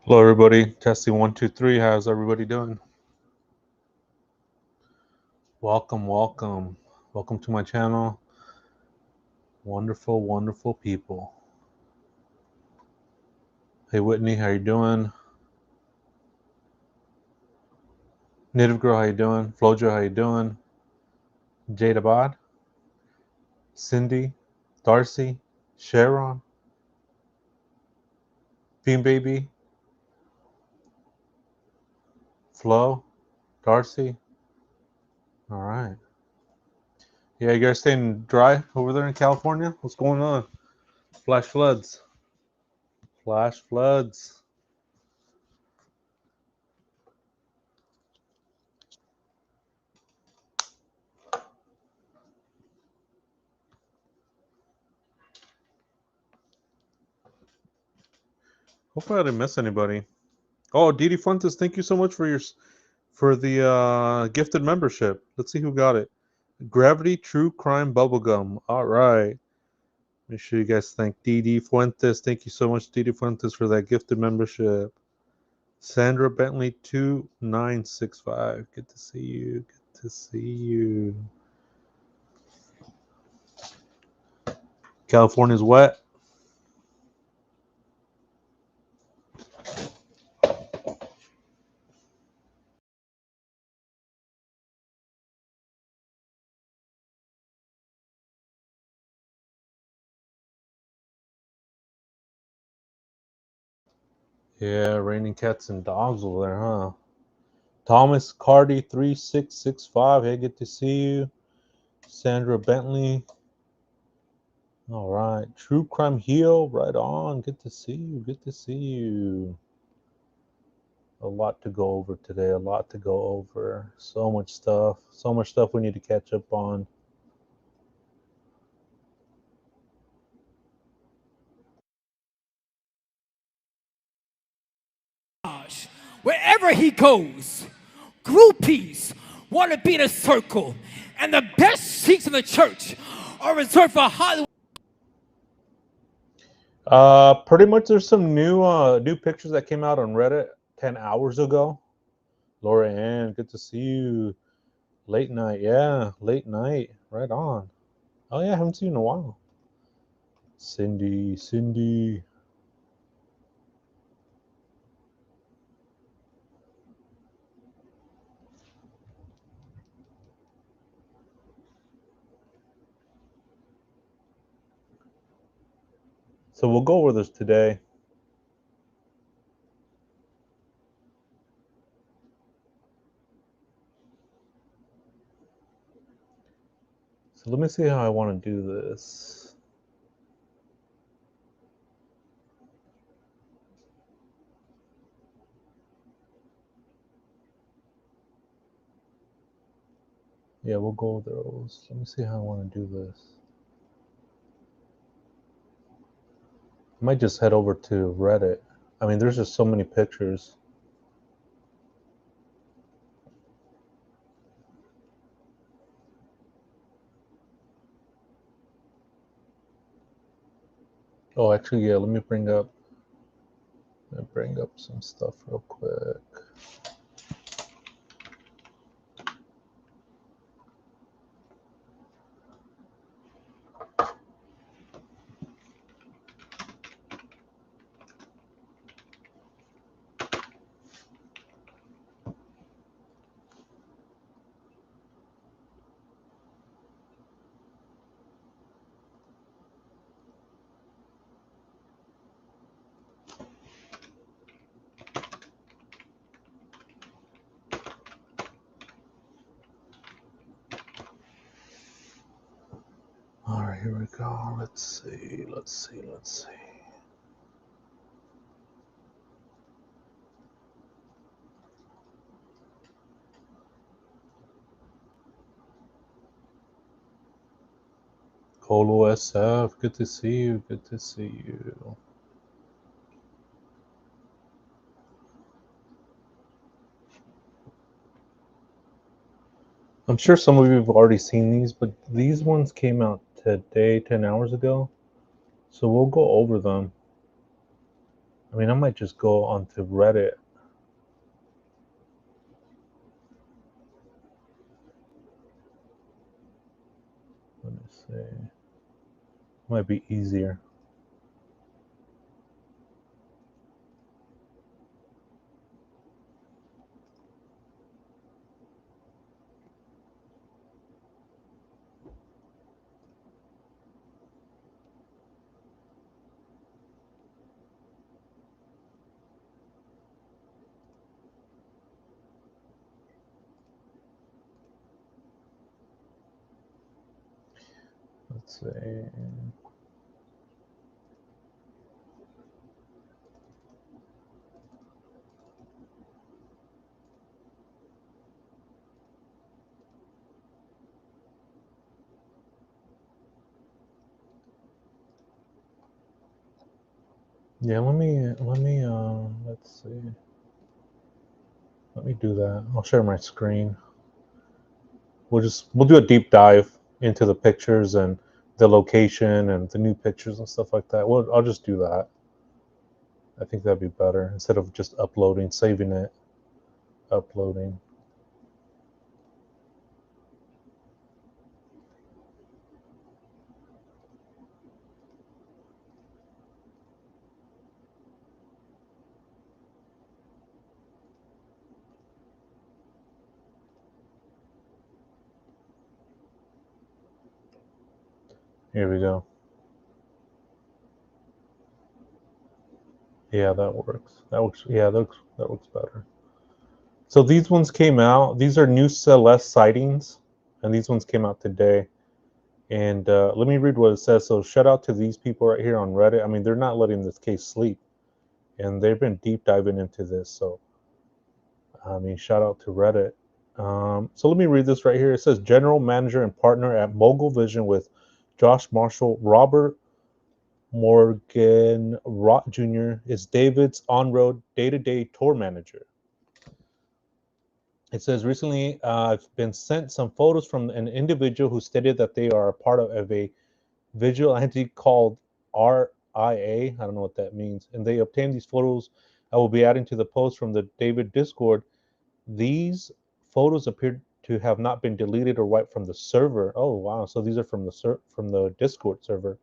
Hello, everybody. Testing 1 2 3. How's everybody doing? Welcome, welcome, welcome to my channel. Wonderful, wonderful people. Hey, Whitney, how you doing? Native Girl, how you doing? Flojo, how you doing? Jade Abad, Cindy, Darcy, Sharon, Bean Baby, Flo, Darcy. All right. Yeah, you guys staying dry over there in California? What's going on? Flash floods. Flash floods. Hopefully I didn't miss anybody. Oh, Didi Fuentes, thank you so much for the gifted membership. Let's see who got it. Gravity True Crime Bubblegum. All right. Make sure you guys thank Didi Fuentes. Thank you so much, Didi Fuentes, for that gifted membership. Sandra Bentley 2965. Good to see you. Good to see you. California's wet. Yeah, raining cats and dogs over there, huh? Thomas Cardi 3665. Hey, good to see you. Sandra Bentley. All right. True Crime Heal. Right on. Good to see you. Good to see you. A lot to go over today. A lot to go over. So much stuff. So much stuff we need to catch up on. Wherever he goes, groupies want to be in a circle, and the best seats in the church are reserved for Hollywood. Pretty much there's some new pictures that came out on Reddit 10 hours ago. Laura Ann, good to see you. Late night, yeah, late night. Right on. Oh yeah, I haven't seen you in a while. Cindy. So we'll go over this today. So let me see how I want to do this. Yeah, we'll go over those. Let me see how I want to do this. I might just head over to Reddit. I mean, there's just so many pictures. Oh, actually, yeah. Let me bring up some stuff real quick. All right, here we go. Let's see. Colo SF, good to see you. Good to see you. I'm sure some of you have already seen these, but these ones came out today, 10 hours ago. So we'll go over them. I mean, I might just go onto Reddit. Let me see. Might be easier. Let's see. Yeah, let's see. Let me do that. I'll share my screen. We'll do a deep dive into the pictures and the location and the new pictures and stuff like that. I'll just do that. I think that'd be better instead of just uploading, saving it, uploading. Here we go. Yeah, that works. That works. Yeah, that works better. So these ones came out. These are new Celeste sightings, and these ones came out today. And let me read what it says. So shout out to these people right here on Reddit. I mean, they're not letting this case sleep, and they've been deep diving into this. So I mean, shout out to Reddit. So let me read this right here. It says general manager and partner at Mogul Vision with Josh Marshall, Robert Morgan Rott Jr. is David's on-road day-to-day tour manager. It says recently I've been sent some photos from an individual who stated that they are a part of a visual entity called RIA. I don't know what that means. And they obtained these photos. I will be adding to the post from the David Discord. These photos appear to have not been deleted or wiped from the server. Oh wow! So these are from the Discord server.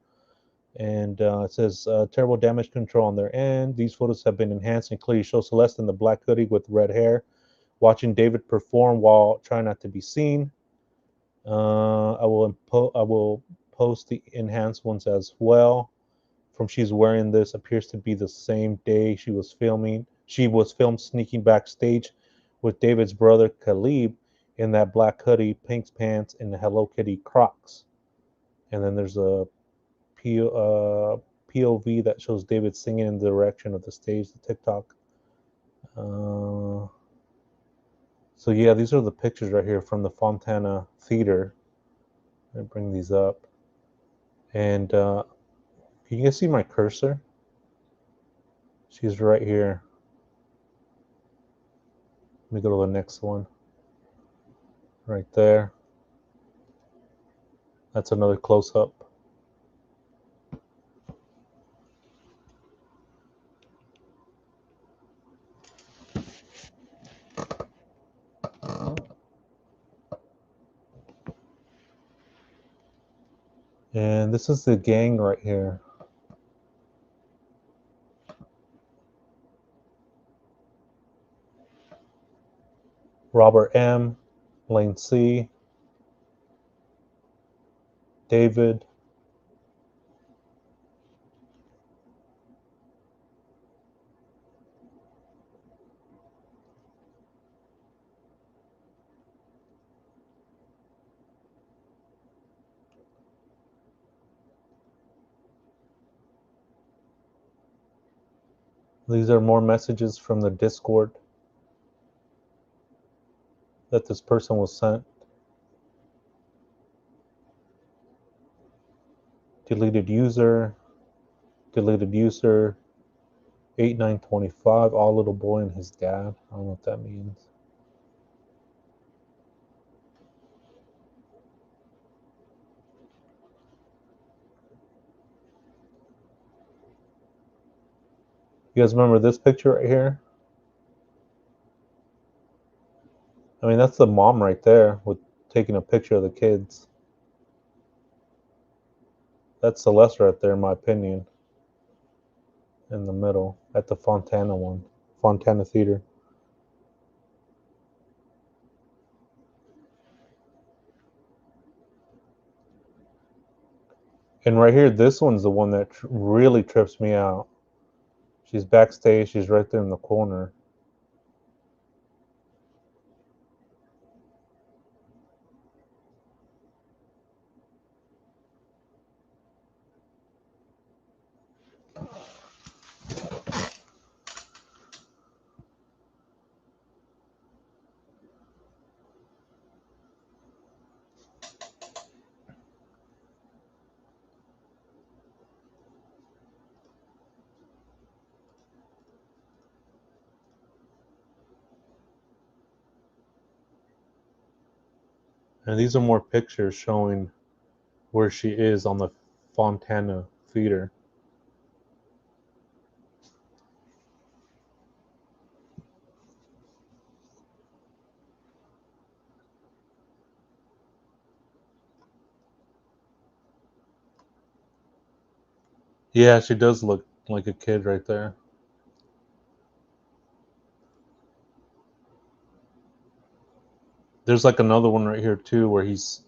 And it says terrible damage control on their end. These photos have been enhanced and clearly show Celeste in the black hoodie with red hair, watching David perform while trying not to be seen. I will post the enhanced ones as well. From she's wearing this appears to be the same day she was filming. She was filmed sneaking backstage with David's brother Khalib in that black hoodie, pink pants, and the Hello Kitty Crocs. And then there's a POV that shows David singing in the direction of the stage, the TikTok. Uh, so yeah, these are the pictures right here from the Fontana Theater. Let me bring these up. And can you guys see my cursor? She's right here. Let me go to the next one. Right there. That's another close up. And this is the gang right here. Robert M, Lane C, David. These are more messages from the Discord that this person was sent. Deleted user, 8925, all little boy and his dad. I don't know what that means. You guys remember this picture right here? I mean, that's the mom right there with taking a picture of the kids. That's Celeste right there, in my opinion, in the middle at the Fontana one, Fontana Theater. And right here, this one's the one that really trips me out. She's backstage. She's right there in the corner. And these are more pictures showing where she is on the Fontana Theater. Yeah, she does look like a kid right there. There's like another one right here too where he's.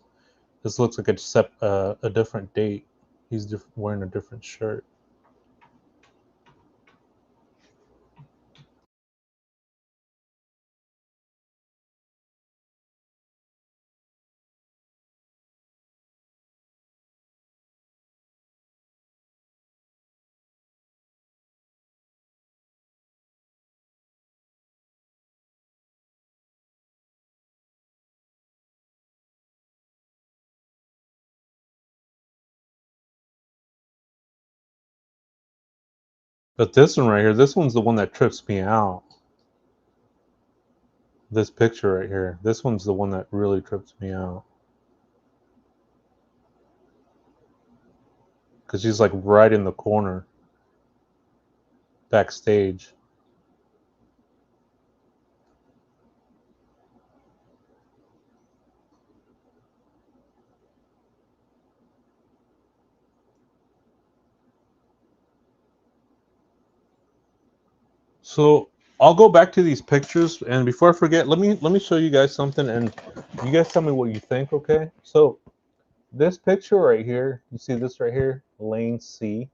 This looks like a different date. He's wearing a different shirt. But this one right here, this one's the one that trips me out. This picture right here, this one's the one that really trips me out. Because she's like right in the corner backstage. So I'll go back to these pictures, and before I forget, let me show you guys something, and you guys tell me what you think. Okay? So this picture right here, you see this right here, lane C.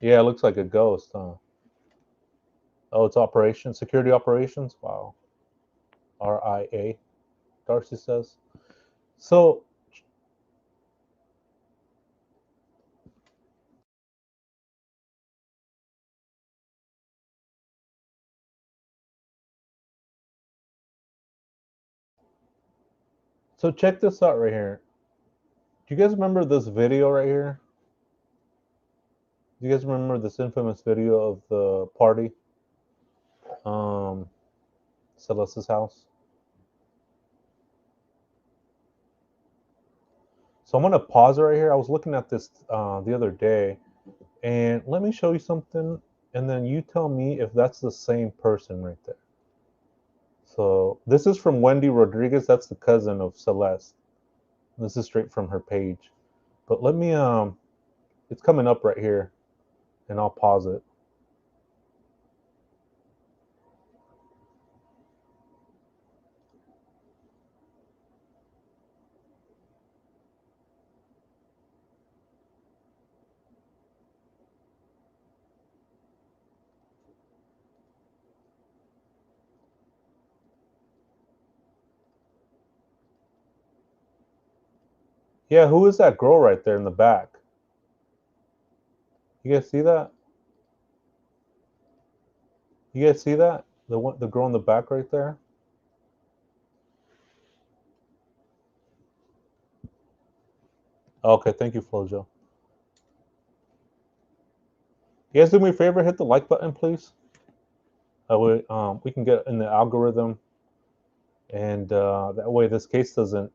Yeah, it looks like a ghost, huh? Oh, it's operations, security operations. Wow, RIA. Darcy says. So so check this out right here. Do you guys remember this video right here? Do you guys remember this infamous video of the party? Um, Celeste's house. So I'm gonna pause it right here. I was looking at this the other day, and let me show you something, and then you tell me if that's the same person right there. So this is from Wendy Rodriguez. That's the cousin of Celeste. This is straight from her page. But let me it's coming up right here, and I'll pause it. Yeah, who is that girl right there in the back? You guys see that? You guys see that? The girl in the back right there? Okay, thank you, Flojo. You guys do me a favor, hit the like button, please. We can get in the algorithm, and that way this case doesn't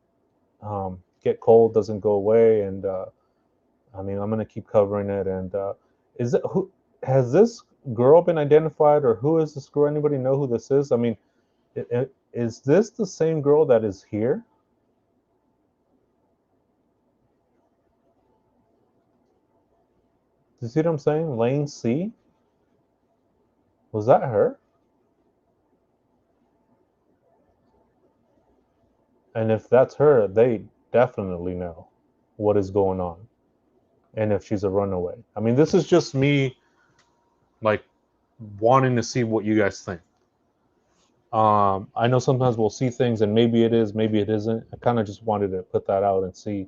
get cold, doesn't go away, and I mean I'm gonna keep covering it. And is it who has this? girl been identified, or who is this girl? Anybody know who this is? I mean, is this the same girl that is here? You see what I'm saying? Lane C? Was that her? And if that's her, they definitely know what is going on. And if she's a runaway. I mean, this is just me like wanting to see what you guys think. I know sometimes we'll see things and maybe it is, maybe it isn't. I kind of just wanted to put that out and see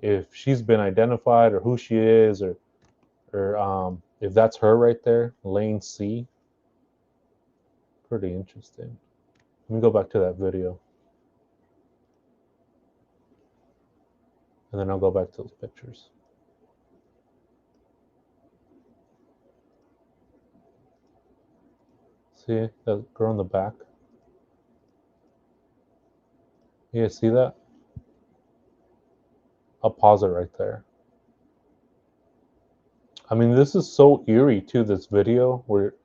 if she's been identified or who she is, or if that's her right there, Lane C. Pretty interesting. Let me go back to that video, and then I'll go back to those pictures. See that girl in the back? You guys see that? I'll pause it right there. I mean, this is so eerie too. This video where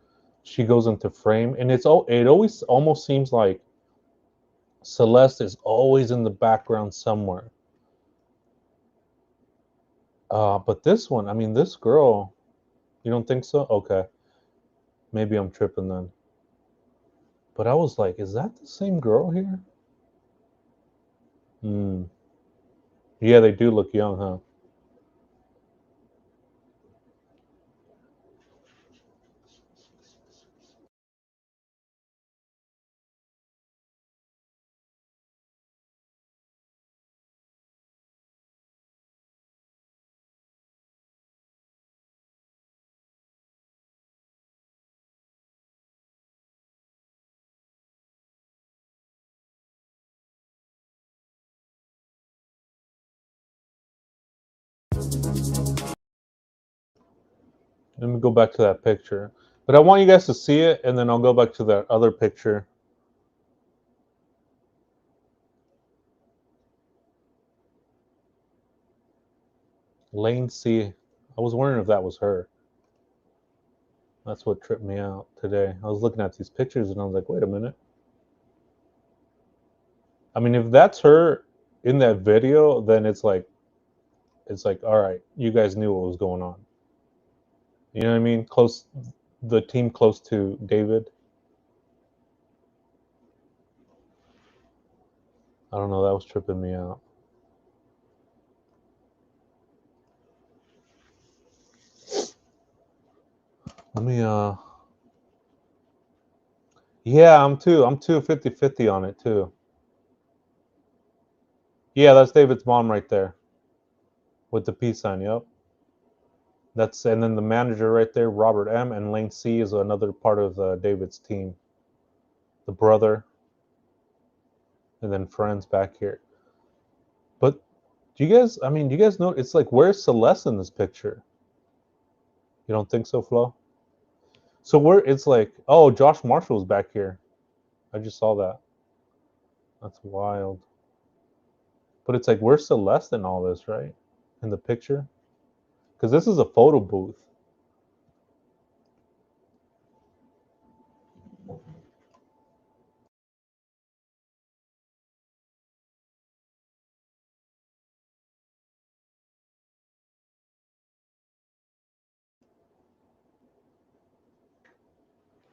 she goes into frame, and it always almost seems like Celeste is always in the background somewhere. But this one, I mean, this girl, you don't think so? Okay, maybe I'm tripping then. But I was like, is that the same girl here? Hmm. Yeah, they do look young, huh? Let me go back to that picture. But I want you guys to see it, and then I'll go back to that other picture. Lane C. I was wondering if that was her. That's what tripped me out today. I was looking at these pictures and I was like, wait a minute. I mean, if that's her in that video, then it's like, all right, you guys knew what was going on. You know what I mean? Close, the team close to David. I don't know. That was tripping me out. Let me. Yeah, I'm too 50-50 on it too. Yeah, that's David's mom right there with the peace sign. Yep. That's and then the manager right there, Robert M. and Lane C is another part of David's team. The brother, and then friends back here. But do you guys? I mean, do you guys know? It's like where's Celeste in this picture? You don't think so, Flo? So where it's like, oh, Josh Marshall's back here. I just saw that. That's wild. But it's like where's Celeste in all this, right? In the picture, because this is a photo booth.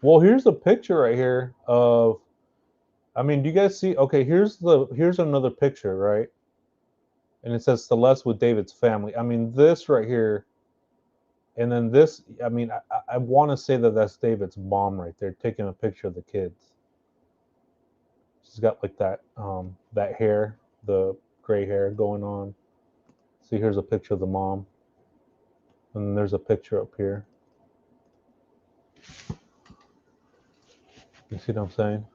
Well, here's a picture right here of. I mean, do you guys see? Okay, here's another picture, right? And it says Celeste with David's family. I mean, this right here, and then this. I mean, I want to say that that's David's mom right there taking a picture of the kids. She's got like that hair, the gray hair going on. See, here's a picture of the mom, and then there's a picture up here. You see what I'm saying?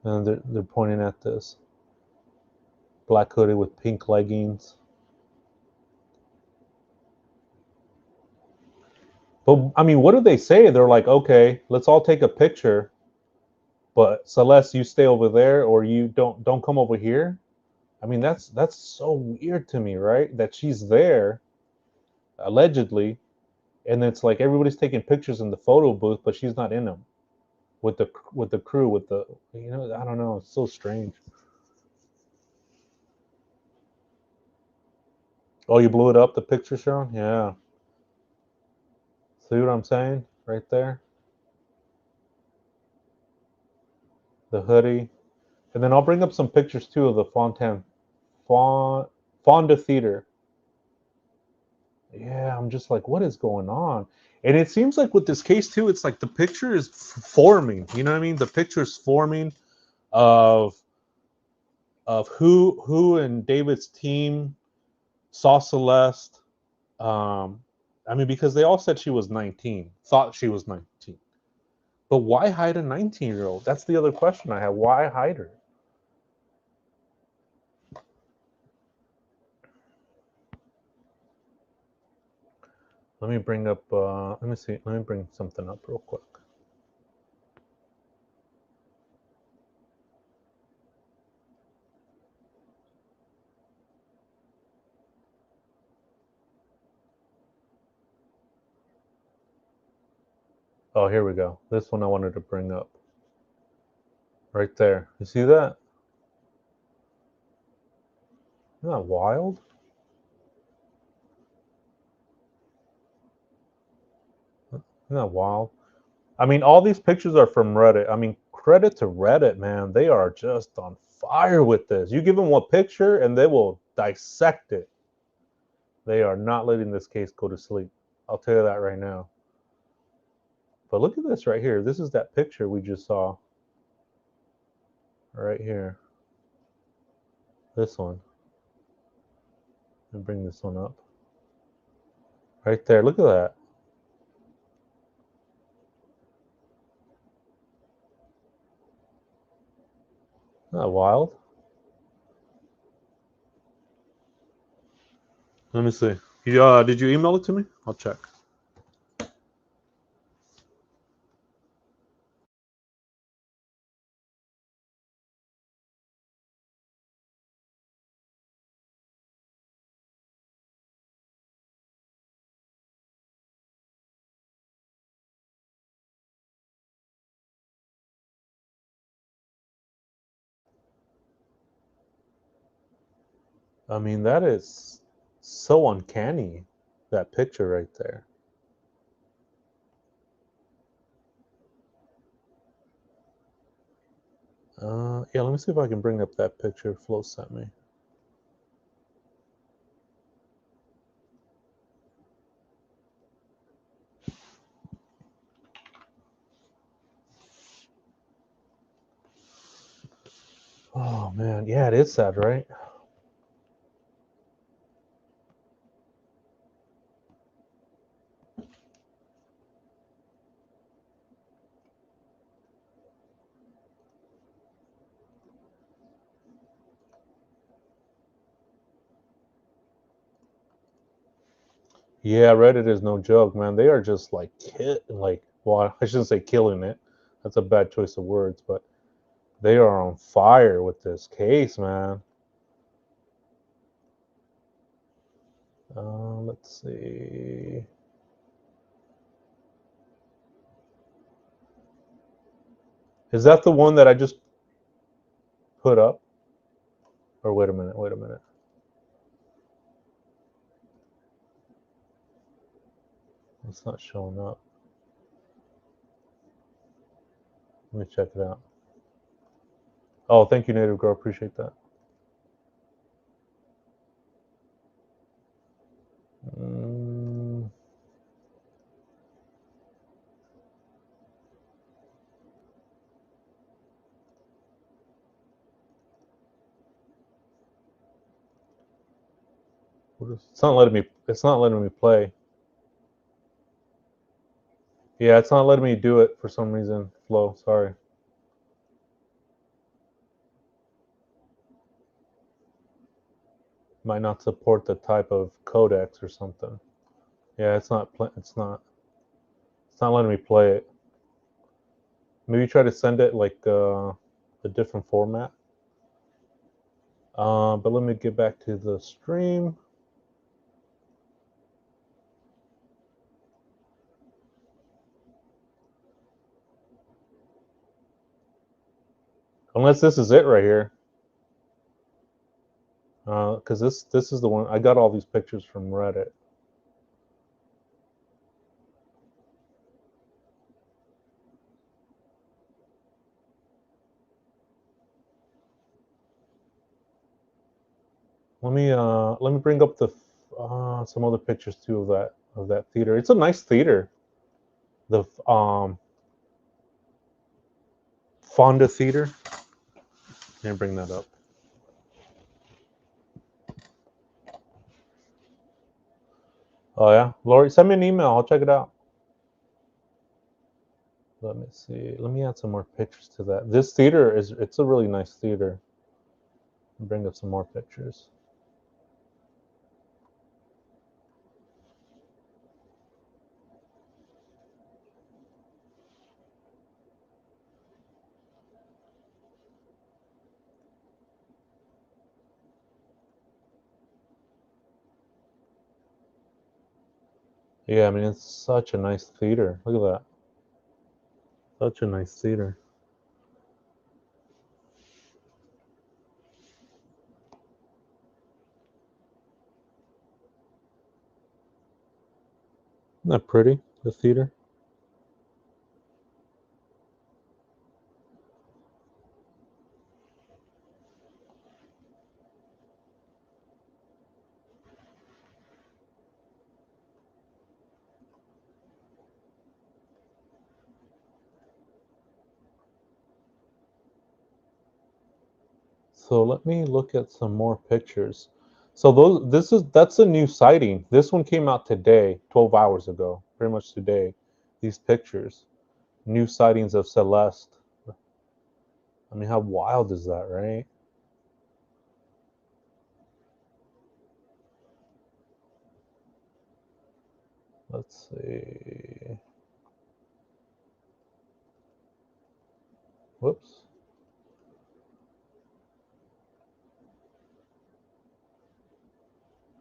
And they're pointing at this black hoodie with pink leggings. But I mean, what do they say? They're like, okay, let's all take a picture, but Celeste, you stay over there, or you don't come over here. I mean, that's so weird to me, right? That she's there, allegedly, and it's like everybody's taking pictures in the photo booth, but she's not in them with the crew with the I don't know. It's so strange. Oh, you blew it up, the picture, Sharon? Yeah. See what I'm saying? Right there. The hoodie. And then I'll bring up some pictures too of the Fonda Theater. Yeah, I'm just like, what is going on? And it seems like with this case too, it's like the picture is forming. You know what I mean? The picture is forming of who and David's team saw Celeste. I mean, because they all said she was 19, thought she was 19. But why hide a 19-year-old? That's the other question I have. Why hide her? Let me bring up, let me see, let me bring something up real quick. Oh, here we go. This one I wanted to bring up. Right there. You see that? Isn't that wild? Isn't that wild? I mean, all these pictures are from Reddit. I mean, credit to Reddit, man. They are just on fire with this. You give them one picture and they will dissect it. They are not letting this case go to sleep. I'll tell you that right now. But look at this right here. This is that picture we just saw. Right here. This one. And bring this one up. Right there. Look at that. Isn't that wild? Let me see. Did you email it to me? I'll check. I mean, that is so uncanny. That picture right there. Yeah, let me see if I can bring up that picture Flo sent me. Oh man, yeah, it is sad, right? Yeah, Reddit is no joke, man. They are just like well, I shouldn't say killing it. That's a bad choice of words, but they are on fire with this case, man. Let's see. Is that the one that I just put up? Or wait a minute, wait a minute. It's not showing up. Let me check it out. Oh, thank you, Native Girl. Appreciate that. Mm, it's not letting me. It's not letting me play. Yeah, it's not letting me do it for some reason. Flo, sorry. Might not support the type of codecs or something. Yeah, it's not. It's not. It's not letting me play it. Maybe try to send it like a different format. But let me get back to the stream. Unless this is it right here. Because this is the one. I got all these pictures from Reddit. Let me bring up the some other pictures too of that theater. It's a nice theater. The Fonda Theater. Let me bring that up. Oh yeah, Lori, send me an email. I'll check it out. Let me see. Let me add some more pictures to that. This theater it's a really nice theater. Bring up some more pictures. Yeah, I mean it's such a nice theater. Look at that. Such a nice theater. Isn't that pretty? The theater. So let me look at some more pictures. So that's a new sighting. This one came out today, 12 hours ago, pretty much today. These pictures, new sightings of Celeste. I mean, how wild is that, right? Let's see. Whoops.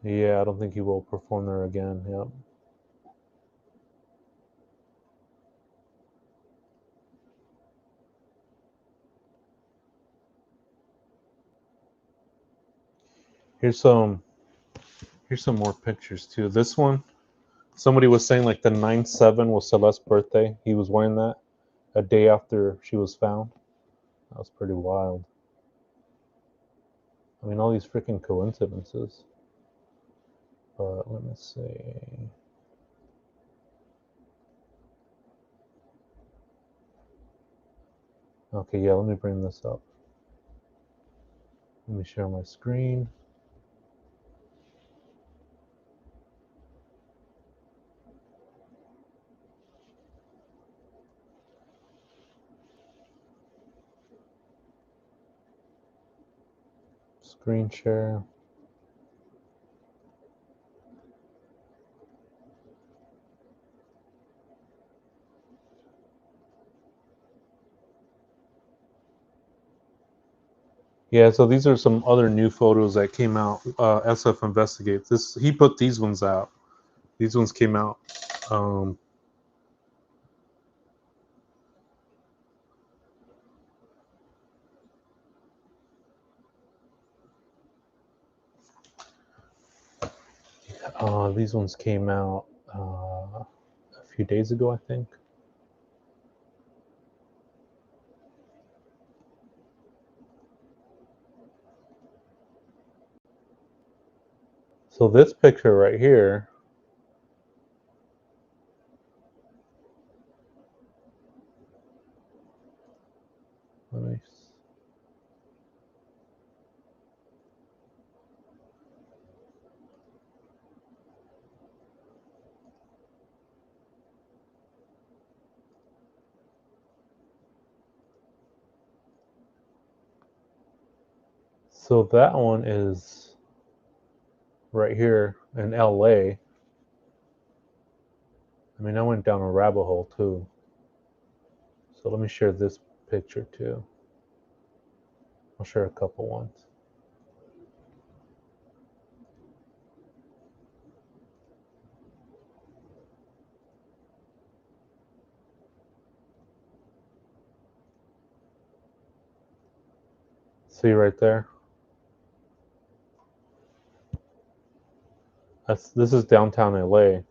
Yeah, I don't think he will perform there again. Yep. Here's some here's some more pictures too. This one, somebody was saying like the 9/7 was Celeste's birthday. He was wearing that a day after she was found. That was pretty wild. I mean, all these freaking coincidences. But let me see. Okay, yeah, let me bring this up. Let me share my screen. Screen share. Yeah, so these are some other new photos that came out. SF Investigates. This he put these ones out. These ones came out. Um, these ones came out a few days ago, I think. So this picture right here. Let me. So that one is right here in LA. I mean, I went down a rabbit hole too. So let me share this picture too. I'll share a couple ones. See right there? This is downtown LA.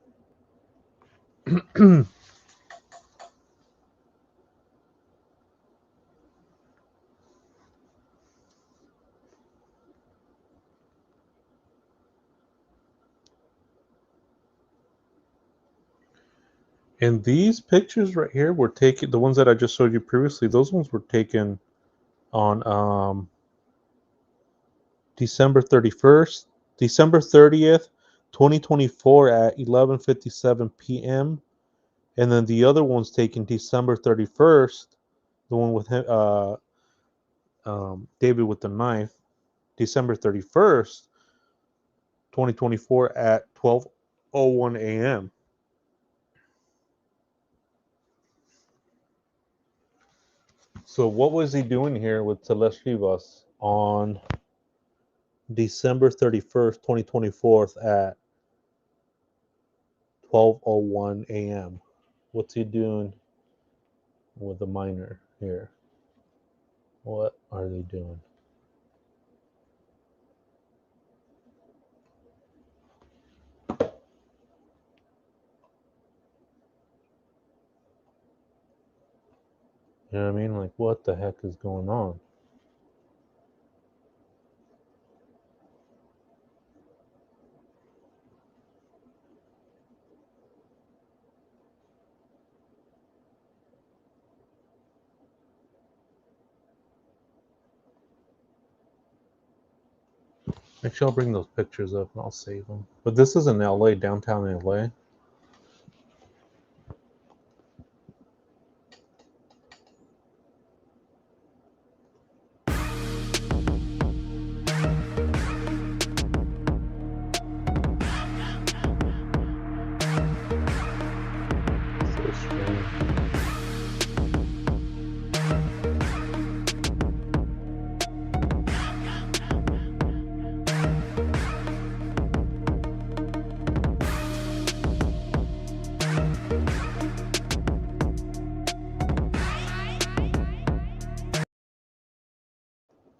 And these pictures right here were taken, the ones that I just showed you previously, those ones were taken on December 31st, December 30th, 2024 at 11:57 p.m. And then the other one's taken December 31st, the one with David with the knife, December 31st, 2024 at 12:01 a.m. So what was he doing here with Celeste Rivas on December 31st, 2024 at 12:01 a.m.? What's he doing with the minor here? What are they doing? You know what I mean? Like, what the heck is going on? Actually, I'll bring those pictures up and I'll save them. But this is in LA, downtown LA. So strange.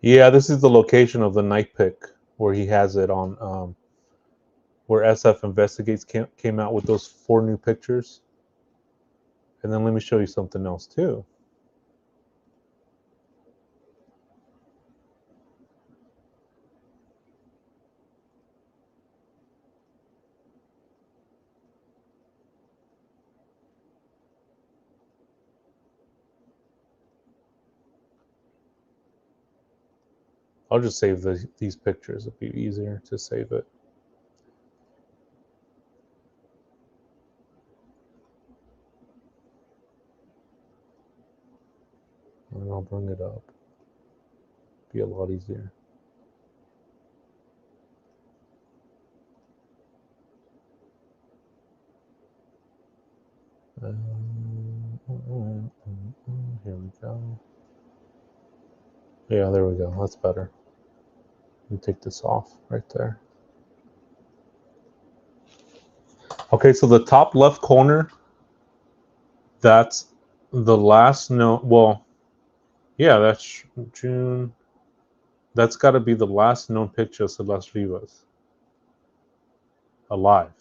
Yeah, this is the location of the night pick where he has it on, where SF Investigates came out with those 4 new pictures. And then let me show you something else too. I'll just save these pictures. It'd be easier to save it. And I'll bring it up. Be a lot easier. Here we go. Yeah, there we go. That's better. Let me take this off right there. Okay, so the top left corner, that's the last note. Well, yeah, that's June. That's got to be the last known picture of Celeste Rivas alive.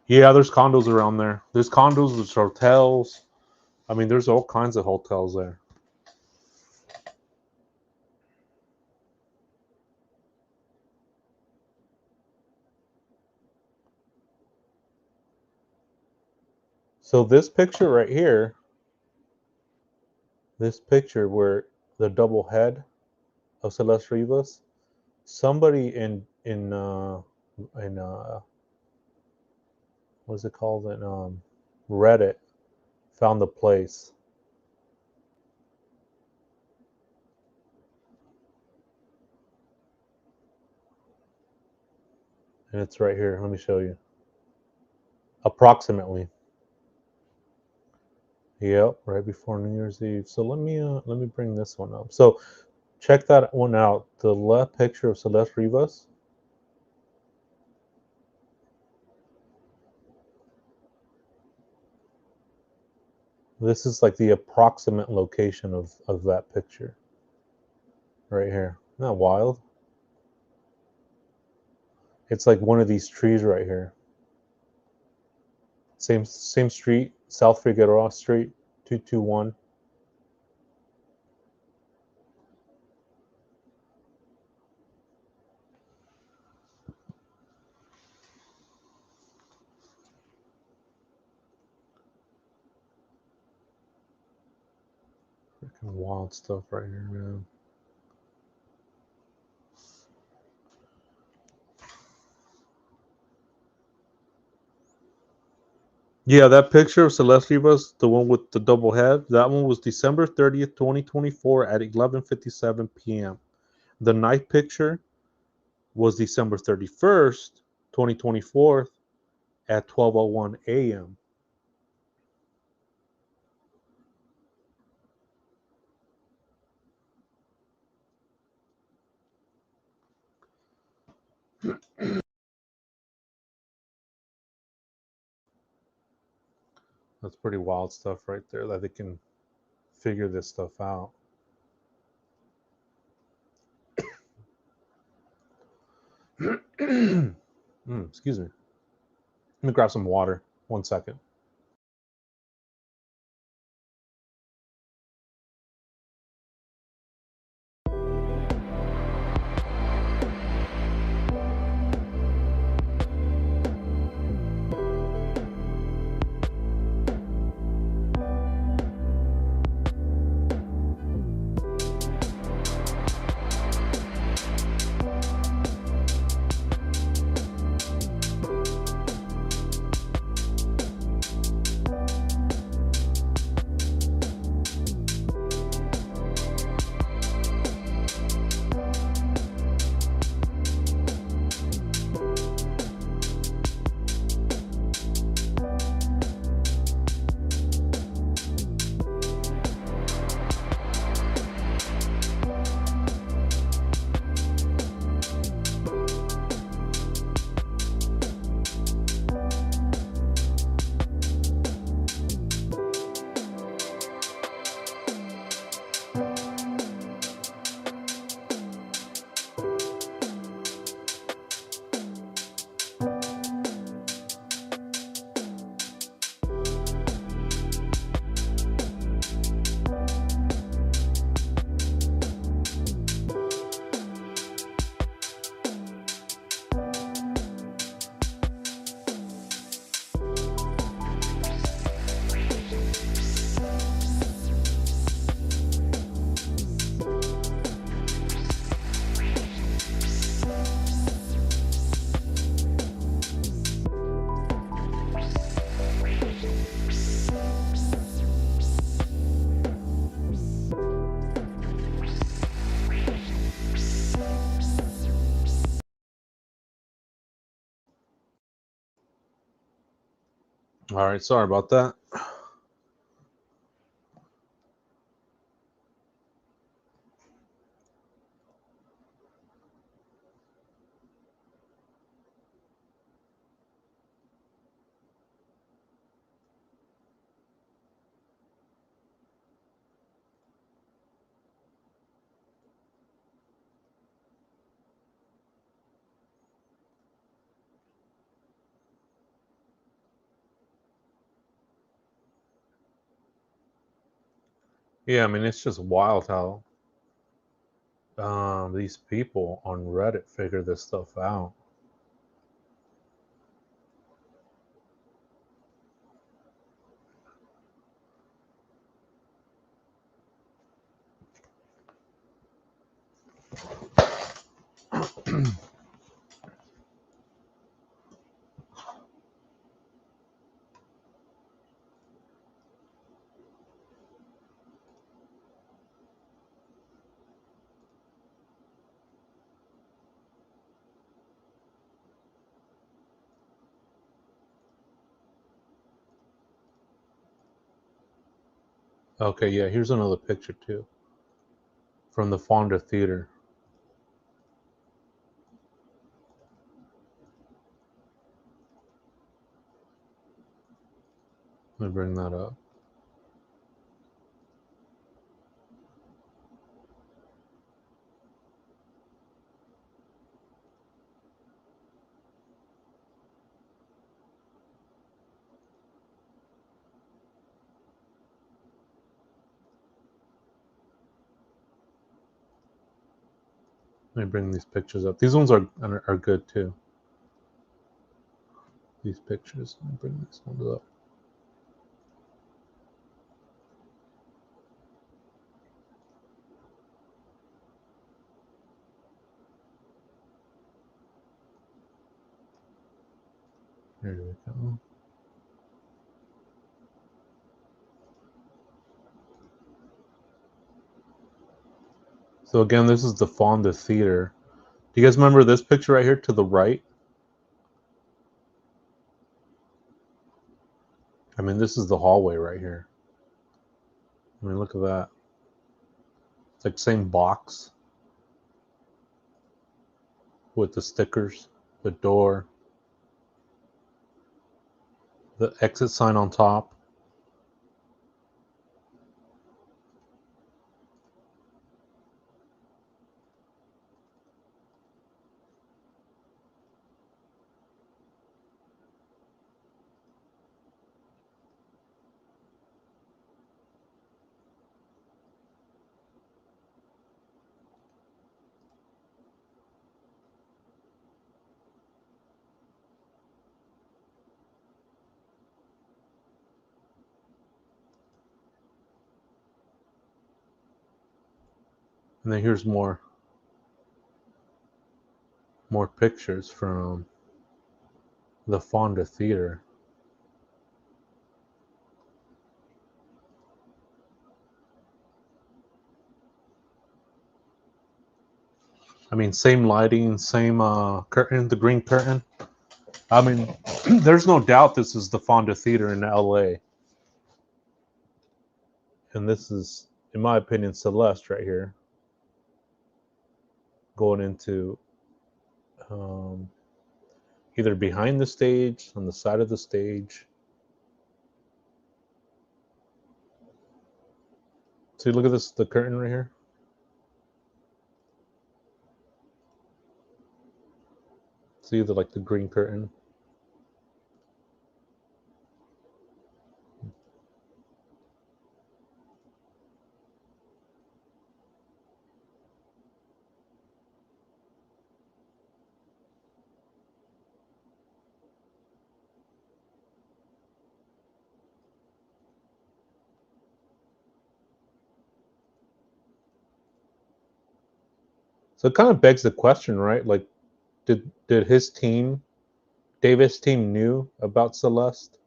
Yeah, there's condos around there. There's condos, there's hotels. I mean, there's all kinds of hotels there. So this picture right here, this picture where the double head of Celeste Rivas, somebody in what's it called, in Reddit, found the place. And it's right here. Let me show you. Approximately. Yep, right before New Year's Eve. So let me bring this one up. So check that one out. The left picture of Celeste Rivas. This is like the approximate location of that picture. Right here. Isn't that wild? It's like one of these trees right here. Same street, South Figueroa Street, 221. Freaking wild stuff right here, man. Yeah, that picture of Celeste Rivas, the one with the double head, that one was December 30th, 2024 at 11:57 p.m. The night picture was December 31st, 2024 at 12:01 a.m. That's pretty wild stuff right there that they can figure this stuff out. Excuse me. Let me grab some water. 1 second. All right, sorry about that. Yeah, I mean, it's just wild how these people on Reddit figure this stuff out. Okay, yeah, here's another picture too from the Fonda Theater. Let me bring that up. Let me bring these pictures up. These ones are good too. These pictures. Let me bring these ones up. Here we go. So again, this is the Fonda Theater. Do you guys remember this picture right here to the right? I mean, this is the hallway right here. I mean, look at that. It's like same box with the stickers, the door, the exit sign on top. And then here's more pictures from the Fonda Theater. I mean, same lighting, same curtain, the green curtain. I mean, there's no doubt this is the Fonda Theater in LA. And this is, in my opinion, Celeste right here. Going into um, either behind the stage, on the side of the stage. See, look at this, the curtain right here. See the like the green curtain. So it kind of begs the question, right? Like, did his team, Davis' team, knew about Celeste?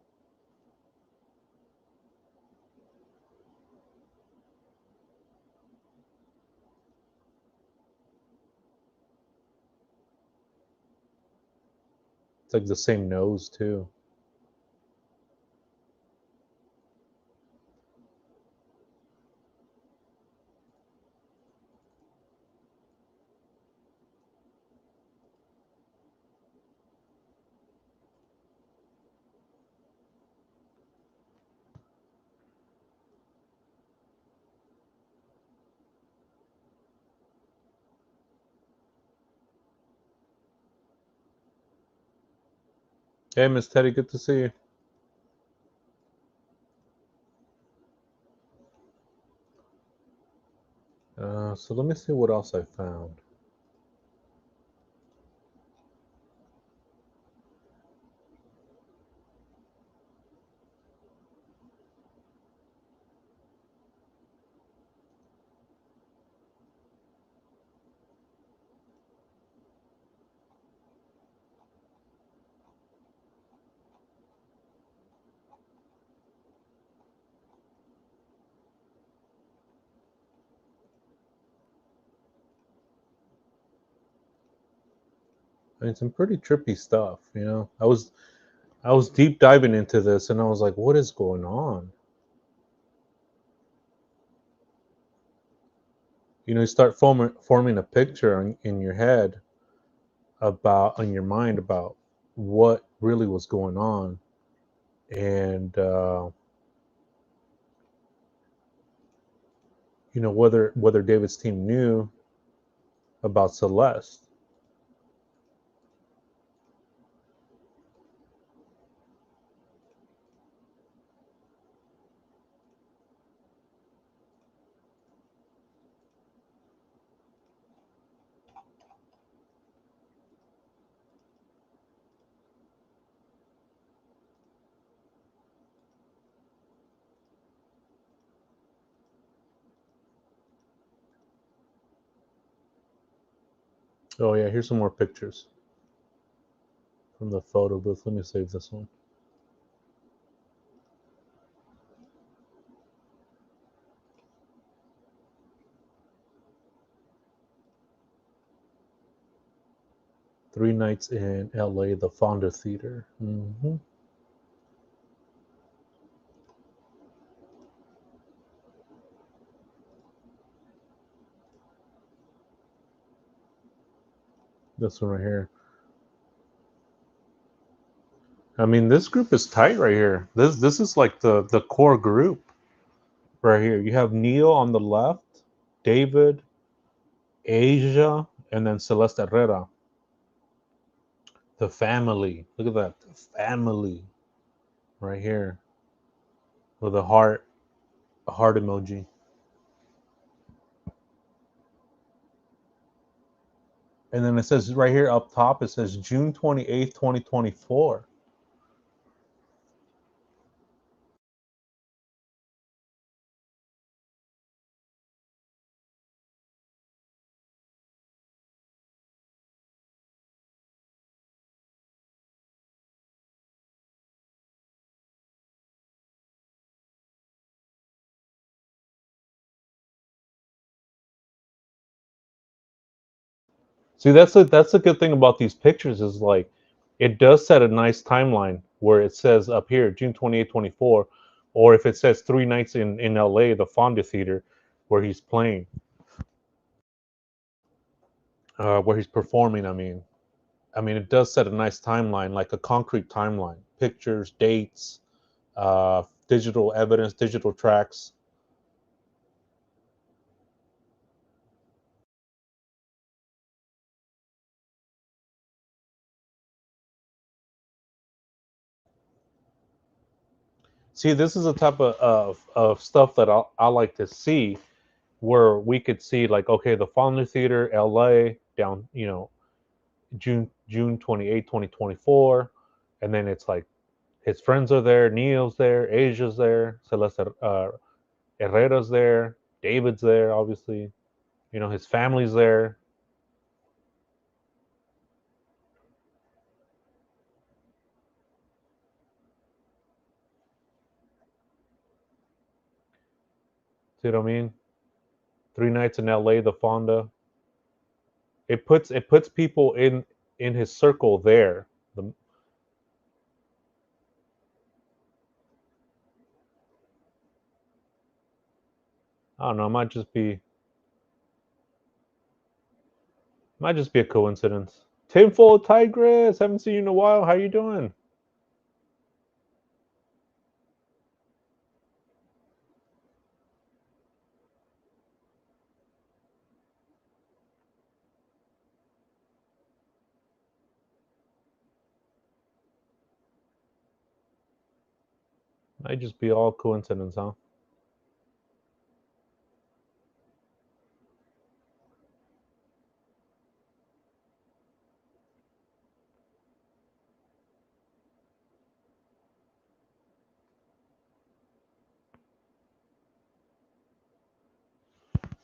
It's like the same nose too. Hey, Miss Teddy, good to see you. So let me see what else I found. I mean, some pretty trippy stuff. I was deep diving into this, and I was like, what is going on? You start forming a picture in your head in your mind about what really was going on, and whether David's team knew about Celeste. Oh yeah, here's some more pictures from the photo booth. Let me save this one. Three nights in LA, the Fonda Theater. This one right here. I mean, this group is tight right here. This is like the core group right here. You have Neil on the left, David, Asia, and then Celeste Herrera. The family. Look at that. The family right here with a heart emoji. And then it says right here up top, it says June 28th, 2024. See, that's a good thing about these pictures is like it does set a nice timeline where it says up here June 28th, 24, or if it says three nights in LA, the Fonda Theater, where he's playing, where he's performing. I mean, it does set a nice timeline, like a concrete timeline, pictures, dates, digital evidence, digital tracks. See, this is the type of stuff that I like to see where we could see like, okay, the Fonda Theater, LA, down, June 28th, 2024. And then it's like his friends are there, Neil's there, Asia's there, Celeste Herrera's there, David's there, obviously. His family's there. See what I mean? Three nights in LA, the Fonda. It puts people in his circle there. The, I don't know, might just be a coincidence. Tinfoil Tigress, haven't seen you in a while. How you doing? Might just be all coincidence, huh?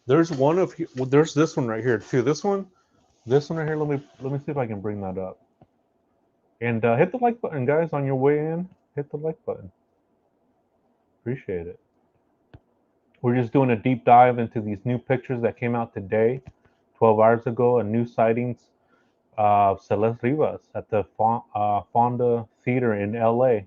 There's one of well, there's this one right here too. This one right here. Let me see if I can bring that up. And hit the like button, guys, on your way in. Hit the like button. Appreciate it. We're just doing a deep dive into these new pictures that came out today, 12 hours ago, and new sightings of Celeste Rivas at the Fonda Theater in LA.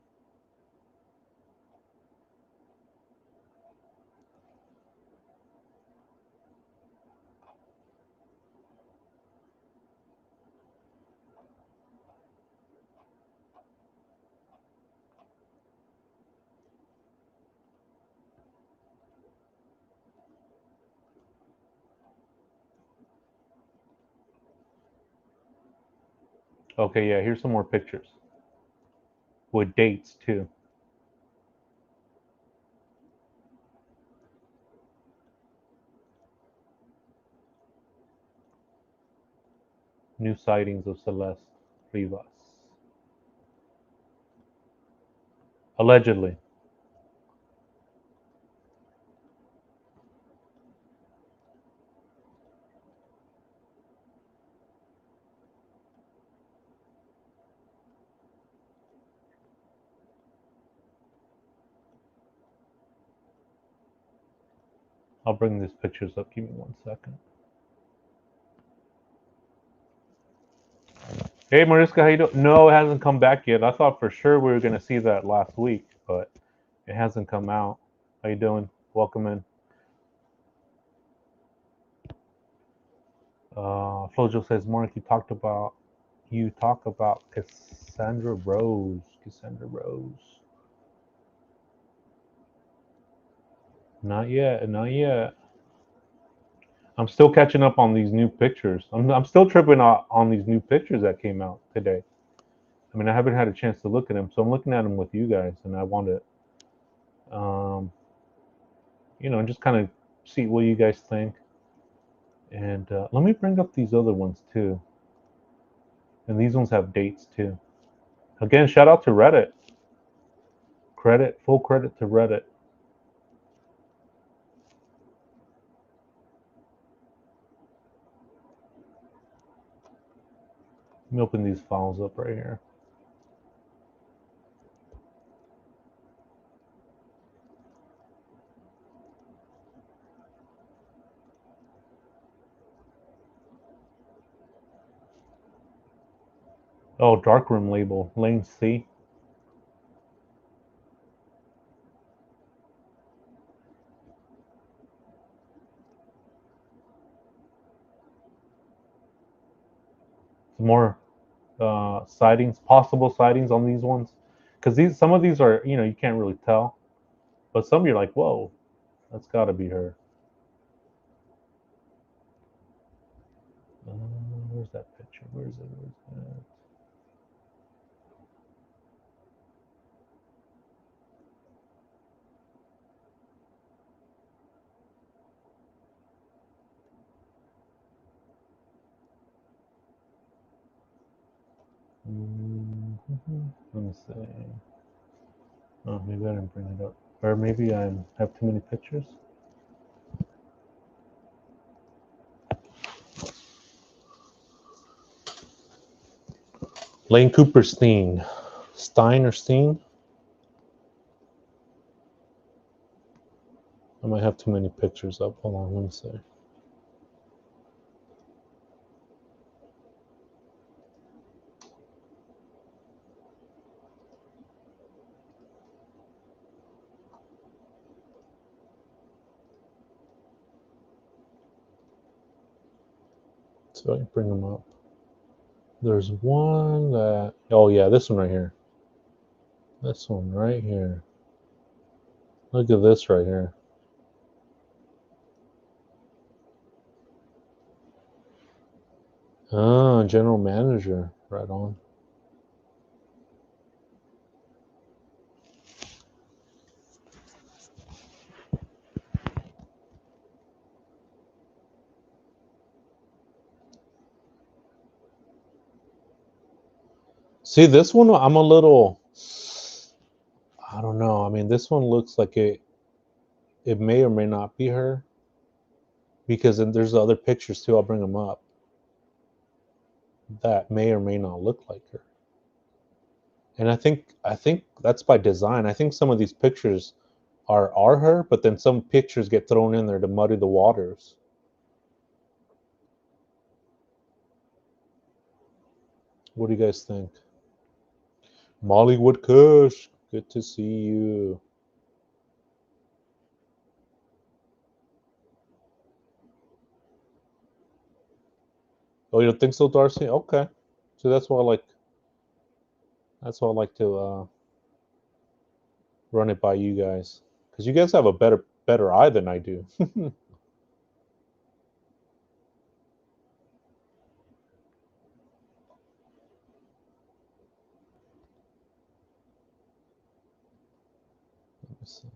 Okay, yeah, here's some more pictures with dates too. New sightings of Celeste Rivas. Allegedly. I'll bring these pictures up. Give me 1 second. Hey, Mariska, how you doing? No, it hasn't come back yet. I thought for sure we were going to see that last week, but it hasn't come out. How you doing? Welcome in. Flojo says, Mark, you talk about Cassandra Rose. Cassandra Rose. Not yet. Not yet. I'm still catching up on these new pictures. I'm still tripping on these new pictures that came out today. I mean, I haven't had a chance to look at them, so I'm looking at them with you guys, and I want to, just kind of see what you guys think. And let me bring up these other ones too. And these ones have dates too. Again, shout out to Reddit. Full credit to Reddit. Let me open these files up right here. Oh, darkroom label, lane C. Some more sightings, possible sightings on these ones, because some of these are you can't really tell, but some you're like, whoa, that's got to be her. Where's that picture? Where's it? Where's that? Let me see. Oh, maybe I didn't bring it up, or maybe I have too many pictures. Lane Cooperstein, Stein or Steen? I might have too many pictures up. Hold on, let me see. So I can bring them up. There's one that, oh yeah, this one right here. This one right here. Look at this right here. Ah, general manager. Right on. See, this one, I'm a little, I don't know. I mean, this one looks like it may or may not be her, because then there's other pictures too. I'll bring them up that may or may not look like her. And I think that's by design. I think some of these pictures are her, but then some pictures get thrown in there to muddy the waters. What do you guys think? Mollywood Kush, good to see you. Oh, you don't think so, Darcy? Okay. So that's why I like. That's why I like to run it by you guys, because you guys have a better eye than I do. Let me see.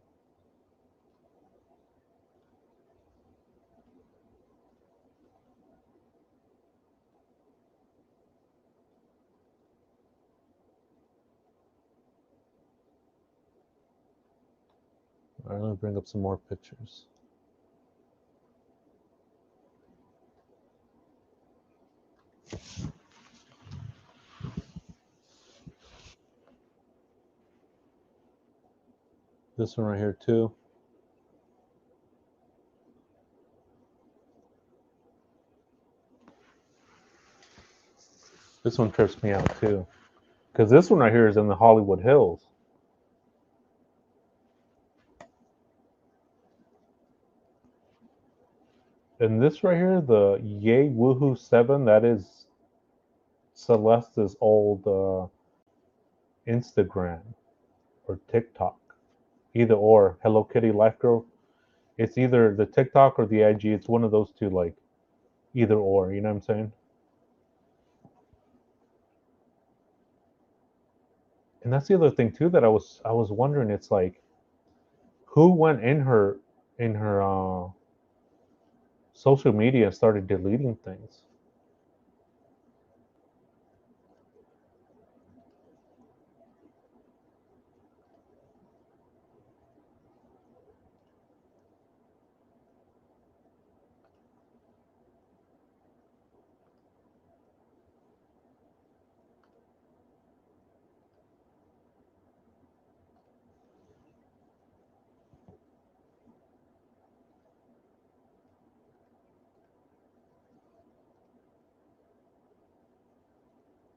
All right, let me bring up some more pictures. This one right here too. This one trips me out too. Because this one right here is in the Hollywood Hills. And this right here, the Yay Woohoo 7, that is Celeste's old Instagram or TikTok. Either or. Hello Kitty Life Girl. It's either the TikTok or the IG. It's one of those two, like either or. You know what I'm saying? And that's the other thing too that I was wondering. It's like, who went in her social media and started deleting things?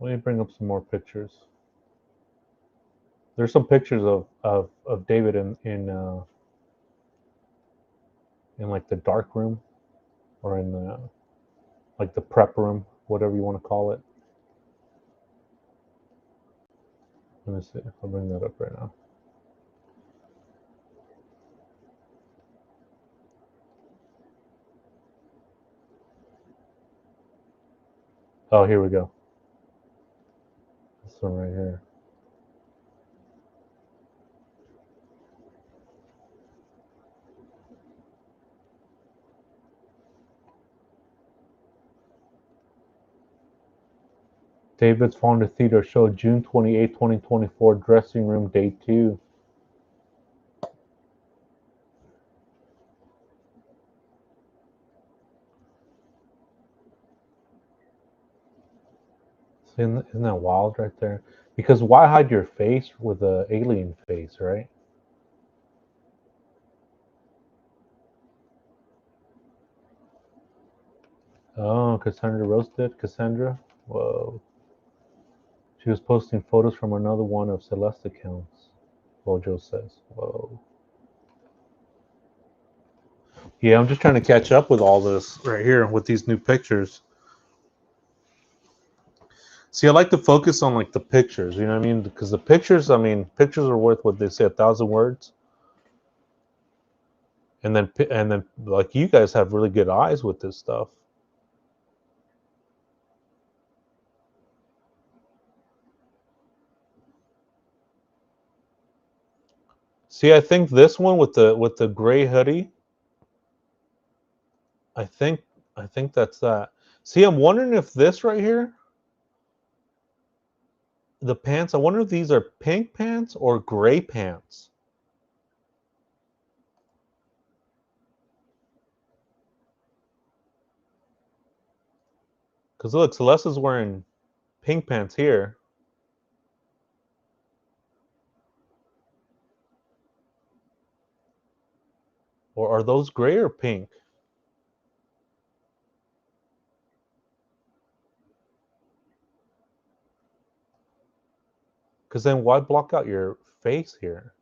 Let me bring up some more pictures. There's some pictures of David in like the dark room or in the like the prep room, whatever you want to call it. Let me see. I'll bring that up right now. Oh, here we go. This one right here. David's Fonda Theater show, June 28, 2024, dressing room, day 2. See, isn't that wild right there? Because why hide your face with an alien face, right? Oh, Cassandra roasted Cassandra. Whoa. She was posting photos from another one of Celeste accounts. Bojo says. Whoa. Yeah, I'm just trying to catch up with all this right here with these new pictures. See, I like to focus on like the pictures, you know what I mean? Because the pictures, I mean, pictures are worth what they say, 1,000 words. And then, like you guys have really good eyes with this stuff. See, I think this one with the gray hoodie, I think I think that's that. See, I'm wondering if this right here, the pants, I wonder if these are pink pants or gray pants. Because look, Celeste is wearing pink pants here. Or are those gray or pink? Because then why block out your face here?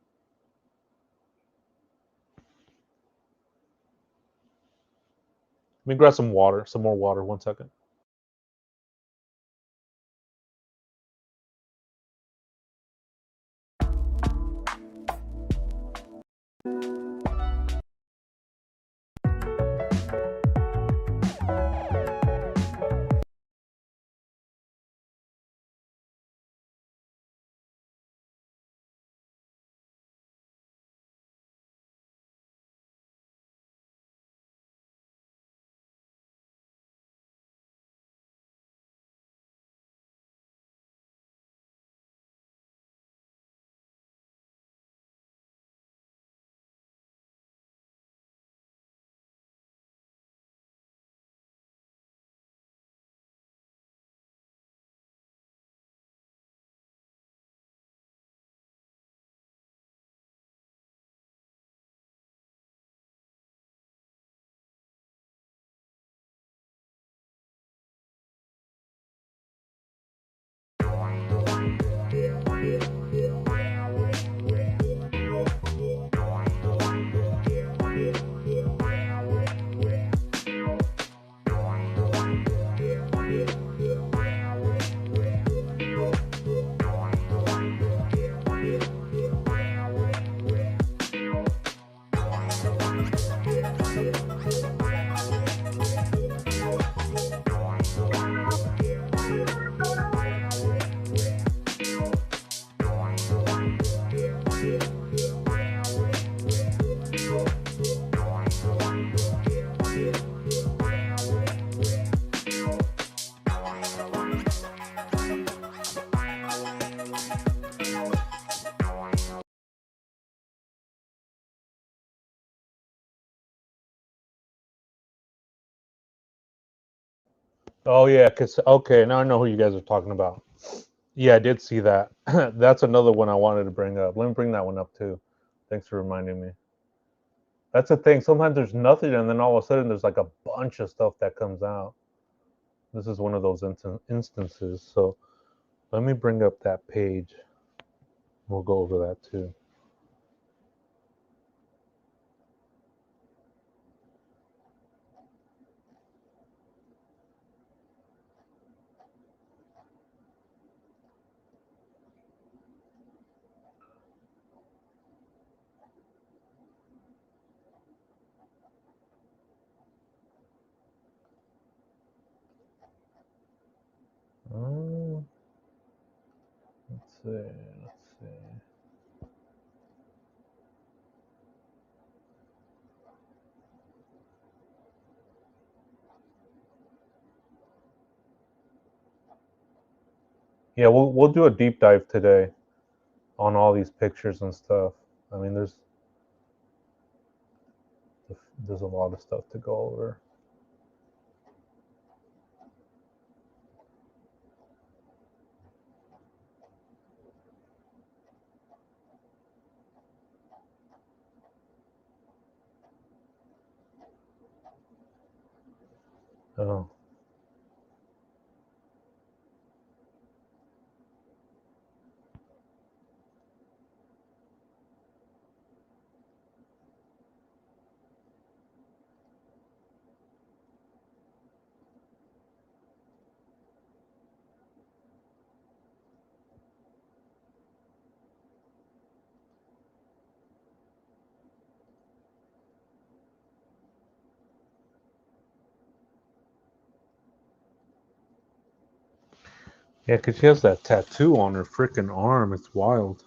Let me grab some water, some more water. 1 second. Oh yeah, cause okay, now I know who you guys are talking about. Yeah, I did see that. That's another one I wanted to bring up. Let me bring that one up too. Thanks for reminding me. That's the thing. Sometimes there's nothing, and then all of a sudden there's like a bunch of stuff that comes out. This is one of those instances. So let me bring up that page. We'll go over that too. Um, let's see. Let's see. Yeah, we'll do a deep dive today on all these pictures and stuff. I mean, there's a lot of stuff to go over. Oh, yeah, because she has that tattoo on her freaking arm. It's wild.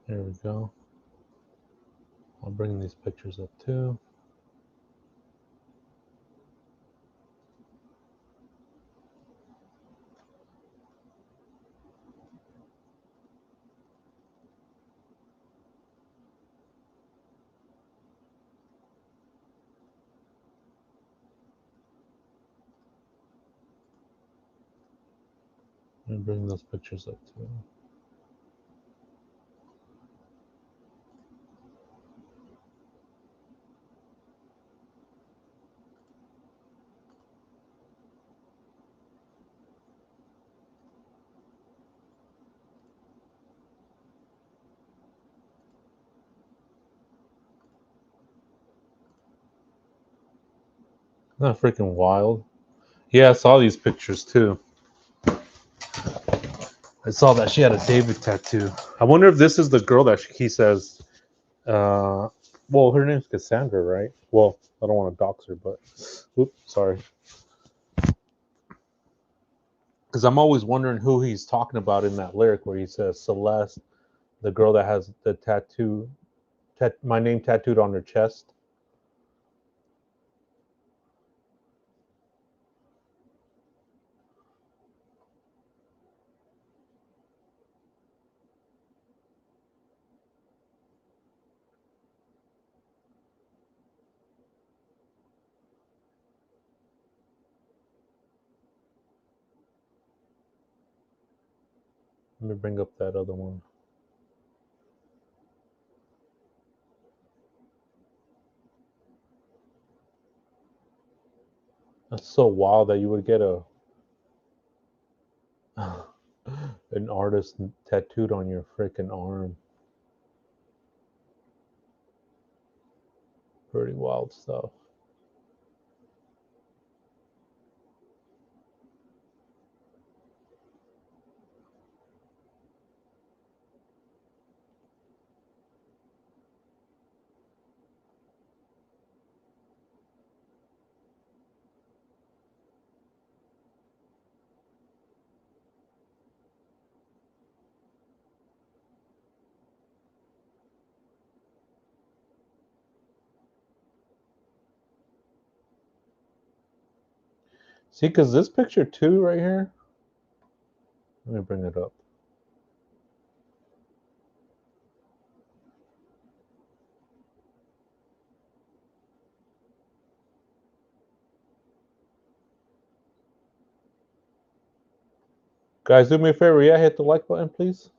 There we go. I'll bring these pictures up too. And bring those pictures up too. Isn't that freaking wild? Yeah, I saw these pictures too. I saw that she had a David tattoo. I wonder if this is the girl that he says. Uh, well, her name's Cassandra, right? Well, I don't want to dox her, but oops, sorry. Because I'm always wondering who he's talking about in that lyric where he says Celeste, the girl that has the tattoo, my name tattooed on her chest. Let me bring up that other one. That's so wild that you would get a an artist tattooed on your freaking arm. Pretty wild stuff. See, because this picture too, right here. Let me bring it up. Guys, do me a favor. Yeah, hit the like button, please.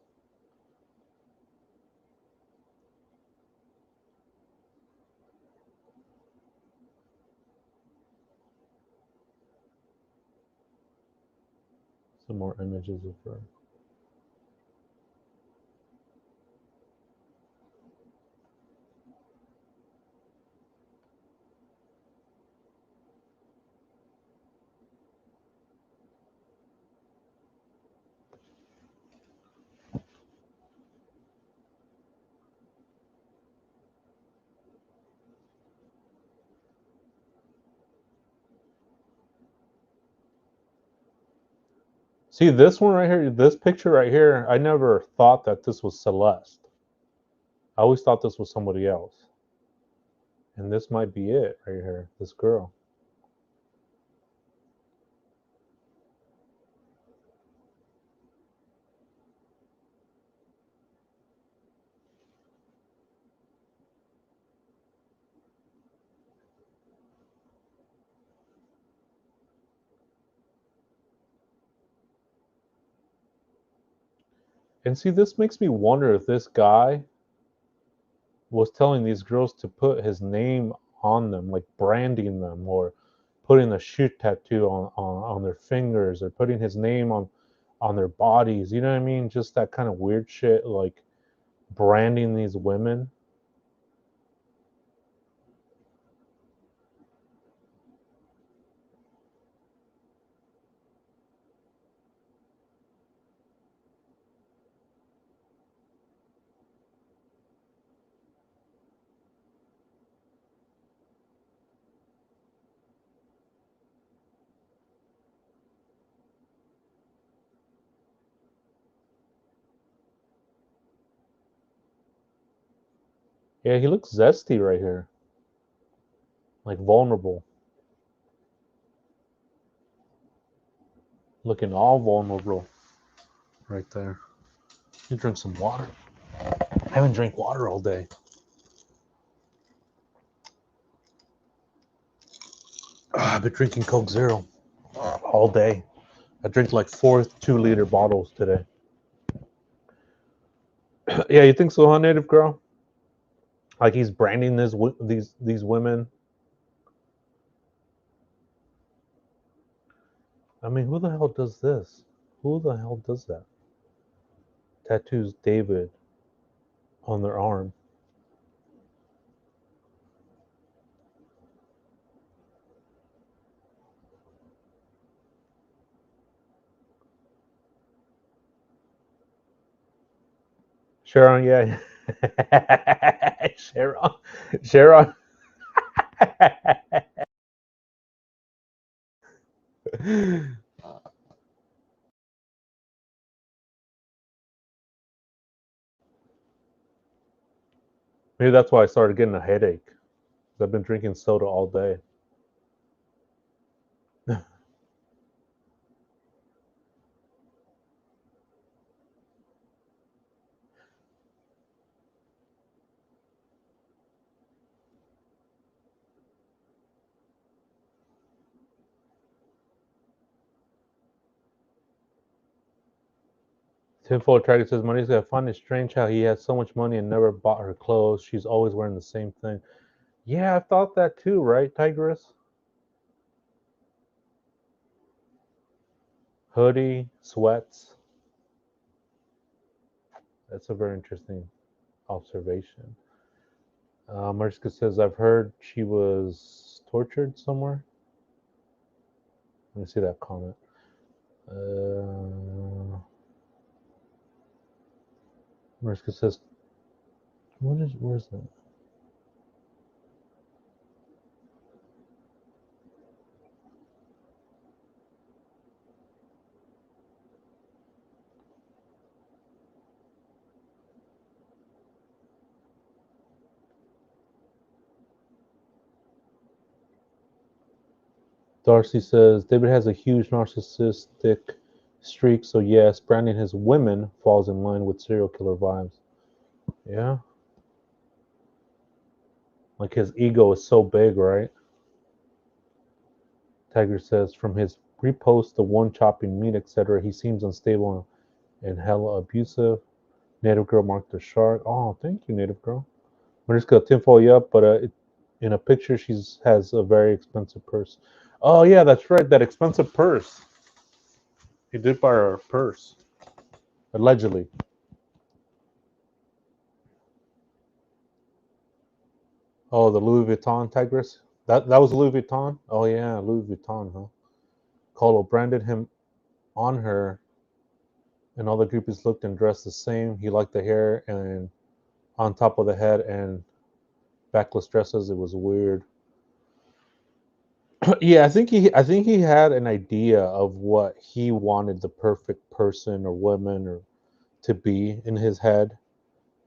Some more images of her. See this one right here, this picture right here, I never thought that this was Celeste. I always thought this was somebody else. And this might be it right here, this girl. And see, this makes me wonder if this guy was telling these girls to put his name on them, like branding them, or putting a shoot tattoo on their fingers, or putting his name on their bodies. You know what I mean? Just that kind of weird shit, like branding these women. Yeah, he looks zesty right here, like vulnerable, looking all vulnerable right there. You drink some water. I haven't drank water all day. I've been drinking Coke Zero all day. I drink like 4 2-liter bottles today. Yeah, you think so, huh, native girl? Like he's branding these women. I mean, who the hell does this? Who the hell does that? Tattoos David on their arm. Sharon, yeah. Sharon. Sharon. Maybe that's why I started getting a headache. I've been drinking soda all day. Tinfoil Tracker says Money's gonna find it strange how he has so much money and never bought her clothes. She's always wearing the same thing. Yeah, I thought that too, right, Tigress? Hoodie, sweats. That's a very interesting observation. Mariska says, I've heard she was tortured somewhere. Let me see that comment. Mariska says, where's that? Darcy says, David has a huge narcissistic streak, so yes, branding his women falls in line with serial killer vibes. Yeah. Like his ego is so big, right? Tiger says, from his repost, the one chopping meat, etc., he seems unstable and hella abusive. Native Girl marked the shark. Oh, thank you, Native Girl. Mariska tinfoil you up, but in a picture, she has a very expensive purse. Oh, yeah, that's right, that expensive purse. He did buy her a purse, allegedly. Oh, the Louis Vuitton Tigress? That was Louis Vuitton? Oh, yeah, Louis Vuitton, huh? Colo branded him on her, and all the groupies looked and dressed the same. He liked the hair and on top of the head and backless dresses. It was weird. Yeah, I think he had an idea of what he wanted the perfect person or woman or to be in his head.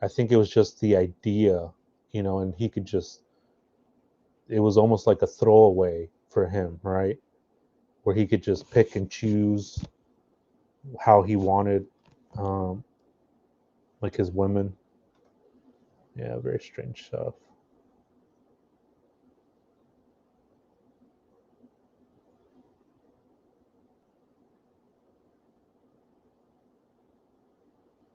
I think it was just the idea, and he could just it was almost like a throwaway for him, right? Where he could just pick and choose how he wanted um like his women. Yeah, very strange stuff.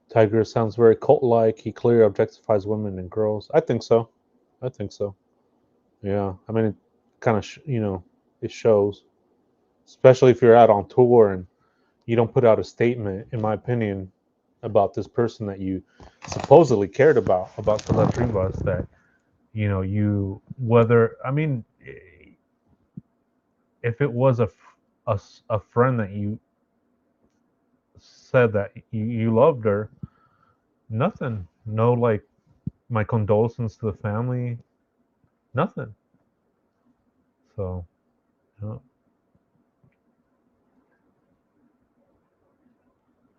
Tiger sounds very cult like. He clearly objectifies women and girls. I think so. I think so. Yeah. I mean, it kind of, it shows, especially if you're out on tour and you don't put out a statement, in my opinion, about this person that you supposedly cared about Celeste Rivas, that, I mean, if it was a friend that you said that you loved her, nothing. No, like, my condolences to the family, nothing. So, yeah.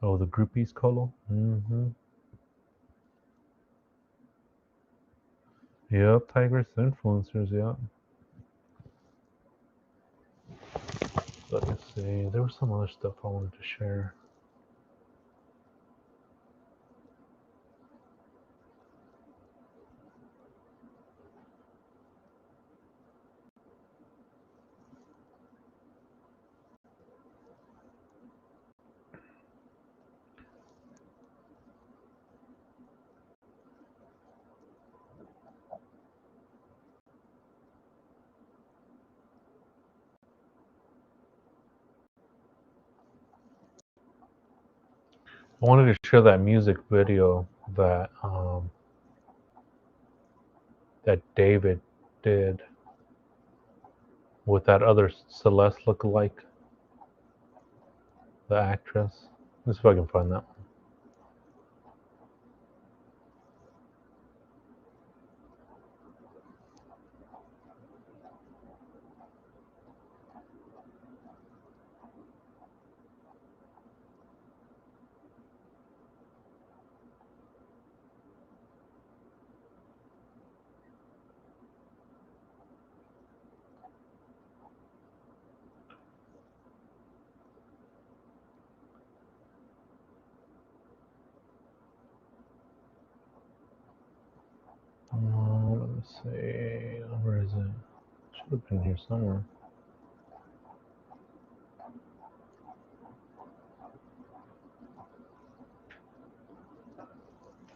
Oh, the groupies, Colo. Yep, Tigers influencers. Yeah. Let me see. There was some other stuff I wanted to share. I wanted to share that music video that David did with that other Celeste lookalike, the actress. Let's see if I can find that one. Let me see. Where is it? Should have been here somewhere.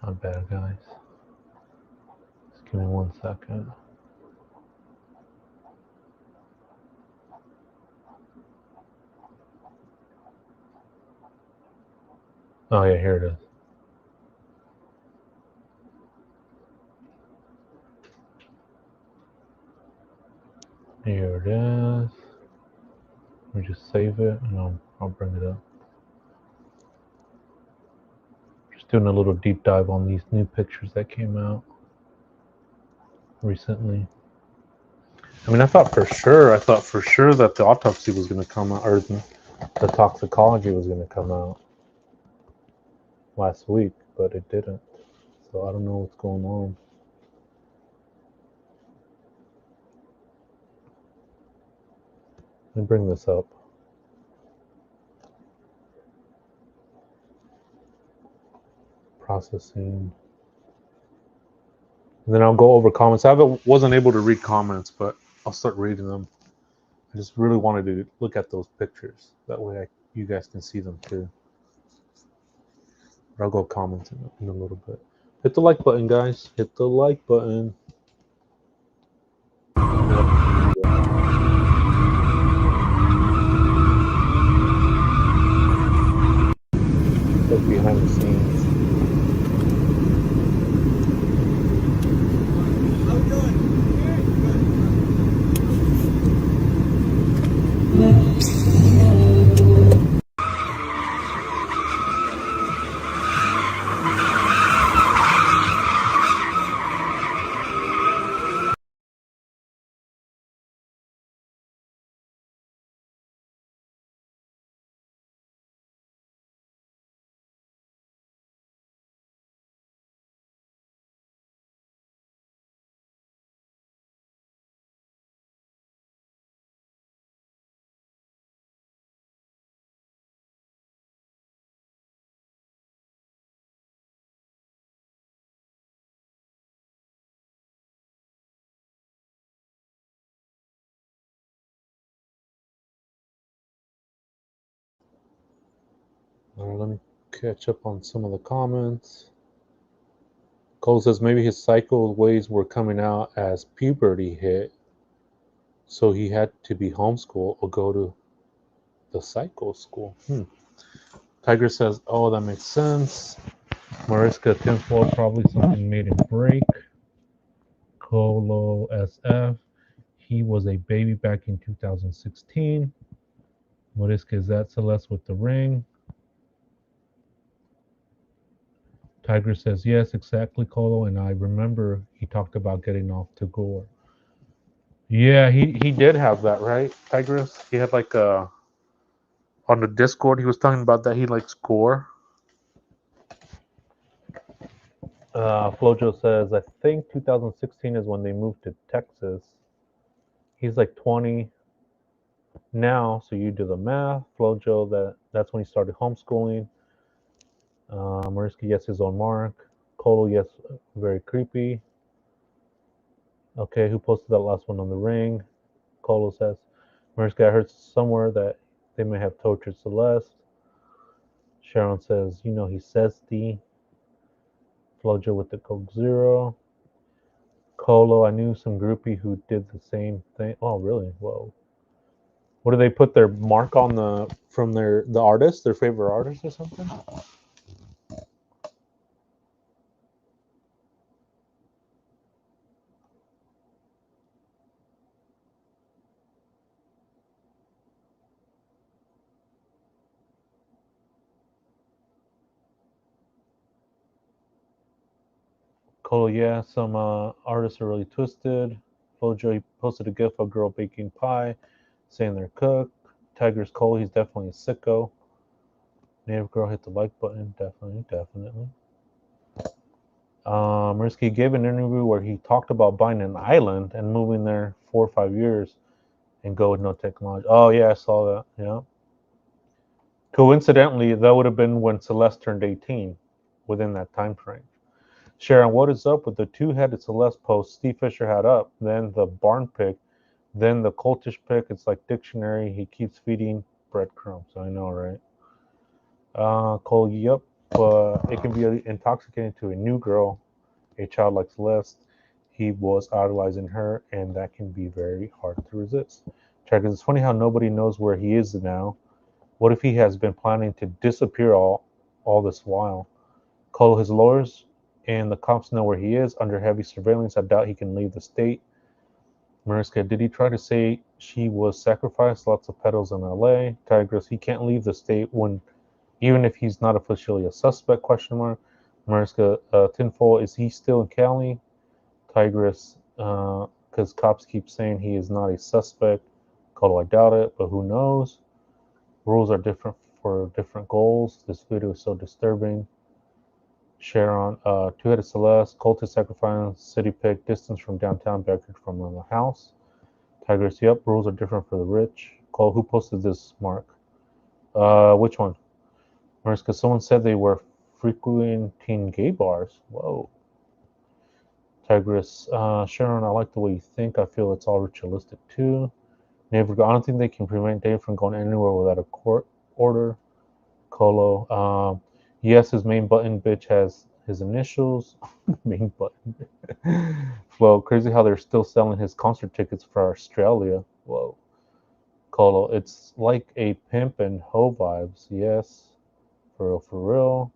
Not bad, guys. Just give me 1 second. Oh yeah, here it is. Here it is. Let me just save it and I'll bring it up. Just doing a little deep dive on these new pictures that came out recently. I mean, I thought for sure that the autopsy was going to come out, or the toxicology was going to come out last week, but it didn't. So I don't know what's going on. Let me bring this up. Processing. And then I'll go over comments. Wasn't able to read comments, but I'll start reading them. I just really wanted to look at those pictures. That way you guys can see them too. But I'll go comment in a little bit. Hit the like button, guys. Hit the like button. Look behind the scenes. How we doing? All right, let me catch up on some of the comments. Cole says maybe his cycle ways were coming out as puberty hit, so he had to be homeschooled or go to the cycle school. Tiger says, oh, that makes sense. Mariska tinfoil, probably something made him break. Colo SF, he was a baby back in 2016. Mariska, is that Celeste with the ring? Tiger says, yes, exactly, Colo. And I remember he talked about getting off to Gore. Yeah, he did have that, right, Tigress? He had like on the Discord, he was talking about that he likes Gore. Flojo says, I think 2016 is when they moved to Texas. He's like 20 now, so you do the math. Flojo, that's when he started homeschooling. Mariska, yes, his own mark. Colo, yes, very creepy. Okay, who posted that last one on the ring? Colo says, Mariska, I heard somewhere that they may have tortured Celeste. Sharon says, you know, he says the Flojo with the Coke Zero. Colo, I knew some groupie who did the same thing. Oh, really? Whoa. What do they put their mark on from the artist, their favorite artist or something? Colo, yeah, some artists are really twisted. Flojo posted a gif of a girl baking pie, saying they're cooked. Tiger's Cole, he's definitely a sicko. Native girl, hit the like button, definitely. Mirsky gave an interview where he talked about buying an island and moving there 4 or 5 years and go with no technology. Oh yeah, I saw that. Yeah. Coincidentally, that would have been when Celeste turned 18, within that time frame. Sharon, what is up with the two-headed Celeste post Steve Fisher had up, then the barn pig, then the cultish pig? It's like dictionary. He keeps feeding breadcrumbs. I know, right? Cole, yep. It can be intoxicating to a new girl, a child like Celeste. He was idolizing her, and that can be very hard to resist. Because it's funny how nobody knows where he is now. What if he has been planning to disappear all all this while. Call his lawyers and the cops know where he is under heavy surveillance. I doubt he can leave the state. Mariska, did he try to say she was sacrificed? Lots of pedals in LA. Tigris, he can't leave the state when, even if he's not officially a suspect, question mark. Mariska, Tinfoil, is he still in Cali? Tigris, because cops keep saying he is not a suspect. Call, I doubt it, but who knows? Rules are different for different goals. This video is so disturbing. Sharon, two-headed Celeste, cultist sacrifice, city pick, distance from downtown, backyard from the house. Tigers, yep, rules are different for the rich. Cole, who posted this, Mark? Which one? Mariska, someone said they were frequenting gay bars. Whoa. Tigris, Sharon, I like the way you think. I feel it's all ritualistic too. Neighbor, I don't think they can prevent Dave from going anywhere without a court order. Colo, yes, his main button bitch has his initials. Main button. Flo, crazy how they're still selling his concert tickets for Australia. Whoa. Colo, it's like a pimp and hoe vibes. Yes, for real, for real.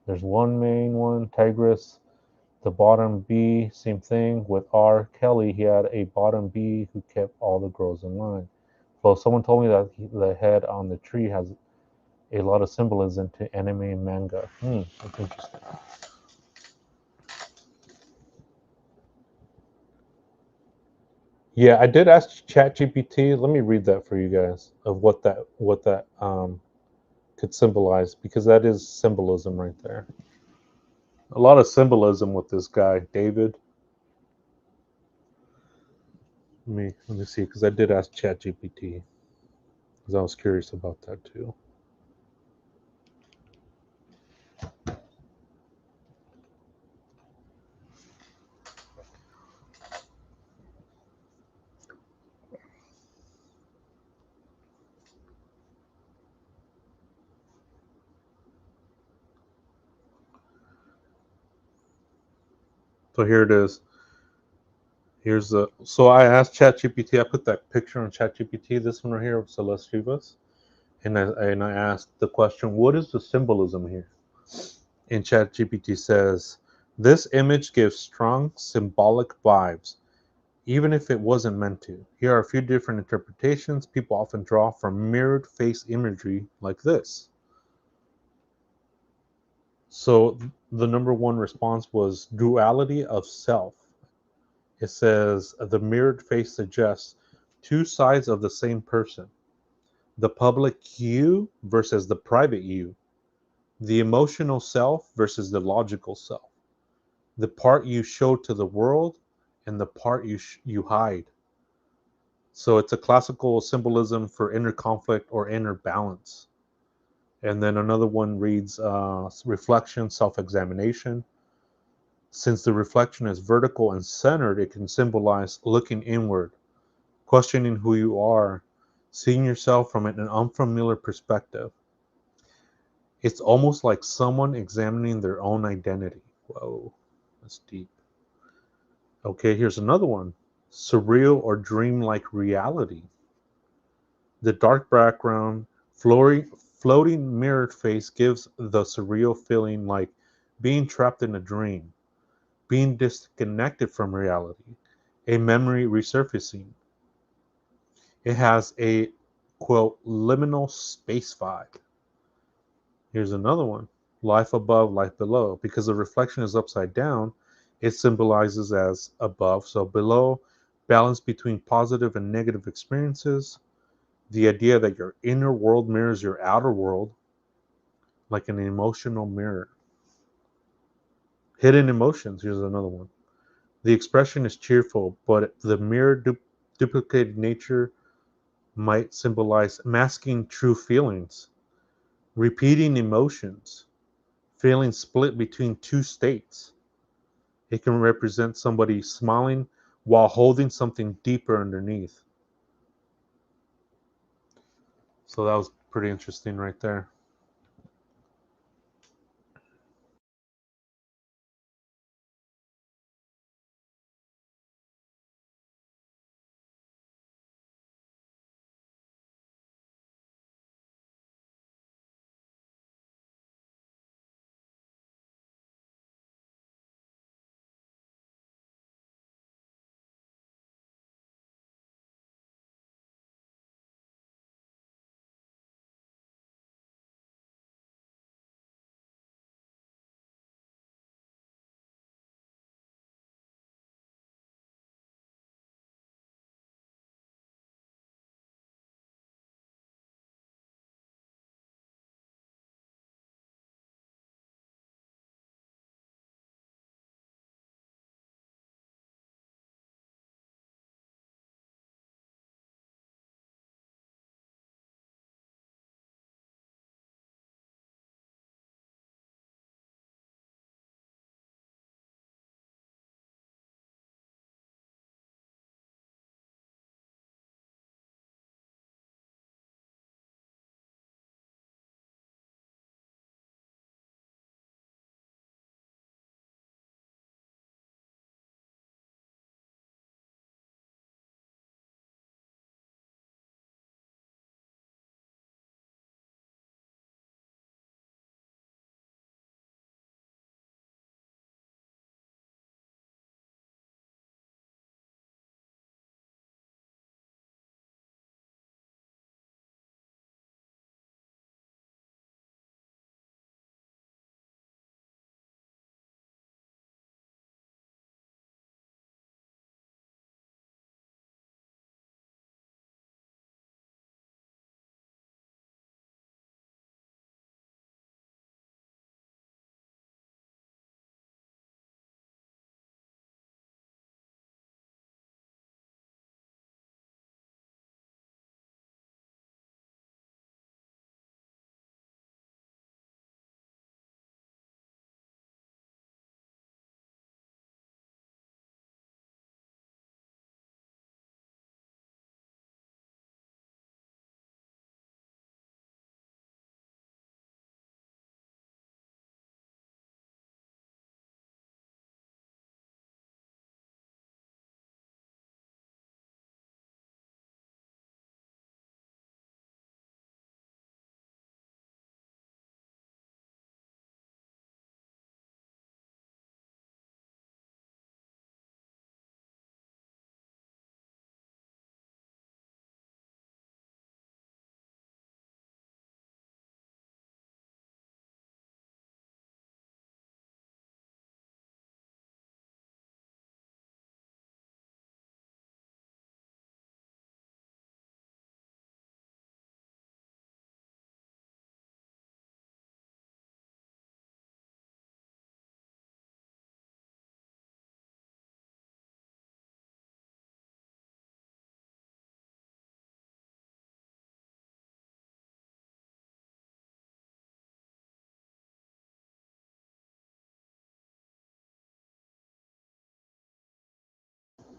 There's one main one, Tigris. The bottom B, same thing with R. Kelly. He had a bottom B who kept all the girls in line. Well, someone told me that the head on the tree has a lot of symbolism to anime and manga. That's interesting. Yeah, I did ask ChatGPT. Let me read that for you guys of what that could symbolize, because that is symbolism right there. A lot of symbolism with this guy, David. Let me see, because I did ask ChatGPT because I was curious about that too. So here it is. Here's the. So I asked ChatGPT. I put that picture on ChatGPT. This one right here of Celeste Rivas, and I asked the question, "What is the symbolism here?" And ChatGPT says, "This image gives strong symbolic vibes, even if it wasn't meant to. Here are a few different interpretations people often draw from mirrored face imagery like this." So the number one response was duality of self. It says the mirrored face suggests two sides of the same person: the public you versus the private you, the emotional self versus the logical self, the part you show to the world and the part you hide. So it's a classical symbolism for inner conflict or inner balance. And then another one reads reflection, self examination. Since the reflection is vertical and centered, it can symbolize looking inward, questioning who you are, seeing yourself from an unfamiliar perspective. It's almost like someone examining their own identity. Whoa, that's deep. Okay, here's another one: surreal or dreamlike reality. The dark background, floating mirrored face gives the surreal feeling, like being trapped in a dream, being disconnected from reality, a memory resurfacing. It has a, quote, liminal space vibe. Here's another one: life above, life below. Because the reflection is upside down, it symbolizes as above, so below, balance between positive and negative experiences. The idea that your inner world mirrors your outer world, like an emotional mirror. Hidden emotions. Here's another one: the expression is cheerful, but the mirror duplicated nature might symbolize masking true feelings, repeating emotions, feeling split between two states. It can represent somebody smiling while holding something deeper underneath. So that was pretty interesting right there.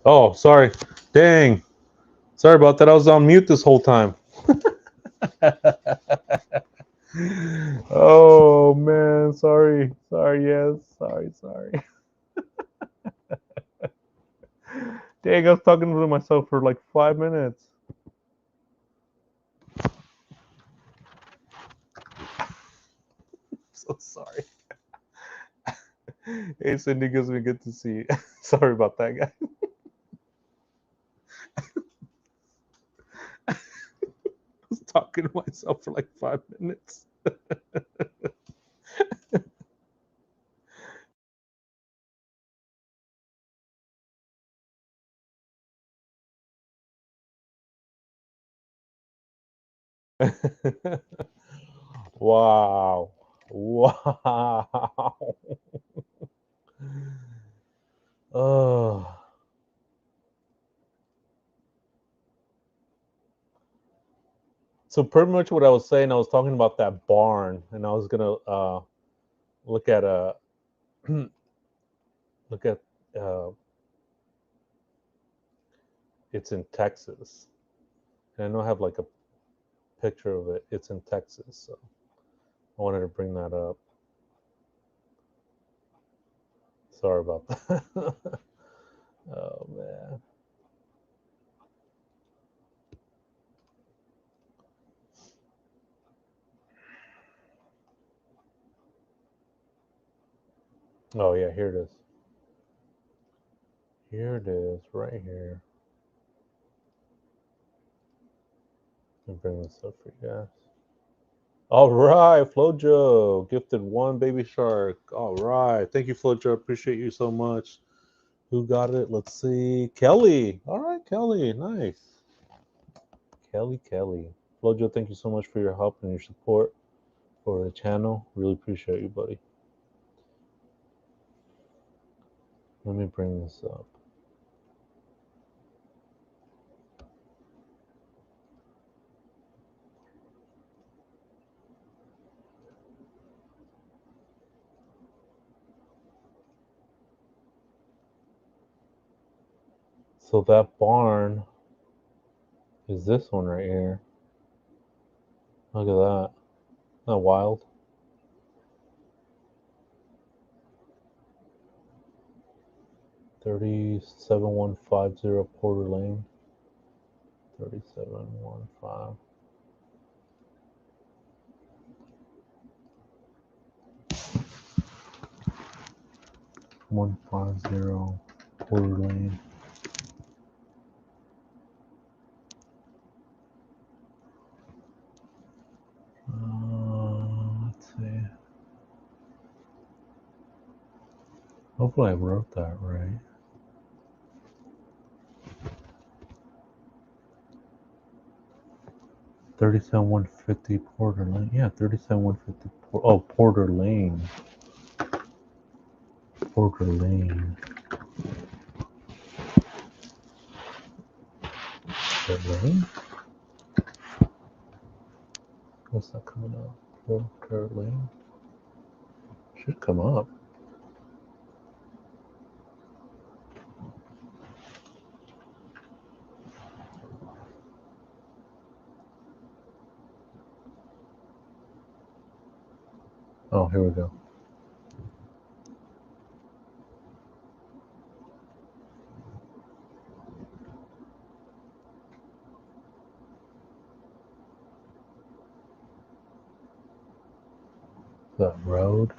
Oh, sorry. Dang. Sorry about that. I was on mute this whole time. Oh man, sorry. Sorry, yes. Sorry. Dang, I was talking to myself for like 5 minutes. So sorry. Hey Cindy, gives me good to see you. Sorry about that, guy. I was talking to myself for like 5 minutes. Wow. Wow. Oh. So pretty much what I was saying, I was talking about that barn, and I was gonna look at a look at uh, it's in Texas, and I know I have like a picture of it. It's in Texas, so I wanted to bring that up. Sorry about that. Oh man. Oh yeah, here it is. Here it is, right here. Let me bring this up for you guys. All right, Flojo gifted one baby shark. All right, thank you, Flojo. Appreciate you so much. Who got it? Let's see. Kelly. All right, Kelly. Nice. Kelly. Flojo, thank you so much for your help and your support for the channel. Really appreciate you, buddy. Let me bring this up. So that barn is this one right here. Look at that. Isn't that wild? 37150 Porter Lane. 3715. 150 Porter Lane. Let's see. Hopefully I wrote that right. 37150 Porter Lane. Yeah, 37150. Porter Lane. Porter Lane. Porter Lane? What's that coming up? Porter Lane? Should come up. Oh, here we go. That road.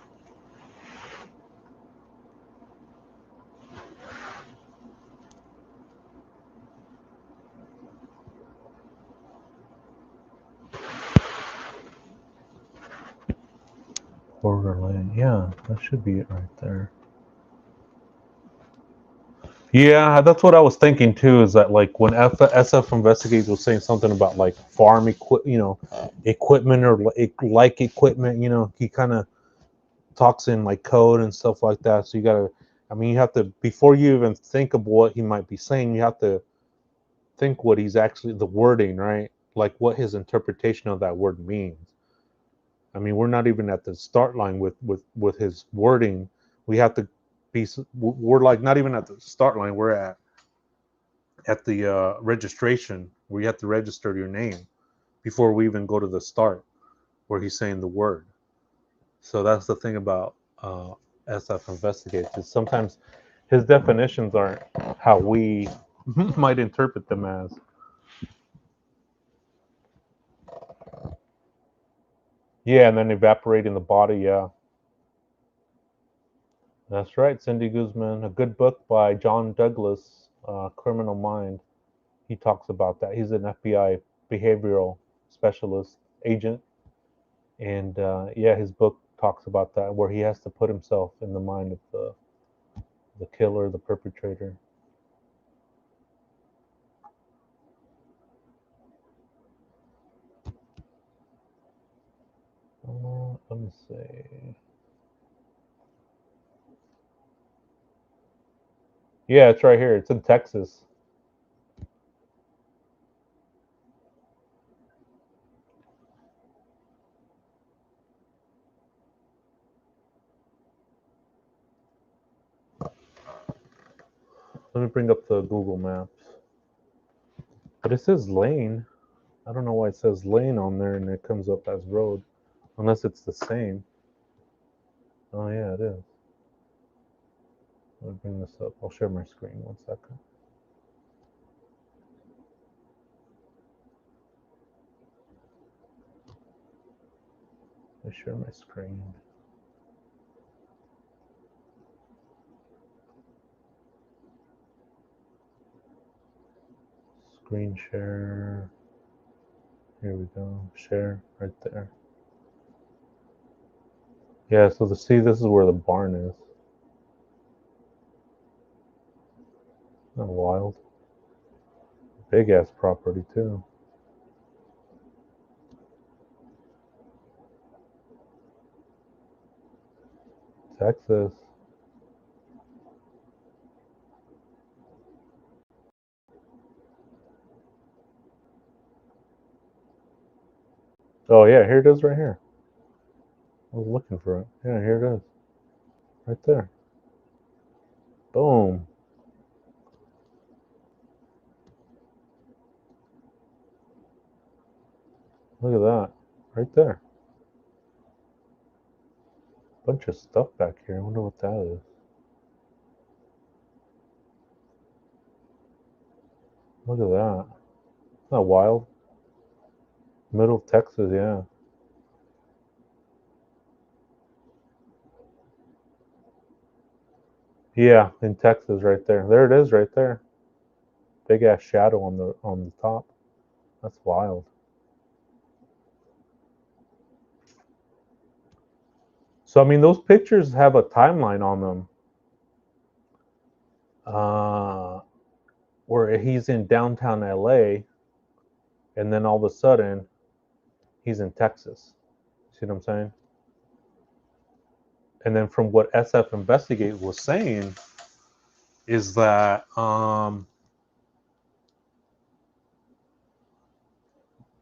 Porter Lane. Yeah, that should be it right there. Yeah, that's what I was thinking too. Is that like when SF Investigates was saying something about like farm equipment or like equipment. He kind of talks in like code and stuff like that. So you gotta, I mean, you have to before you even think of what he might be saying, you have to think what he's actually the wording, right? Like what his interpretation of that word means. I mean, we're not even at the start line with his wording. We have to be. We're like not even at the start line. We're at at the registration where you have to register your name before we even go to the start where he's saying the word. So that's the thing about SF investigates. Is sometimes his definitions aren't how we might interpret them as. Yeah, and then evaporating the body. Yeah, that's right. Cindy Guzman, a good book by John Douglas, Criminal Mind. He talks about that. He's an FBI behavioral specialist agent, and yeah, his book talks about that, where he has to put himself in the mind of the killer, the perpetrator. Let me see. Yeah, it's right here. It's in Texas. Let me bring up the Google Maps. But it says lane. I don't know why it says lane on there and it comes up as road, unless it's the same. Oh yeah, it is. Let me bring this up. I'll share my screen 1 second. Let me share my screen. Screen share. Here we go. Share right there. Yeah, so see, this is where the barn is. Not wild. Big ass property too. Texas. Oh yeah, here it is right here. I was looking for it. Yeah, here it is. Right there. Boom. Look at that. Right there. Bunch of stuff back here. I wonder what that is. Look at that. Isn't that wild? Middle of Texas, yeah. Yeah, in Texas right there. There it is right there. Big ass shadow on the top. That's wild. So I mean those pictures have a timeline on them. Where he's in downtown LA and then all of a sudden he's in Texas. See what I'm saying? And then from what SF Investigate was saying is that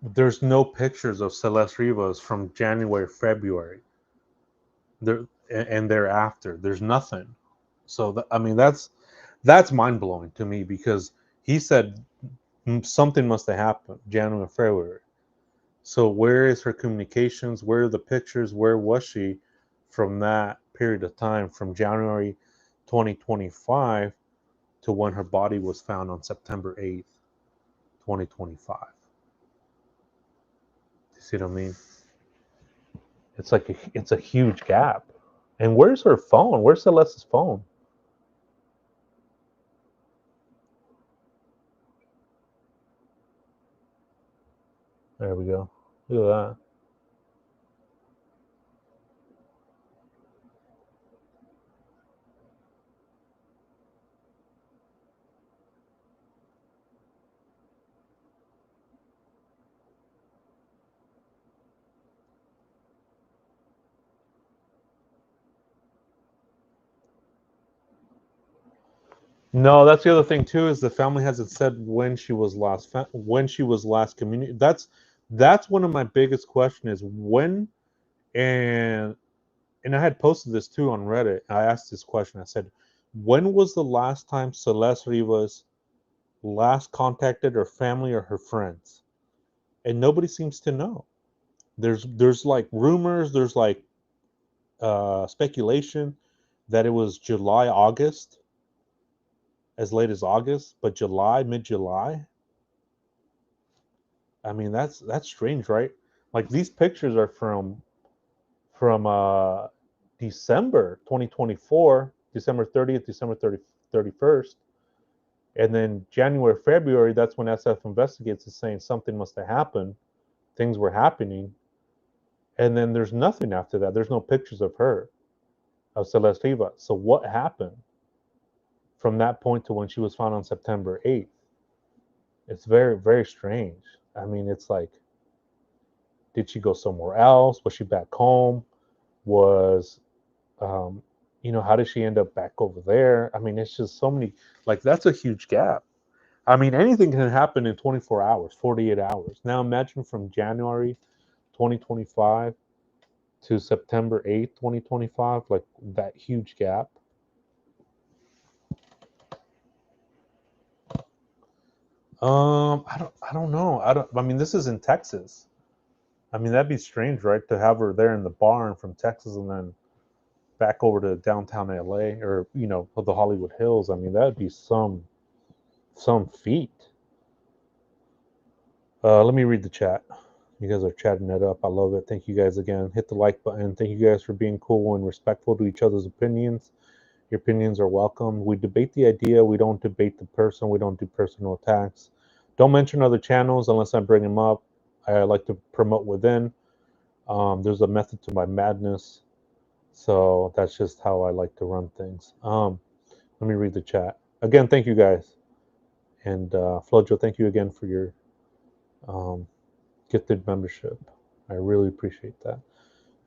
there's no pictures of Celeste Rivas from January, February, there and thereafter. There's nothing. So I mean, that's mind blowing to me because he said something must have happened January, February. So where is her communications? Where are the pictures? Where was she from that period of time, from January 2025 to when her body was found on September 8th, 2025? You see what I mean? It's a huge gap. And where's her phone? Where's Celeste's phone? There we go. Look at that. No, that's the other thing too. Is the family hasn't said when she was last communicated. That's one of my biggest questions. Is when and I had posted this too on Reddit. I asked this question. I said, when was the last time Celeste Rivas last contacted her family or her friends, and nobody seems to know. There's like rumors, there's like speculation that it was July, August, as late as August, but July, mid July. I mean, that's strange, right? Like these pictures are from December 2024, December 30th, December 31st, and then January, February. That's when SF Investigates is saying something must have happened, things were happening, and then there's nothing after that. There's no pictures of her, of Celeste Rivas. So what happened from that point to when she was found on September 8th? It's very, very strange. I mean, it's like, did she go somewhere else? Was she back home? Was, um, how did she end up back over there? I mean, it's just so many, like, that's a huge gap. I mean, anything can happen in 24 hours, 48 hours. Now imagine from January 2025 to September 8th, 2025, like that huge gap. I don't know. I mean, this is in Texas. I mean, that'd be strange, right? To have her there in the barn from Texas and then back over to downtown LA or, the Hollywood Hills. I mean, that'd be some feat. Let me read the chat. You guys are chatting it up. I love it. Thank you guys again. Hit the like button. Thank you guys for being cool and respectful to each other's opinions. Your opinions are welcome. We debate the idea. We don't debate the person. We don't do personal attacks. Don't mention other channels unless I bring them up. I like to promote within. There's a method to my madness. So that's just how I like to run things. Let me read the chat. Again, thank you guys. And Flojo, thank you again for your um, gifted membership. I really appreciate that.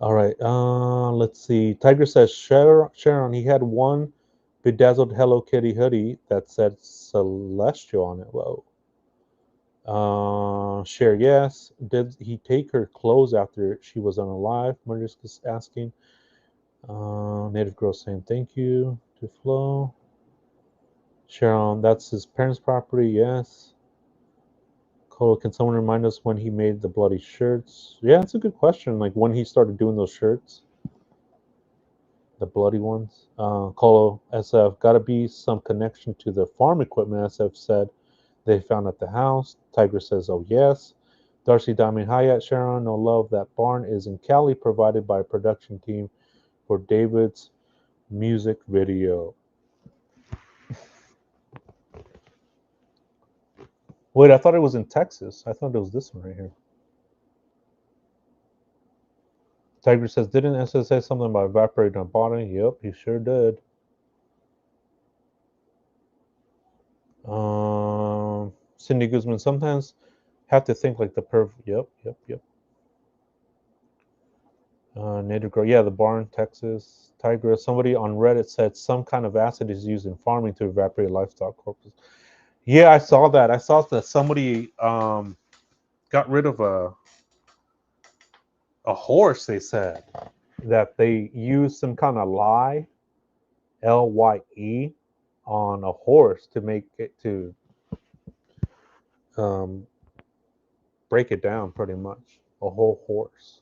All right. Let's see. Tiger says Sharon, he had one bedazzled Hello Kitty hoodie that said Celestial on it. Whoa. Share, yes. Did he take her clothes after she was unalive? Mariska's asking. Native Girl saying thank you to Flo. Sharon, that's his parents' property, yes. Cole, can someone remind us when he made the bloody shirts? Yeah, that's a good question. Like when he started doing those shirts, the bloody ones. Colo, SF, gotta be some connection to the farm equipment, SF said they found at the house. Tiger says, oh yes. Darcy Diamond Hayat, Sharon, no love. That barn is in Cali, provided by a production team for David's music video. Wait, I thought it was in Texas. I thought it was this one right here. Tiger says, didn't SS say something about evaporating on bottom? Yep, he sure did. Cindy Guzman, sometimes have to think like the perv. Yep. Native Girl, yeah, the barn, Texas. Tiger, somebody on Reddit said some kind of acid is used in farming to evaporate livestock corpses. Yeah, I saw that. I saw that somebody got rid of a horse. They said that they used some kind of LYE, on a horse to make it to um, break it down pretty much. A whole horse.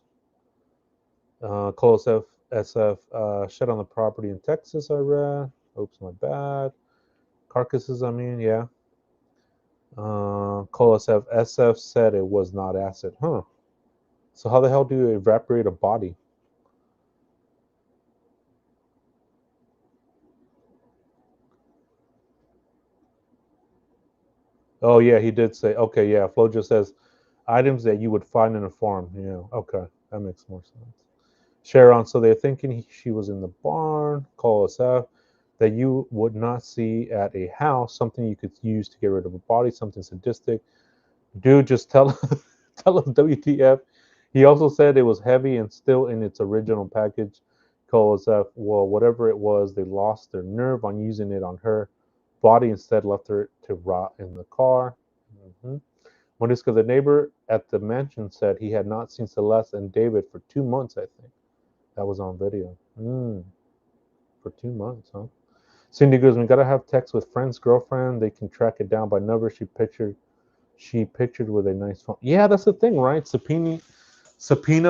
Close SF shed on the property in Texas, I read. Oops, my bad. Carcasses, I mean, yeah. SF said it was not acid. Huh. So how the hell do you evaporate a body? Oh, yeah, he did say, okay, yeah. Flo just says items that you would find in a farm. Yeah, okay. That makes more sense. Sharon, so they're thinking she was in the barn. Call us out. That you would not see at a house, something you could use to get rid of a body, something sadistic. Dude, just tell tell us WTF. He also said it was heavy and still in its original package. Call us up. Well, whatever it was, they lost their nerve on using it on her body, instead left her to rot in the car. Mm-hmm. Moniska, the neighbor at the mansion, said he had not seen Celeste and David for 2 months, I think. That was on video. For 2 months, huh? Cindy Guzman, gotta have text with friend's girlfriend. They can track it down by number she pictured with a nice phone. Yeah, that's the thing, right? Subpoena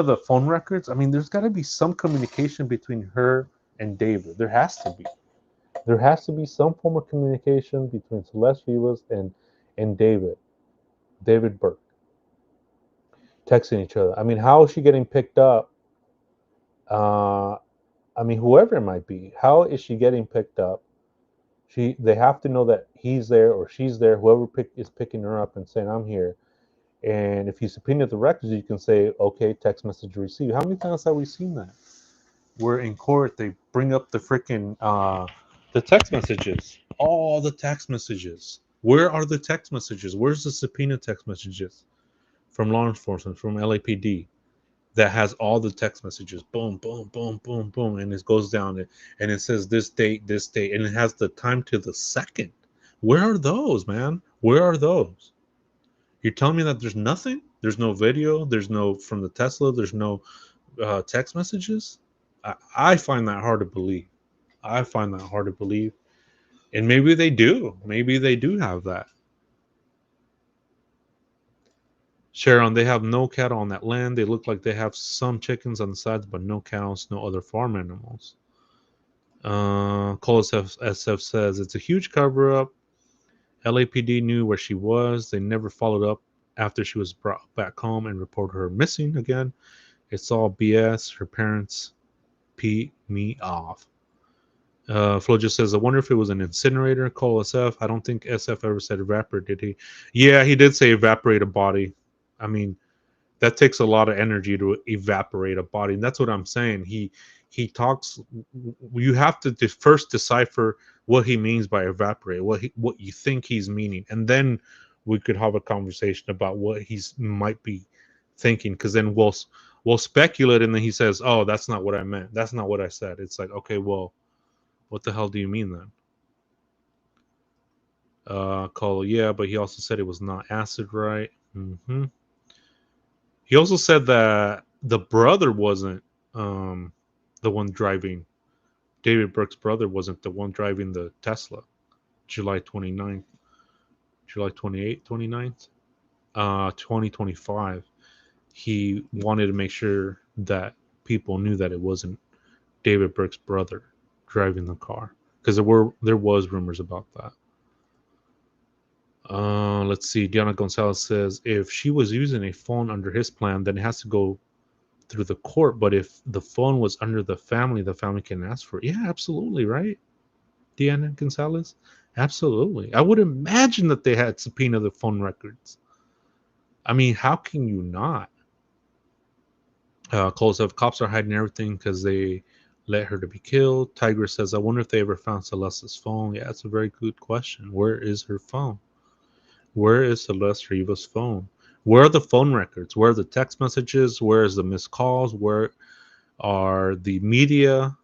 the phone records. I mean, there's got to be some communication between her and David. There has to be. There has to be some form of communication between Celeste Rivas and David Burke, texting each other. I mean, how is she getting picked up? Uh, I mean, whoever it might be, how is she getting picked up? They have to know that he's there or she's there. Whoever is picking her up and saying, "I'm here." And if you subpoena the records, you can say, "Okay, text message received." How many times have we seen that? Where in court they bring up the text messages, all the text messages. Where are the text messages? Where's the subpoena text messages from law enforcement, from LAPD, that has all the text messages? Boom, boom, boom, boom, boom, and it goes down and it says this date, and it has the time to the second. Where are those, man? Where are those? You're telling me that there's nothing? There's no video. There's no from the Tesla. There's no text messages. I find that hard to believe. I find that hard to believe. And maybe they do. Maybe they do have that. Sharon, they have no cattle on that land. They look like they have some chickens on the sides, but no cows, no other farm animals. Cole SF says it's a huge cover up. LAPD knew where she was. They never followed up after she was brought back home and reported her missing again. It's all BS. Her parents pee me off. Flo just says, I wonder if it was an incinerator. Call SF. I don't think SF ever said evaporate, did he? Yeah, he did say evaporate a body. I mean, that takes a lot of energy to evaporate a body. And that's what I'm saying. He talks. You have to first decipher what he means by evaporate, what you think he's meaning, and then we could have a conversation about what he's might be thinking. Because then we'll speculate, and then he says, "Oh, that's not what I meant. That's not what I said." It's like, okay, well, what the hell do you mean then? Cole, yeah, but he also said it was not acid, right? Mm-hmm. He also said that the brother wasn't the one driving. David Burke's brother wasn't the one driving the Tesla. July 29th, July 28th, 29th, 2025. He wanted to make sure that people knew that it wasn't David Burke's brother driving the car, because there was rumors about that. Let's see. Diana Gonzalez says if she was using a phone under his plan, then it has to go through the court. But if the phone was under the family can ask for it. Yeah, absolutely, right? Diana Gonzalez? Absolutely. I would imagine that they had subpoena the phone records. I mean, how can you not? Cole says cops are hiding everything because they let her to be killed. Tiger says, I wonder if they ever found Celeste's phone. Yeah, that's a very good question. Where is her phone? Where is Celeste Rivas' phone? Where are the phone records? Where are the text messages? Where is the missed calls? Where are the media,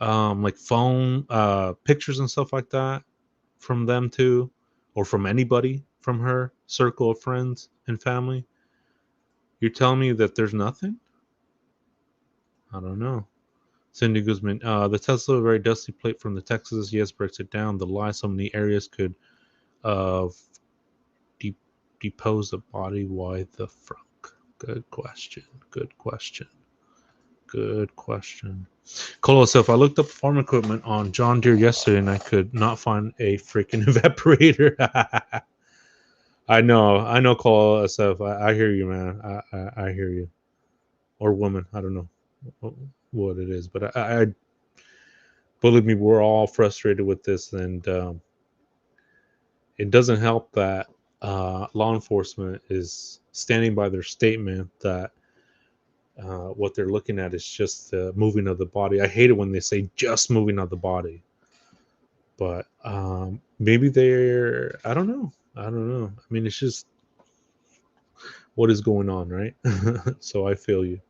like phone pictures and stuff like that from them too, or from anybody from her circle of friends and family? You're telling me that there's nothing? I don't know. Cindy Guzman, the Tesla very dusty plate from the Texas. Yes, breaks it down. The lie, so many areas could uh, de- depose the body. Why the frunk? Good question. Good question. Good question. Kolosov, I looked up farm equipment on John Deere yesterday and I could not find a freaking evaporator. I know, Kolosov. I hear you, man. I hear you. Or woman. I don't know what it is, but I believe me, we're all frustrated with this, and it doesn't help that law enforcement is standing by their statement that what they're looking at is just the moving of the body. I hate it when they say just moving of the body, but maybe they're. I don't know. I don't know. I mean, it's just what is going on, right? So I feel you.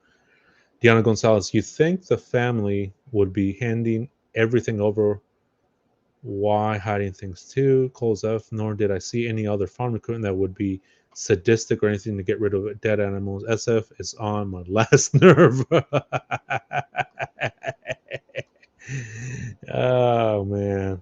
Diana Gonzalez, you think the family would be handing everything over? Why hiding things too? Coles F. Nor did I see any other farm equipment that would be sadistic or anything to get rid of dead animals. SF is on my last nerve. Oh man.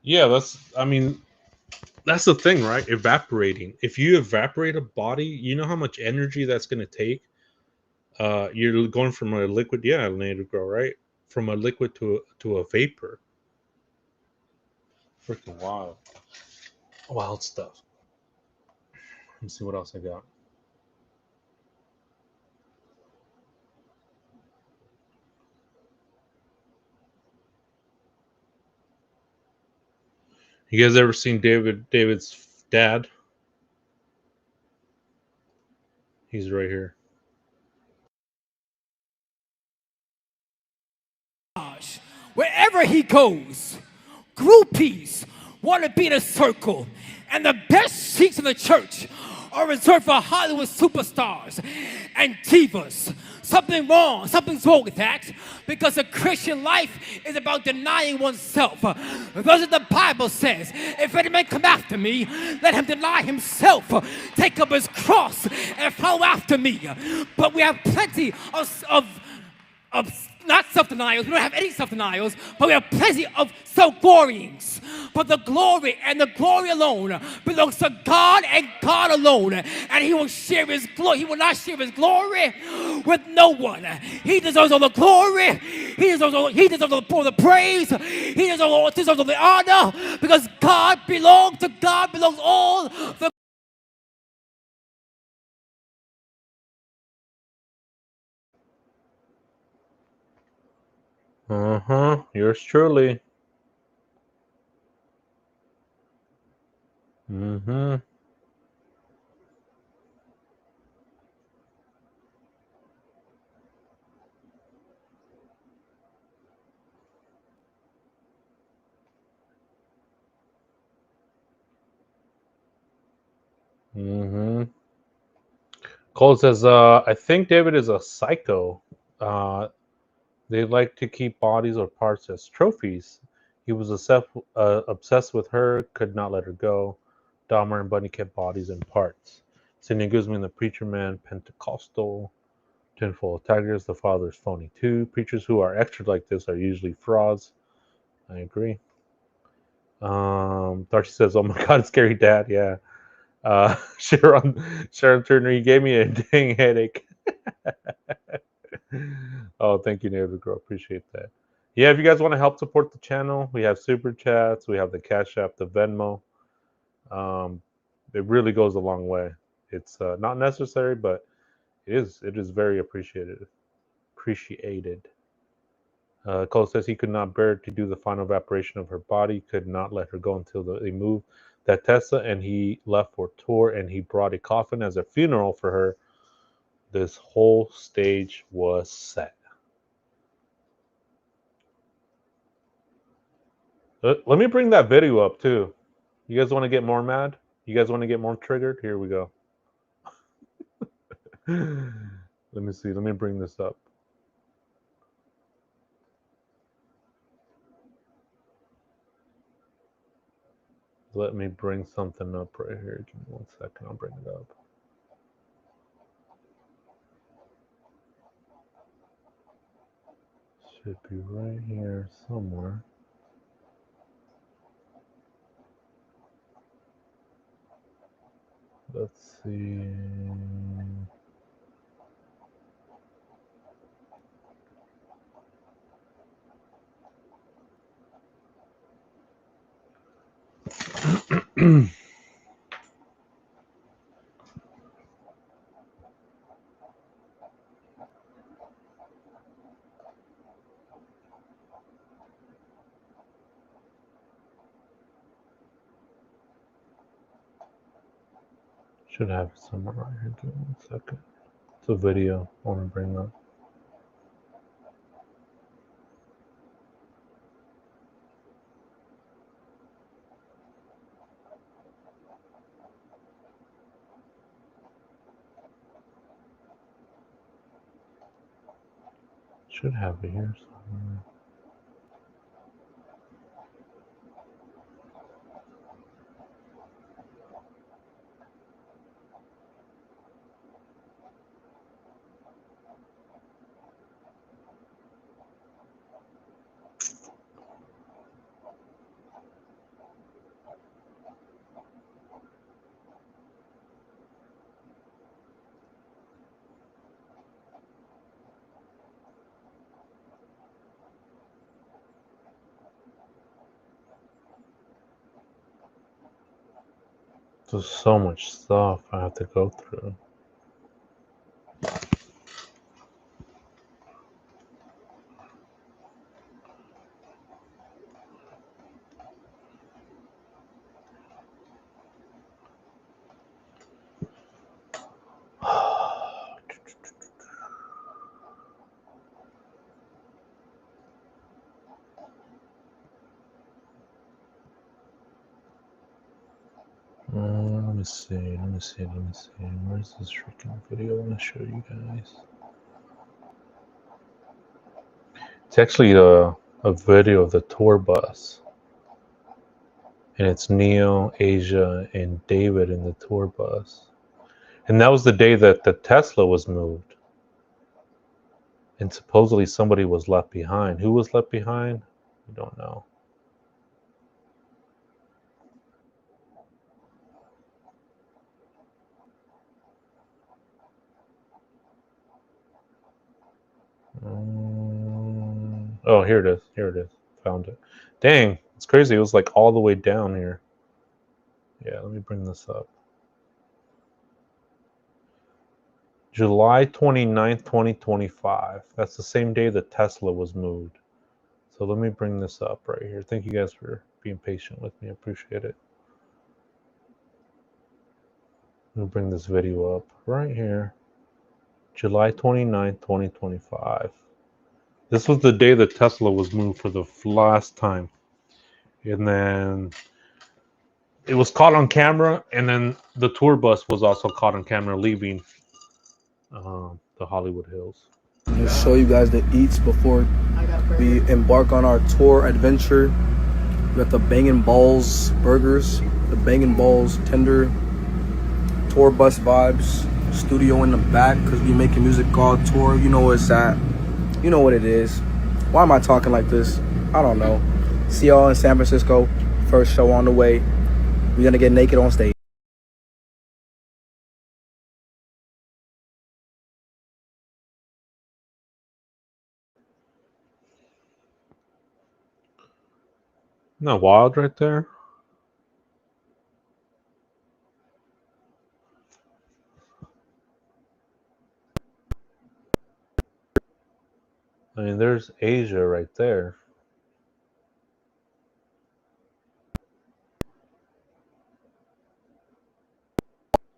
Yeah, I mean, that's the thing, right? Evaporating. If you evaporate a body, you know how much energy that's going to take. You're going from a liquid, yeah, native grow, right? From a liquid to a vapor. Freaking wild, wild stuff. Let's see what else I got. You guys ever seen David's dad? He's right here. Wherever he goes, groupies want to be in a circle, and the best seats in the church are reserved for Hollywood superstars and divas. Something's wrong with that, because the Christian life is about denying oneself. Because the Bible says, if any man come after me, let him deny himself, take up his cross, and follow after me. But we have plenty of not self-denials, we don't have any self-denials, but we have plenty of self-gloryings. But the glory and the glory alone belongs to God and God alone. And he will share his glory. He will not share his glory with no one. He deserves all the glory. He deserves all the praise. He deserves all the honor, because God belongs all the Yours truly. Mm-hmm. Mm-hmm. Cole says, I think David is a psycho. Uh, they like to keep bodies or parts as trophies. He was obsessed with her, could not let her go. Dahmer and Bunny kept bodies and parts. Sidney Guzman, the preacher man, Pentecostal. Tinfoil Tigers, the father's phony too. Preachers who are extra like this are usually frauds. I agree. Darcy says, "Oh my God, scary dad." Yeah. Sharon Turner, he gave me a dang headache. Oh, thank you, Neighbor Girl. Appreciate that. Yeah, if you guys want to help support the channel, we have super chats, we have the Cash App, the Venmo. Um, it really goes a long way. It's not necessary, but it is very appreciated. Appreciated. Cole says he could not bear to do the final evaporation of her body, could not let her go until they moved that Tessa, and he left for tour, and he brought a coffin as a funeral for her. This whole stage was set. Let me bring that video up too. You guys want to get more mad? You guys want to get more triggered? Here we go. Let me see. Let me bring this up. Let me bring something up right here. Give me 1 second. I'll bring it up. Should be right here somewhere. Let's see. Should have it somewhere right here. Give me 1 second. It's a video I want to bring up. Should have it here somewhere. There's so much stuff I have to go through. Let me see. Where's this freaking video I want to show you guys? It's actually a video of the tour bus. And it's Neo, Asia, and David in the tour bus. And that was the day that the Tesla was moved. And supposedly somebody was left behind. Who was left behind? We don't know. Oh, here it is. Found it. Dang, it's crazy. It was like all the way down here. Yeah, let me bring this up. July 29th, 2025. That's the same day that Tesla was moved. So let me bring this up right here. Thank you guys for being patient with me. I appreciate it. Let me bring this video up right here. July 29th, 2025. This was the day that Tesla was moved for the last time. And then it was caught on camera, and then the tour bus was also caught on camera leaving the Hollywood Hills. I'm going to show you guys the eats before we embark on our tour adventure. We got the Bangin' Balls burgers, the Bangin' Balls tender, tour bus vibes, studio in the back because we making music called Tour. You know where it's at. You know what it is. Why am I talking like this? I don't know. See y'all in San Francisco. First show on the way. We're going to get naked on stage. Isn't that wild right there? I mean, there's Asia right there.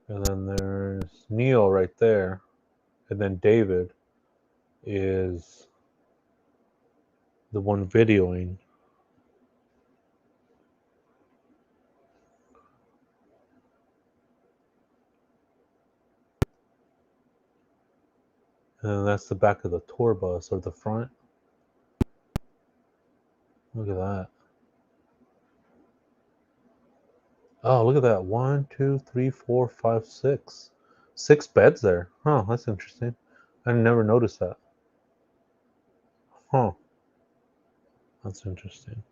And then there's Neil right there. And then David is the one videoing. And that's the back of the tour bus, or the front. Look at that. Oh, look at that. 1, 2, 3, 4, 5, 6. 6 beds there. Huh, that's interesting. I never noticed that. Huh. That's interesting.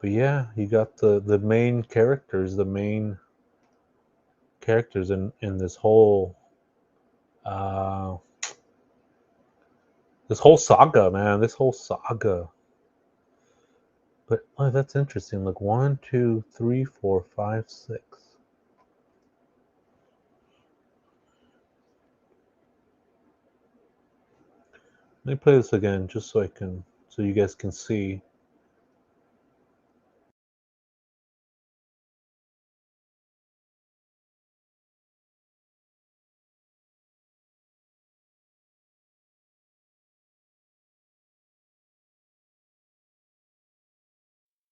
But yeah, you got the main characters, in this whole saga, man. This whole saga. But oh, that's interesting. Like 1, 2, 3, 4, 5, 6. Let me play this again just so you guys can see.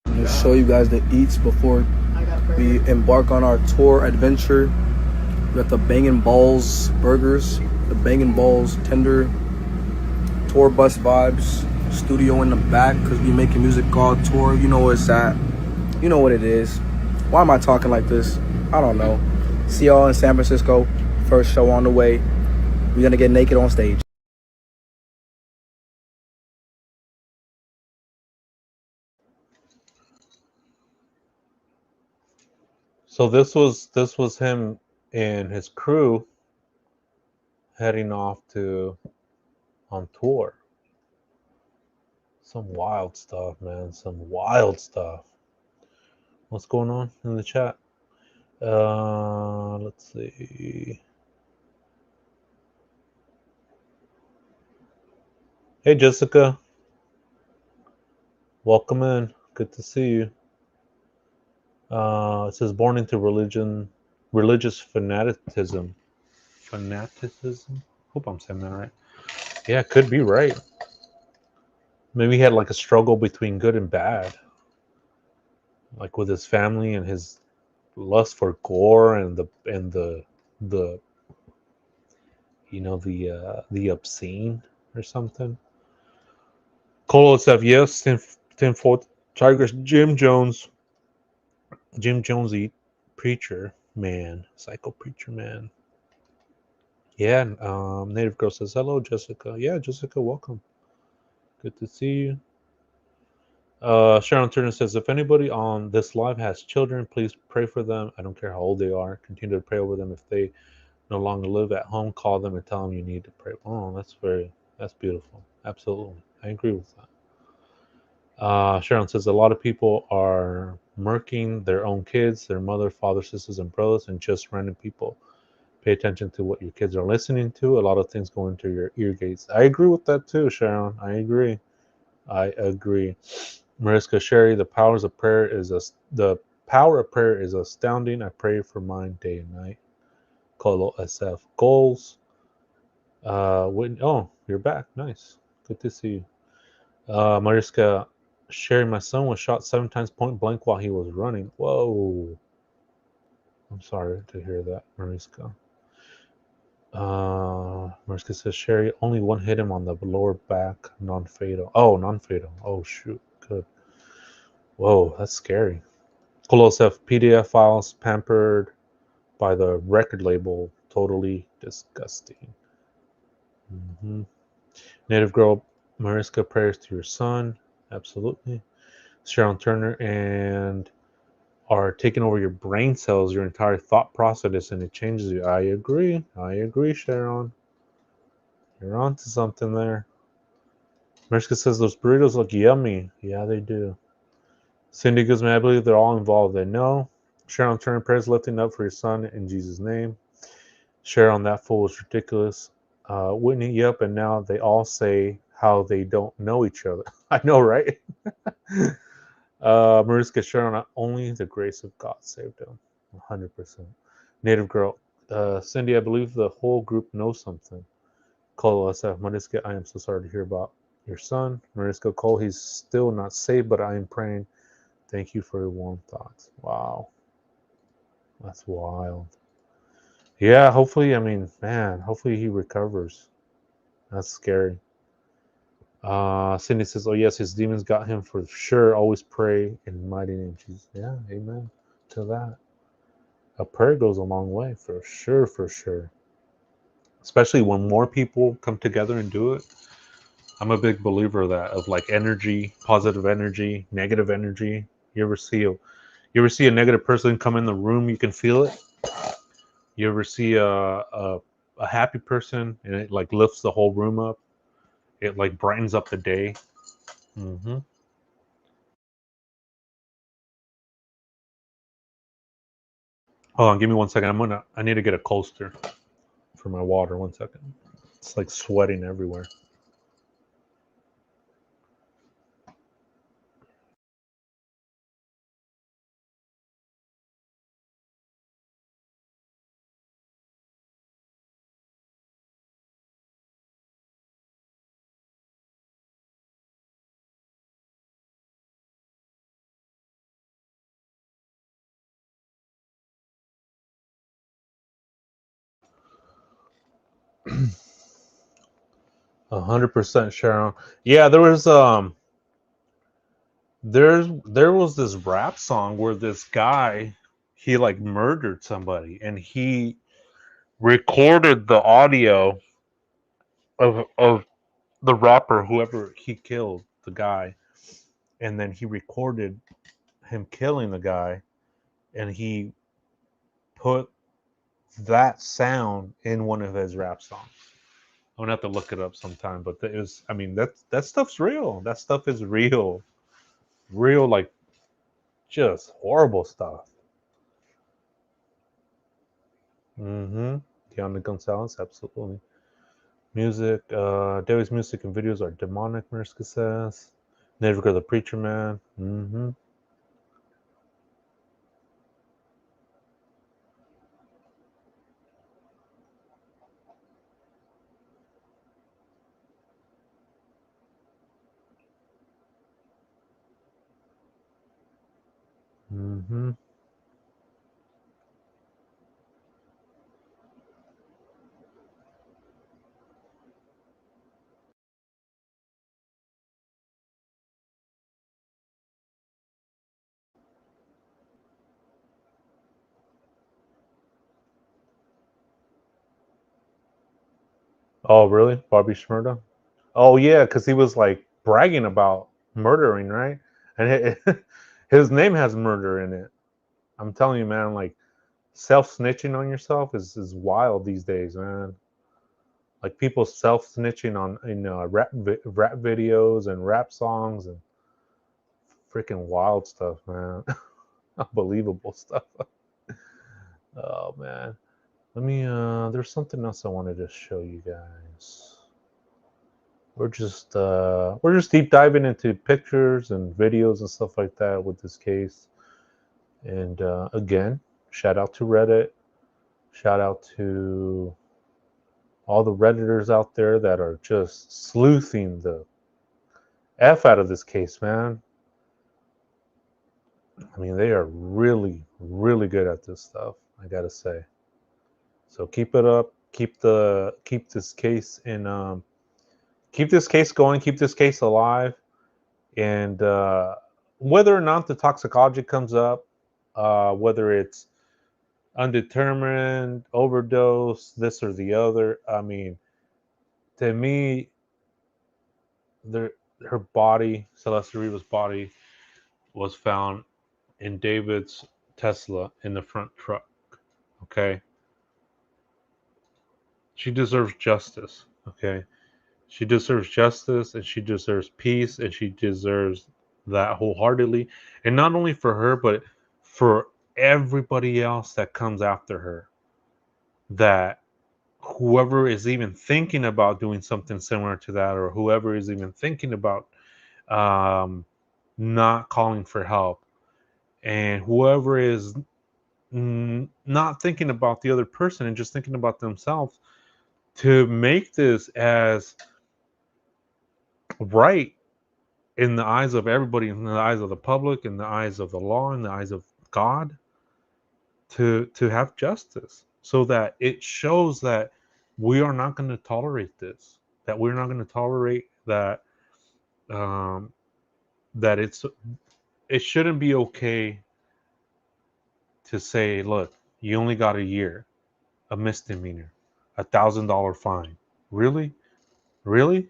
I'm going to show you guys the eats before we embark on our tour adventure. We got the Bangin' Balls burgers, the Bangin' Balls tender, Tour bus vibes. Studio in the back because we making music called Tour. You know where it's at. You know what it is. Why am I talking like this? I don't know. See y'all in San Francisco. First show on the way. We're gonna get naked on stage. So this was him and his crew heading off to on tour. Some wild stuff, man. Some wild stuff. What's going on in the chat? Let's see. Hey, Jessica. Welcome in. Good to see you. It says born into religious fanaticism. Fanaticism? Hope I'm saying that right. Yeah, could be right. Maybe he had like a struggle between good and bad, like with his family and his lust for gore and the the obscene or something. Colo SF, yes. Tim Ford Tigers. Jim Jonesy, preacher man, psycho preacher man. Yeah. Native girl says hello, Jessica. Yeah, Jessica, welcome. Good to see you. Sharon Turner says, if anybody on this live has children, please pray for them. I don't care how old they are. Continue to pray over them. If they no longer live at home, call them and tell them you need to pray. Oh, that's beautiful. Absolutely. I agree with that. Sharon says, a lot of people are murking their own kids, their mother, father, sisters, and brothers, and just random people. Pay attention to what your kids are listening to. A lot of things go into your ear gates. I agree with that too, Sharon. I agree. Mariska Sherry, the power of prayer is astounding. I pray for mine day and night. Colo SF goals. Oh, you're back. Nice. Good to see you. Mariska Sherry, my son was shot 7 times point blank while he was running. Whoa. I'm sorry to hear that, Mariska. Mariska says Sherry only one hit him on the lower back, non-fatal. Oh, non-fatal. Oh shoot. Good. Whoa, that's scary. Kolosef PDF files pampered by the record label. Totally disgusting. Native girl Mariska, prayers to your son. Absolutely. Sharon Turner, and are taking over your brain cells, your entire thought process, and it changes you. I agree, Sharon. You're onto something there. Mariska says those burritos look yummy. Yeah, they do. Cindy Guzman, I believe they're all involved. They know. Sharon Turner, prayers lifting up for your son in Jesus' name. Sharon, that fool is ridiculous. Whitney, yep, and now they all say how they don't know each other. I know, right? Mariska Sharon, only the grace of God saved him. 100%. Native girl. Cindy, I believe the whole group knows something. Cole SF. Mariska, I am so sorry to hear about your son. Mariska Cole, he's still not saved, but I am praying. Thank you for your warm thoughts. Wow. That's wild. Yeah, hopefully, I mean, man, hopefully he recovers. That's scary. Cindy says, oh, yes, his demons got him for sure. Always pray in mighty name of Jesus. Yeah, amen to that. A prayer goes a long way, for sure, for sure. Especially when more people come together and do it. I'm a big believer of that, of like energy, positive energy, negative energy. You ever see a negative person come in the room, you can feel it. You ever see a happy person and it like lifts the whole room up? It like brightens up the day. Mm-hmm. Hold on, give me 1 second. I need to get a coaster for my water. 1 second. It's like sweating everywhere. 100% Sharon. Yeah, there was this rap song where this guy, he like murdered somebody, and he recorded the audio of the rapper, whoever he killed, the guy, and then he recorded him killing the guy, and he put that sound in one of his rap songs. I'm gonna have to look it up sometime, but it was, I mean, that stuff's real. That stuff is real, real, like just horrible stuff. Mm-hmm. Deanna Gonzalez, absolutely. Music, David's music and videos are demonic, Mariska says. Never Go the Preacher Man. Mm-hmm. Mm-hmm. Oh, really? Bobby Shmurda? Oh, yeah, because he was like bragging about murdering, right? And his name has murder in it. I'm telling you, man, like self snitching on yourself is wild these days, man. Like people self snitching on rap videos and rap songs and freaking wild stuff, man. Unbelievable stuff. Oh man. Let me there's something else I wanted to show you guys. We're just deep diving into pictures and videos and stuff like that with this case. And again, shout out to Reddit. Shout out to all the Redditors out there that are just sleuthing the F out of this case, man. I mean, they are really, really good at this stuff, I gotta say. So keep it up. Keep this case in keep this case going, keep this case alive. And whether or not the toxicology comes up, whether it's undetermined, overdose, this or the other, I mean, to me, there, her body, Celeste Rivas' body, was found in David's Tesla in the front truck. Okay, she deserves justice. Okay, she deserves justice, and she deserves peace, and she deserves that wholeheartedly, and not only for her, but for everybody else that comes after her. That whoever is even thinking about doing something similar to that, or whoever is even thinking about um, not calling for help, and whoever is not thinking about the other person and just thinking about themselves, to make this as right in the eyes of everybody, in the eyes of the public, in the eyes of the law, in the eyes of God, to have justice, so that it shows that we are not going to tolerate this, that we're not going to tolerate that, um, that it shouldn't be okay to say, look, you only got a year, a misdemeanor, $1,000 fine. Really? Really?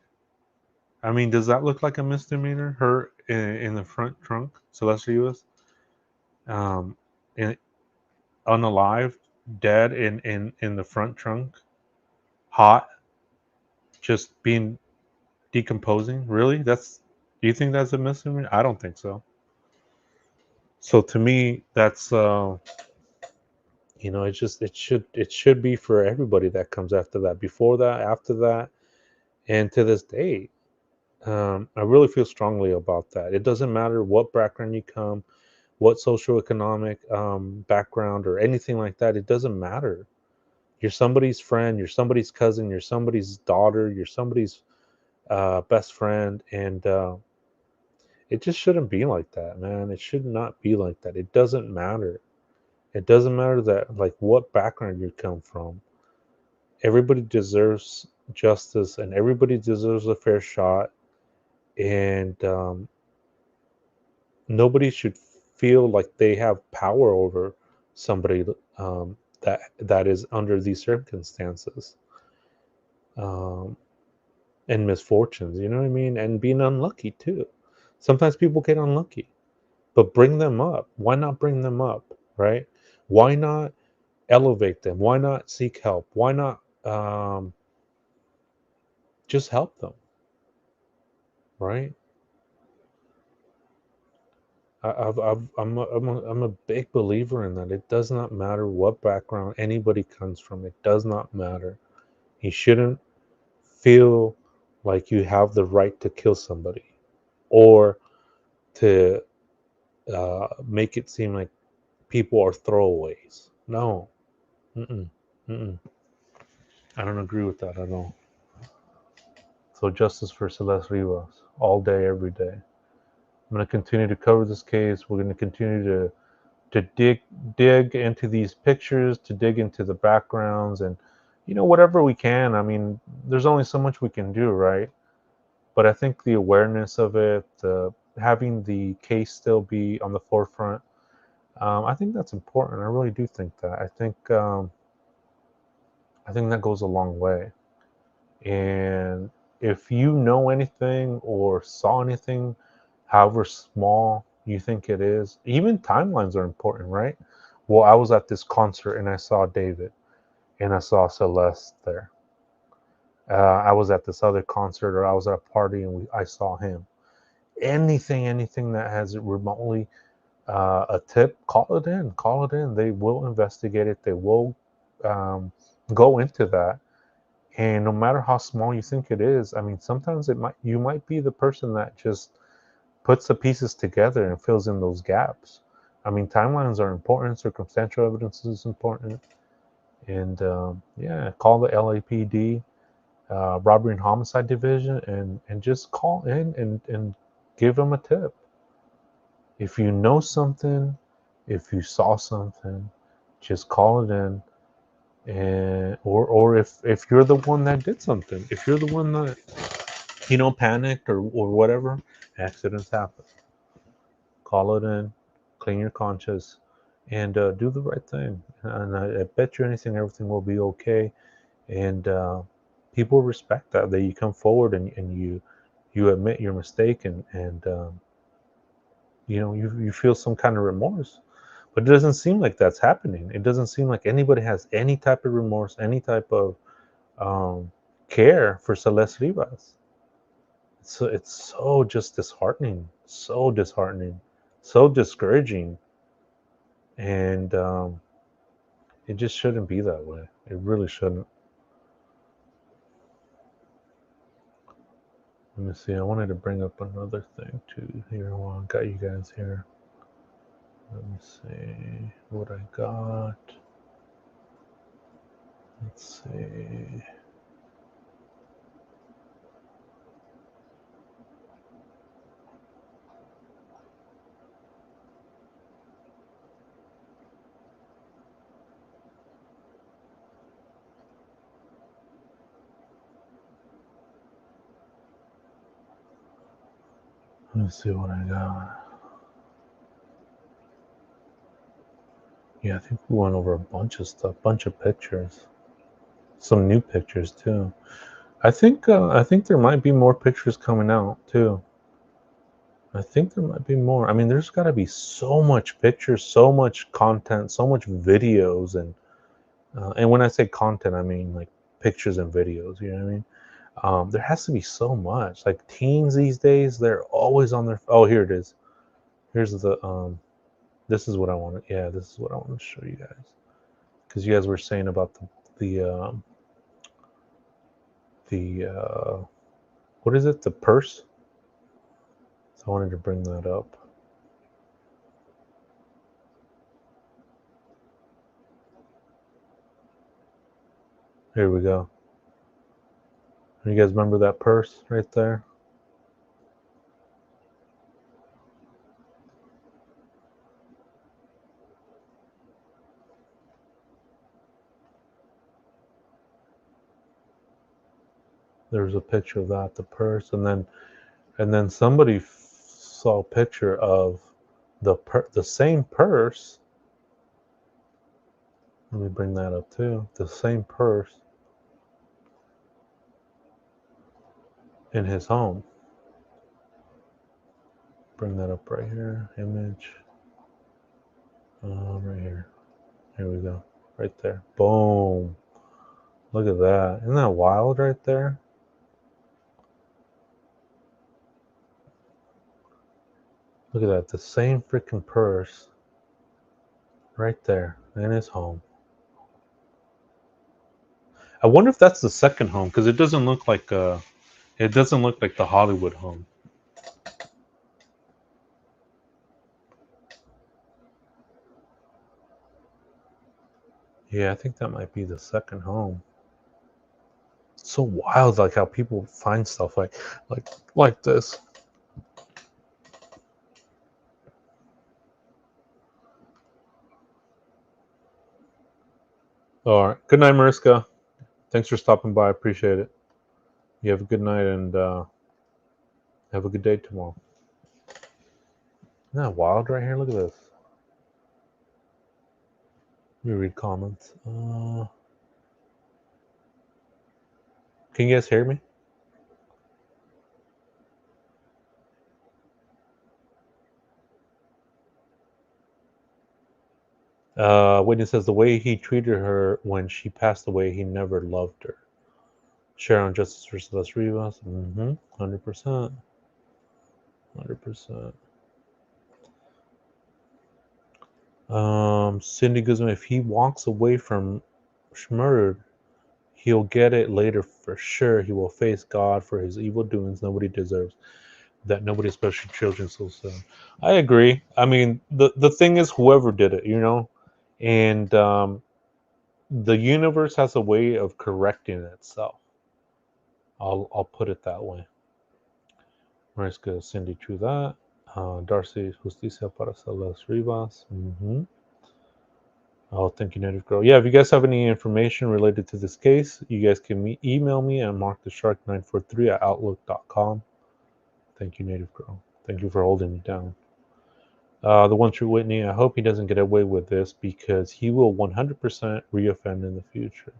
I mean, does that look like a misdemeanor? Her in the front trunk, Celeste Rivas, um, in, unalive, dead in the front trunk, hot, just being decomposing. Really? That's Do you think that's a misdemeanor? I don't think so. So to me, that's it should be for everybody that comes after that, before that, after that, and to this day. I really feel strongly about that. It doesn't matter what background you come, what socioeconomic background or anything like that. It doesn't matter. You're somebody's friend, you're somebody's cousin, you're somebody's daughter, you're somebody's best friend, and it just shouldn't be like that, man. It should not be like that. It doesn't matter. It doesn't matter that like what background you come from. Everybody deserves justice, and everybody deserves a fair shot. And nobody should feel like they have power over somebody that is under these circumstances and misfortunes. You know what I mean? And being unlucky too. Sometimes people get unlucky, but bring them up. Why not bring them up? Right? Why not elevate them? Why not seek help? Why not just help them? Right? I'm a big believer in that. It does not matter what background anybody comes from. It does not matter. You shouldn't feel like you have the right to kill somebody or to make it seem like people are throwaways. No. Mm-mm. Mm-mm. I don't agree with that at all. So justice for Celeste Rivas all day, every day. I'm going to continue to cover this case. We're going to continue to dig into these pictures, to dig into the backgrounds, and whatever we can. I mean, there's only so much we can do, right? But I think the awareness of it, having the case still be on the forefront, I think that's important. I really do think that. I think that goes a long way. And if you know anything or saw anything, however small you think it is, even timelines are important, right? Well, I was at this concert and I saw David and I saw Celeste there. I was at this other concert or I was at a party and I saw him. Anything that has remotely a tip, call it in. Call it in. They will investigate it. They will um, go into that. And no matter how small you think it is, I mean, sometimes you might be the person that just puts the pieces together and fills in those gaps. I mean, timelines are important. Circumstantial evidence is important. And yeah, call the LAPD, Robbery and Homicide Division, and just call in and give them a tip. If you know something, if you saw something, just call it in. And or if you're the one that did something, if you're the one that panicked or whatever, accidents happen. Call it in, clean your conscience, and do the right thing. And I bet you anything, everything will be okay. And people respect that you come forward and you admit your mistake and you feel some kind of remorse. But it doesn't seem like that's happening. It doesn't seem like anybody has any type of remorse, any type of um, care for Celeste Rivas. So it's so just disheartening, so discouraging, and it just shouldn't be that way. It really shouldn't. Let me see. I wanted to bring up another thing too here while I got you guys here. Let me see what I got. Let's see. Let me see what I got. Yeah, I think we went over a bunch of stuff, bunch of pictures, some new pictures too. I think there might be more pictures coming out too. I think there might be more. I mean, there's got to be so much pictures, so much content, so much videos, and when I say content, I mean like pictures and videos. You know what I mean? There has to be so much. Like teens these days, they're always on their. Oh, here it is. Here's the. This is what I want to. Yeah, this is what I want to show you guys because you guys were saying about the what is it? The purse. So I wanted to bring that up. Here we go. You guys remember that purse right there? There's a picture of that, the purse, and then somebody saw a picture of the same purse. Let me bring that up too. The same purse in his home. Bring that up right here. Image. Right here. Here we go. Right there. Boom. Look at that. Isn't that wild right there? Look at that. The same freaking purse right there in his home. I wonder if that's the second home, because it doesn't look like the Hollywood home. Yeah, I think that might be the second home. It's so wild, like how people find stuff like this. All right. Good night, Mariska. Thanks for stopping by. I appreciate it. You have a good night and have a good day tomorrow. Isn't that wild right here? Look at this. Let me read comments. Can you guys hear me? Whitney says the way he treated her when she passed away, he never loved her. Sharon Justice for Celeste Rivas. 100%. 100%. Cindy Guzman, if he walks away from murdered, he'll get it later for sure. He will face God for his evil doings. Nobody deserves that. Nobody, especially children, so soon. I agree. I mean, the thing is, whoever did it, and the universe has a way of correcting itself. I'll put it that way. Mariska, Cindy, true that. Darcy, Justicia para Celeste Rivas. Oh, thank you, Native Girl. Yeah, if you guys have any information related to this case, you guys can email me at marktheshark943@outlook.com. Thank you, Native Girl. Thank you for holding me down. The one true Whitney, I hope he doesn't get away with this because he will 100% reoffend in the future.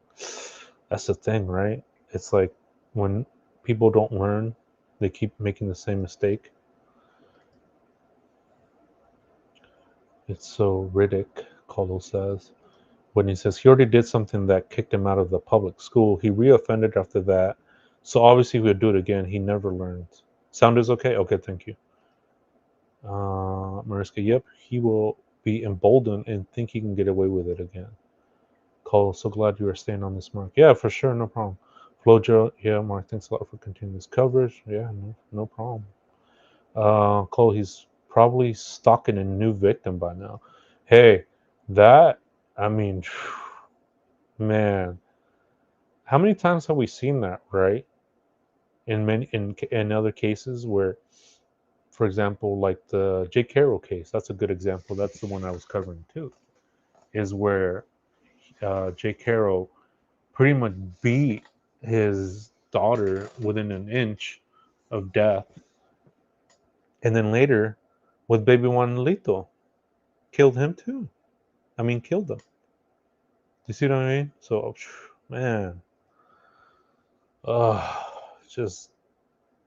That's the thing, right? It's like when people don't learn, they keep making the same mistake. It's so Riddick, Colo says. When he says he already did something that kicked him out of the public school, he reoffended after that. So obviously he would do it again. He never learns. Sound is okay? Okay, thank you. Mariska, yep, he will be emboldened and think he can get away with it again. Cole, so glad you are staying on this, Mark. Yeah, for sure, no problem. Flojo, yeah, Mark, thanks a lot for continuing this coverage. Yeah, no problem. Cole, he's probably stalking a new victim by now. Hey, I mean, man, how many times have we seen that, right? In other cases where, for example, like the Jake Carroll case, that's a good example. That's the one I was covering too, is where Jake Carroll pretty much beat his daughter within an inch of death, and then later, with baby Juanito, killed him too. I mean, killed him. You see what I mean? So, man, just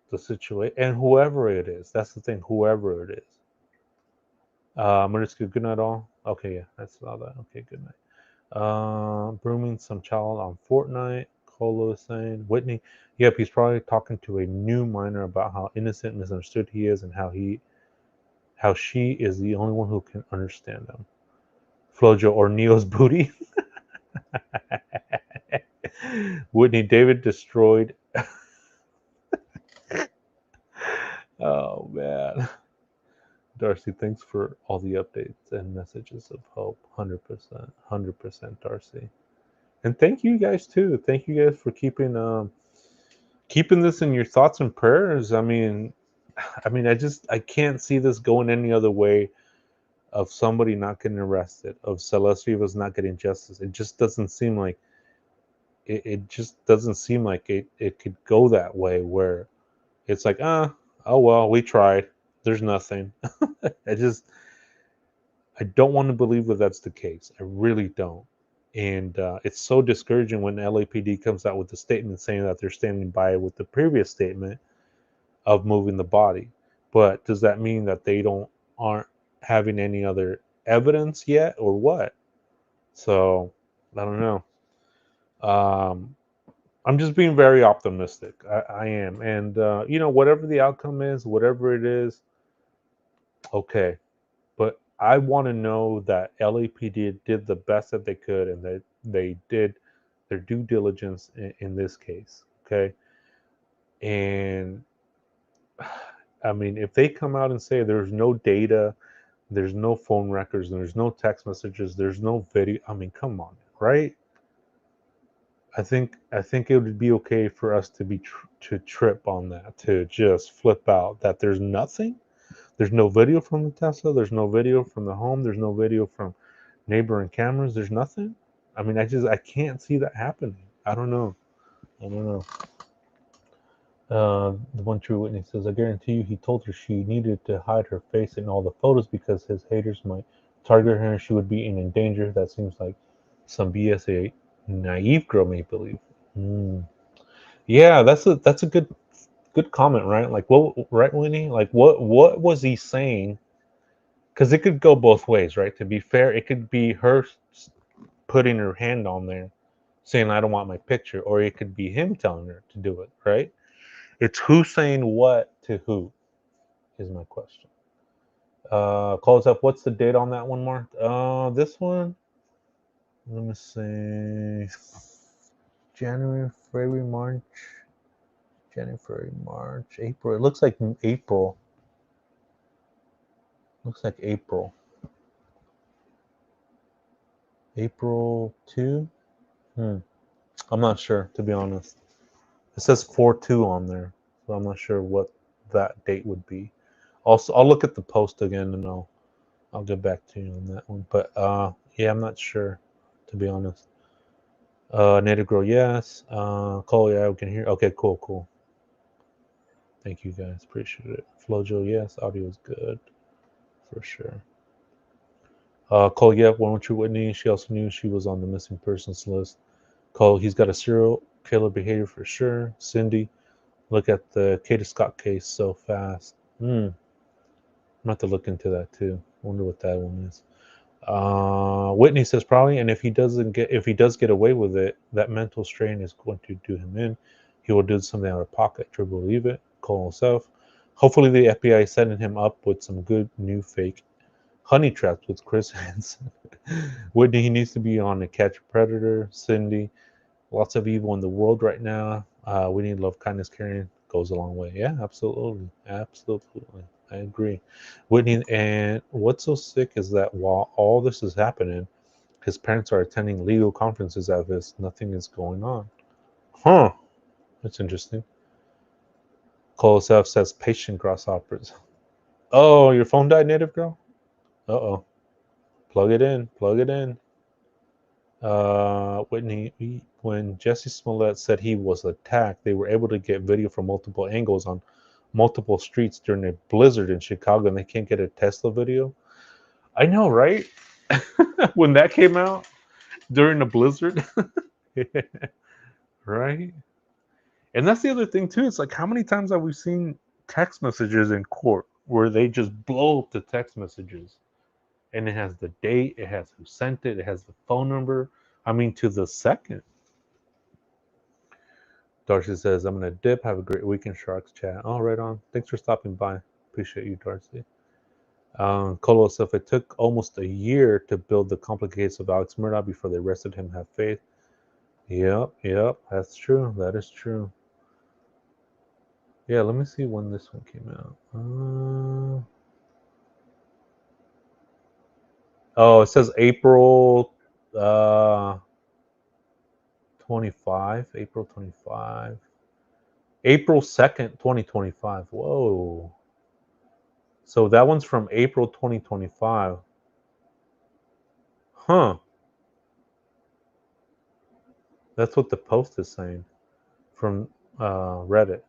the situation, and whoever it is, that's the thing. Whoever it is. Mariska, good night all. Okay, yeah, that's all that. Okay, good night. Brooming some child on Fortnite. Colo is saying Whitney. Yep, he's probably talking to a new minor about how innocent and misunderstood he is, and how she is the only one who can understand him. Flojo or Neo's booty. Whitney, David destroyed. Oh man. Darcy, thanks for all the updates and messages of hope. 100%, 100%, Darcy. And thank you guys too. Thank you guys for keeping this in your thoughts and prayers. I mean, I can't see this going any other way of somebody not getting arrested, of Celeste Rivas not getting justice. It just doesn't seem like it just doesn't seem like it could go that way where it's like, oh well, we tried. There's nothing. I just I don't want to believe that that's the case. I really don't. And it's so discouraging when LAPD comes out with a statement saying that they're standing by with the previous statement of moving the body. But does that mean that they aren't having any other evidence yet, or what? So I don't know. Um, I'm just being very optimistic. I am, and whatever the outcome is, whatever it is, okay. But I want to know that LAPD did the best that they could, and that they did their due diligence in this case. Okay, and I mean, if they come out and say there's no data, there's no phone records, there's no text messages, there's no video, I mean, come on, right? I think it would be okay for us to to trip on that, to just flip out that there's nothing. There's no video from the Tesla. There's no video from the home. There's no video from neighboring cameras. There's nothing. I mean, I can't see that happening. I don't know. I don't know. The one true witness says, I guarantee you, he told her she needed to hide her face in all the photos because his haters might target her and she would be in danger. That seems like some BS a naive girl may believe. Hmm. Yeah, that's a good comment, right? Like, what, right, Winnie? Like, what was he saying? Because it could go both ways, right? To be fair, it could be her putting her hand on there, saying, "I don't want my picture," or it could be him telling her to do it, right? It's who saying what to who is my question. Close up. What's the date on that one, Mark? This one. Let me see. January, February, March. January, February, March, April. It looks like April. Looks like April. April 2? Hmm. I'm not sure, to be honest. It says 4/2 on there, so I'm not sure what that date would be. Also, I'll look at the post again and I'll get back to you on that one. But yeah, I'm not sure, to be honest. Native Girl, yes. Cole, yeah, we can hear. Okay, cool. Thank you guys, appreciate it. Flojo, yes, audio is good for sure. Cole, yeah, why don't you, Whitney? She also knew she was on the missing persons list. Cole, he's got a serial killer behavior for sure. Cindy, look at the Katie Scott case so fast. I'm have to look into that too. Wonder what that one is. Whitney says probably, and if he does get away with it, that mental strain is going to do him in. He will do something out of pocket. To believe it. Cole himself. Hopefully, the FBI is setting him up with some good new fake honey traps with Chris Hansen. Whitney, he needs to be on to catch a predator. Cindy, lots of evil in the world right now. We need love, kindness, caring. Goes a long way. Yeah, absolutely. I agree. Whitney, and what's so sick is that while all this is happening, his parents are attending legal conferences as if nothing is going on. Huh. That's interesting. Kolosef says patient grasshoppers. Oh, your phone died, native girl? Uh-oh. Plug it in. Plug it in. Whitney, when Jesse Smollett said he was attacked, they were able to get video from multiple angles on multiple streets during a blizzard in Chicago, and they can't get a Tesla video. I know, right? When that came out during the blizzard, right? And that's the other thing too. It's like, how many times have we seen text messages in court where they just blow up the text messages, and it has the date, it has who sent it, it has the phone number. I mean, to the second. Darcy says, I'm going to dip. Have a great weekend, Sharks chat. Oh, right on. Thanks for stopping by. Appreciate you, Darcy. Colo says, it took almost a year to build the complicated case of Alex Murdaugh before they arrested him. Have faith. Yep. That's true. That is true. Yeah, let me see when this one came out. Oh, it says April 25. April 25. April 2nd, 2025. Whoa. So that one's from April 2025. Huh. That's what the post is saying from Reddit.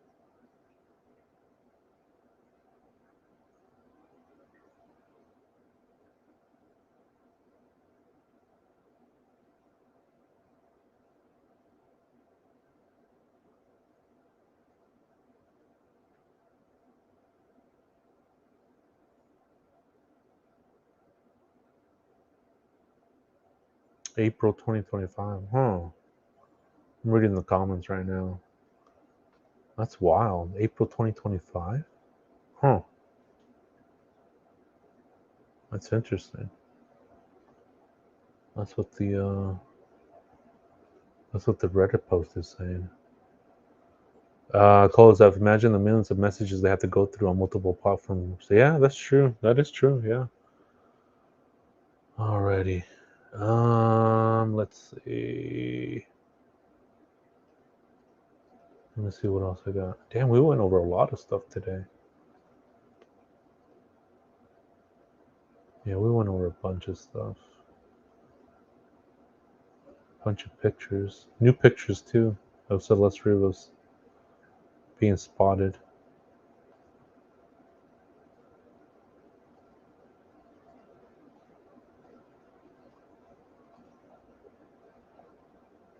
April 2025. Huh. I'm reading the comments right now. That's wild. April 2025? Huh. That's interesting. That's what the Reddit post is saying. Close up. Imagine the millions of messages they have to go through on multiple platforms. Yeah, that's true. That is true. Yeah. Alrighty. Let's see. Let me see what else I got. Damn, we went over a lot of stuff today. Yeah, we went over a bunch of stuff. Bunch of pictures. New pictures too of Celeste Rivas being spotted.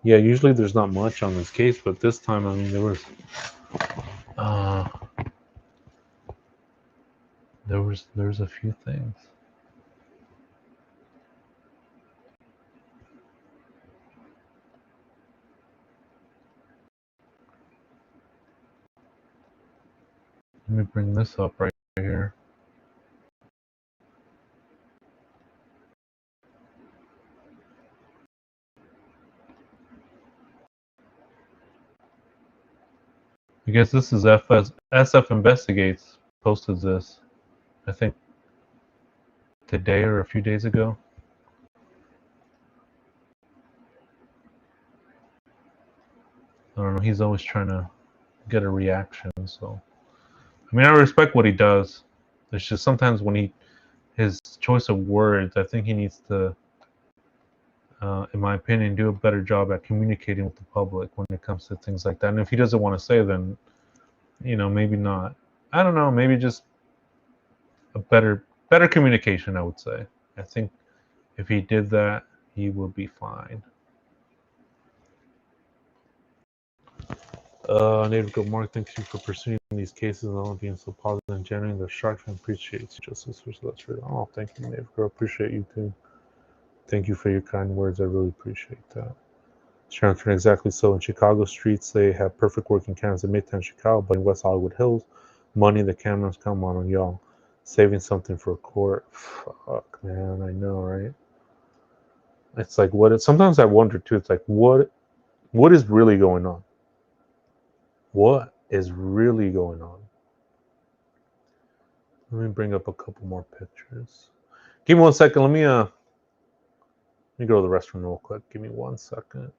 Yeah, usually there's not much on this case, but this time, I mean, there's a few things. Let me bring this up right here. I guess this is SF Investigates posted this, I think, today or a few days ago. I don't know. He's always trying to get a reaction. So, I mean, I respect what he does. It's just sometimes when his choice of words, I think he needs to, in my opinion, do a better job at communicating with the public when it comes to things like that. And if he doesn't want to say, then, maybe not. I don't know. Maybe just a better communication, I would say. I think if he did that, he would be fine. Native Goat Mark, thank you for pursuing these cases and all being so positive and genuine. The shark fan appreciates justice for Celeste. Oh, thank you, Native Girl. Appreciate you too. Thank you for your kind words. I really appreciate that. Sharon, exactly so. In Chicago streets, they have perfect working cameras in Midtown Chicago, but in West Hollywood Hills, money the cameras come on y'all. Saving something for a court. Fuck, man, I know, right? It's like sometimes I wonder too. It's like what is really going on? What is really going on? Let me bring up a couple more pictures. Give me 1 second. Let me go to the restroom real quick. Give me 1 second.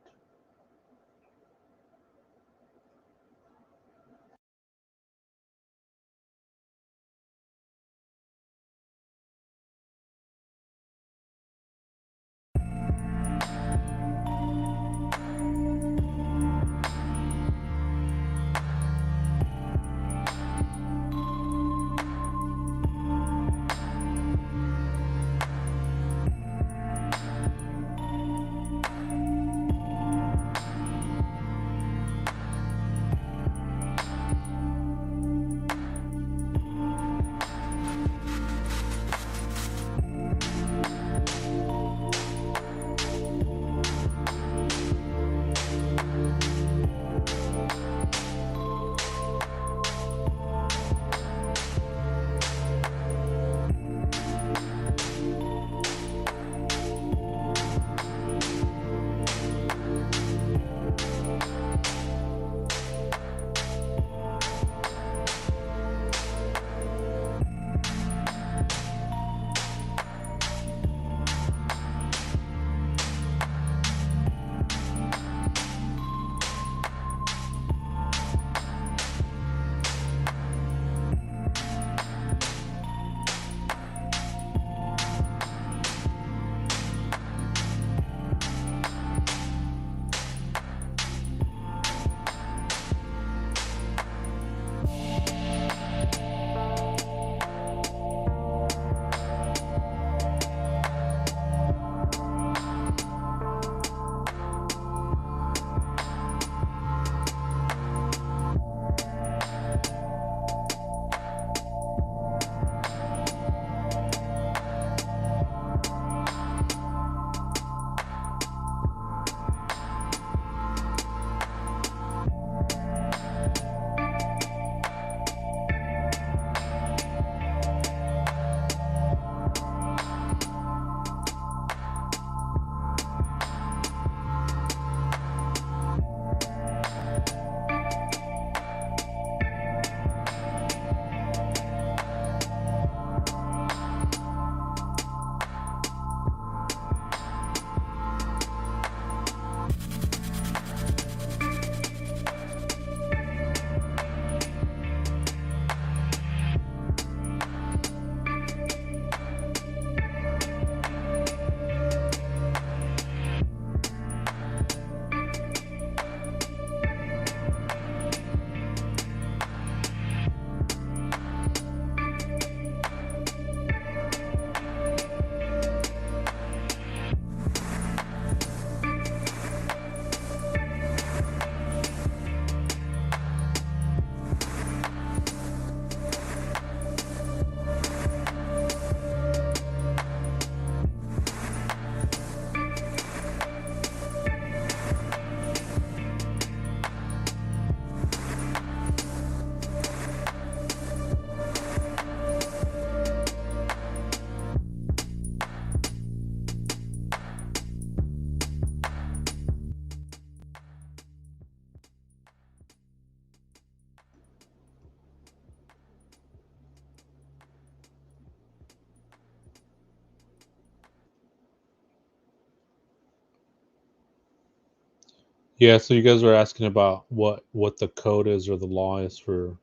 Yeah, so you guys were asking about what the code is or the law is for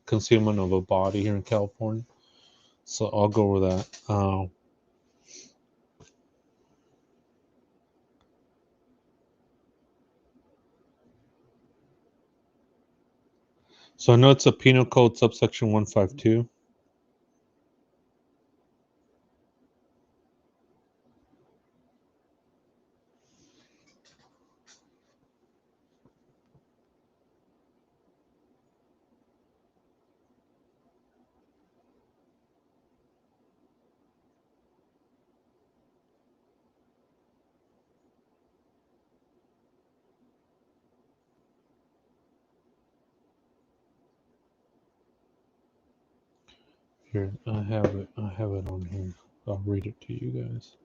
concealment of a body here in California. So I'll go over that. So I know it's a penal code subsection 152. Here, I have it. I have it on here. I'll read it to you guys.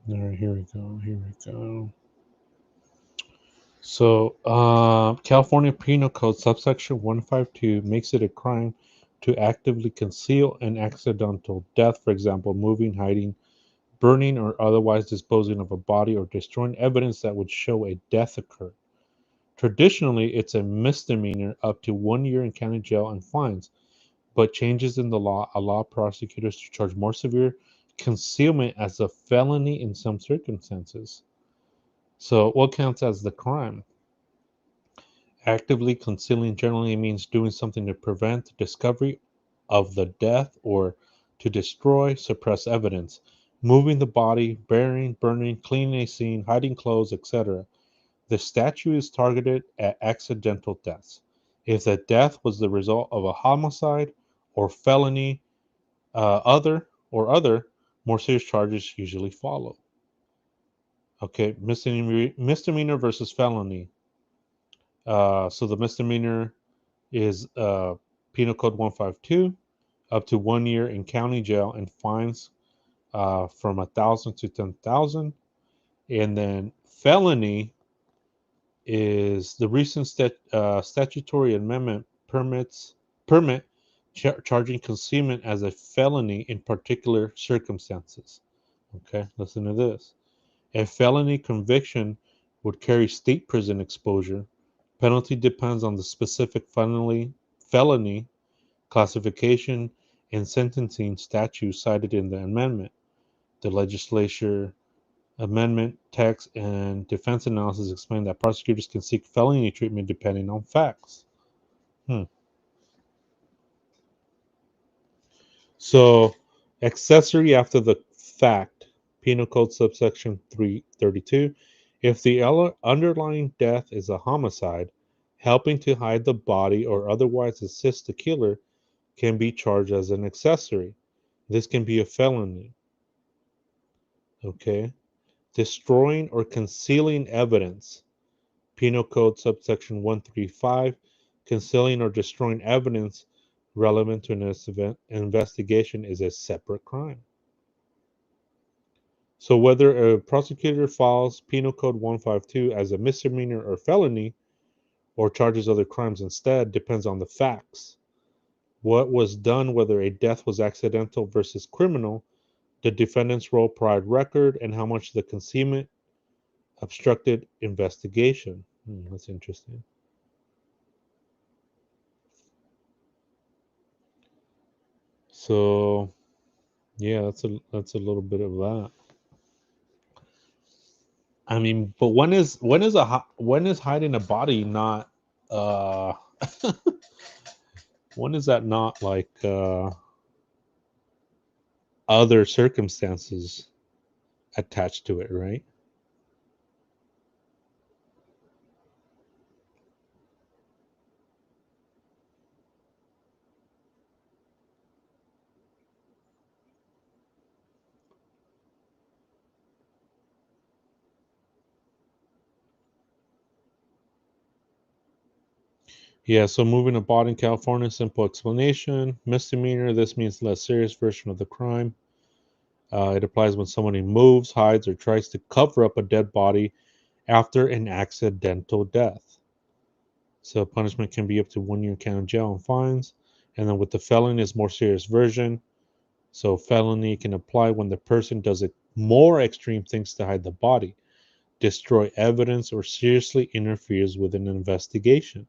All right, here we go. Here we go. So, California Penal Code subsection 152 makes it a crime to actively conceal an accidental death, for example, moving, hiding, burning, or otherwise disposing of a body or destroying evidence that would show a death occurred. Traditionally, it's a misdemeanor up to 1 year in county jail and fines, but changes in the law allow prosecutors to charge more severe concealment as a felony in some circumstances. So, what counts as the crime? Actively concealing generally means doing something to prevent the discovery of the death or to destroy, suppress evidence, moving the body, burying, burning, cleaning a scene, hiding clothes, etc. The statute is targeted at accidental deaths. If the death was the result of a homicide or felony, other more serious charges usually follow. Okay, misdemeanor versus felony. So the misdemeanor is Penal Code 152, up to 1 year in county jail and fines from 1,000 to 10,000. And then felony is the recent statutory amendment permit charging concealment as a felony in particular circumstances. Okay, listen to this. A felony conviction would carry state prison exposure. Penalty depends on the specific felony classification and sentencing statute cited in the amendment. The legislature amendment text and defense analysis explain that prosecutors can seek felony treatment depending on facts. So, accessory after the fact, Penal Code subsection 332. If the underlying death is a homicide, helping to hide the body or otherwise assist the killer can be charged as an accessory. This can be a felony. Okay. Destroying or concealing evidence, Penal Code subsection 135. Concealing or destroying evidence relevant to an investigation is a separate crime. So whether a prosecutor files Penal Code 152 as a misdemeanor or felony or charges other crimes instead depends on the facts. What was done, whether a death was accidental versus criminal, the defendant's role, prior record, and how much the concealment obstructed investigation. That's interesting. So, yeah, that's a little bit of that. I mean, but when is hiding a body not uh when is that not like other circumstances attached to it, right? Yeah, so moving a body in California, simple explanation. Misdemeanor, this means less serious version of the crime. It applies when somebody moves, hides, or tries to cover up a dead body after an accidental death. So punishment can be up to 1 year county jail and fines. And then with the felony is more serious version. So felony can apply when the person does more extreme things to hide the body, destroy evidence, or seriously interferes with an investigation.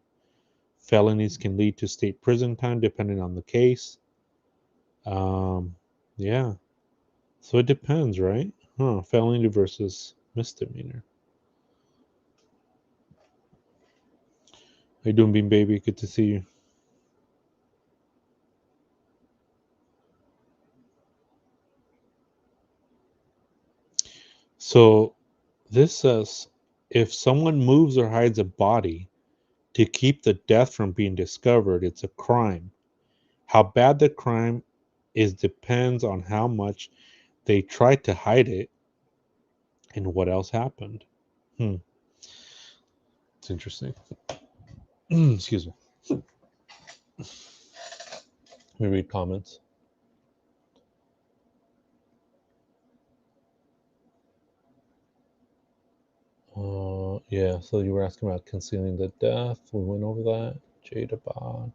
Felonies can lead to state prison time depending on the case. Yeah. So it depends, right? Felony versus misdemeanor. How you doing, Bean Baby? Good to see you. So this says if someone moves or hides a body to keep the death from being discovered, it's a crime. How bad the crime is depends on how much they tried to hide it and what else happened. It's interesting. Excuse me. Let me read comments. Yeah, so you were asking about concealing the death. We went over that. Jade Abad.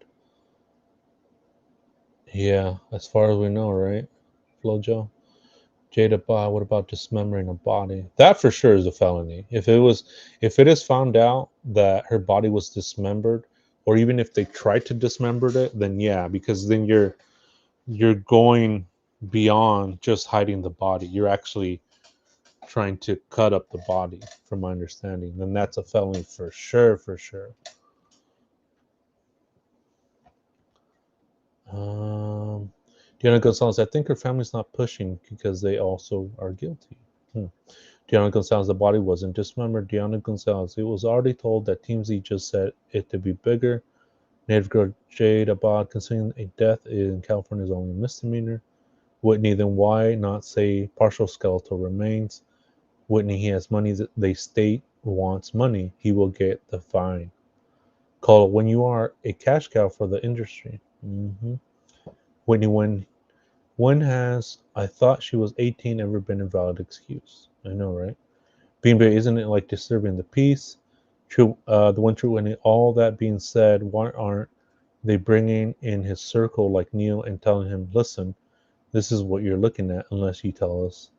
Yeah, as far as we know, right? Flojo. Jade Abad, what about dismembering a body? That for sure is a felony. If it is found out that her body was dismembered, or even if they tried to dismember it, then yeah, because then you're going beyond just hiding the body. You're actually trying to cut up the body, from my understanding. Then that's a felony for sure, for sure. Diana Gonzalez, I think her family's not pushing because they also are guilty. Diana Gonzalez, the body wasn't dismembered. Diana Gonzalez, it was already told that TMZ just said it to be bigger. Native girl Jade Abad, considering a death in California is only a misdemeanor. Whitney, then why not say partial skeletal remains? Whitney, he has money that they state wants money. He will get the fine. Call when you are a cash cow for the industry. Whitney, when has I thought she was 18 ever been a valid excuse? I know, right? Bean Bay, isn't it like disturbing the peace? True, the one true. When all that being said, why aren't they bringing in his circle like Neil and telling him, listen, this is what you're looking at unless you tell us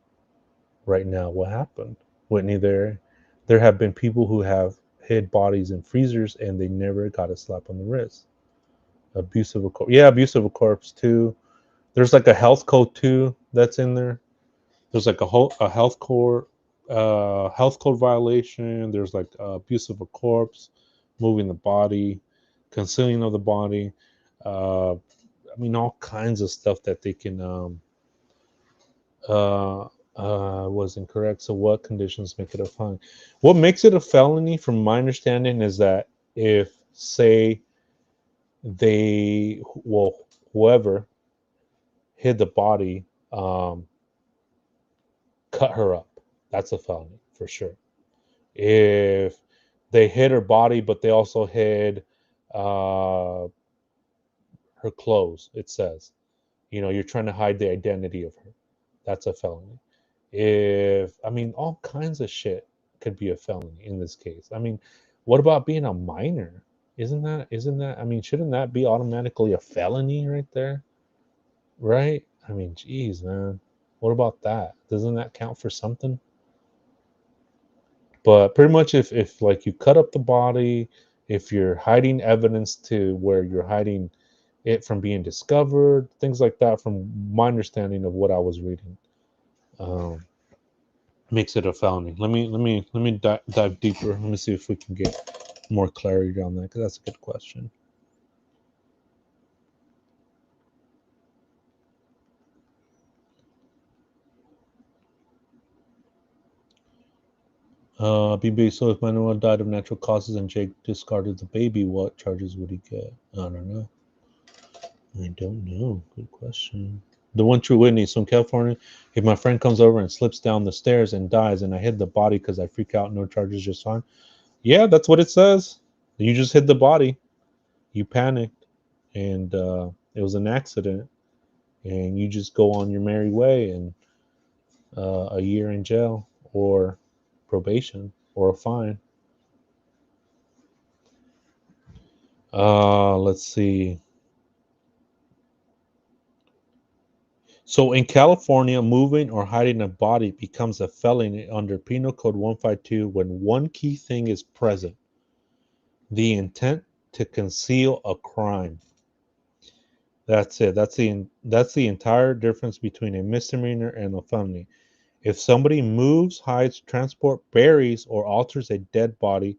right now what happened? Whitney, there have been people who have hid bodies in freezers and they never got a slap on the wrist. Abuse of a corpse. Yeah, abuse of a corpse too. There's like a health code too that's in there. There's like a health code violation. There's like abuse of a corpse, moving the body, concealing of the body. I mean, all kinds of stuff that they can was incorrect. So, what conditions make it a felony? What makes it a felony, from my understanding, is that if, say, whoever hid the body, cut her up, that's a felony for sure. If they hid her body, but they also hid uh, her clothes, it says, you're trying to hide the identity of her. That's a felony. I mean, all kinds of shit could be a felony in this case. I mean, what about being a minor? I mean, shouldn't that be automatically a felony right there? Right? I mean, geez, man. What about that? Doesn't that count for something? But pretty much if like you cut up the body, if you're hiding evidence to where you're hiding it from being discovered, things like that, from my understanding of what I was reading, um, makes it a felony. Let me dive deeper. Let me see if we can get more clarity on that, because that's a good question. BB, so if Manuel died of natural causes and Jake discarded the baby, what charges would he get? I don't know. Good question. The one true Whitney. So in California, if my friend comes over and slips down the stairs and dies, and I hid the body because I freak out, no charges, just fine. Yeah, that's what it says. You just hid the body. You panicked, and it was an accident, and you just go on your merry way, and a year in jail or probation or a fine. Let's see. So in California, moving or hiding a body becomes a felony under Penal Code 152 when one key thing is present: the intent to conceal a crime. That's it. That's the entire difference between a misdemeanor and a felony. If somebody moves, hides, transport, buries, or alters a dead body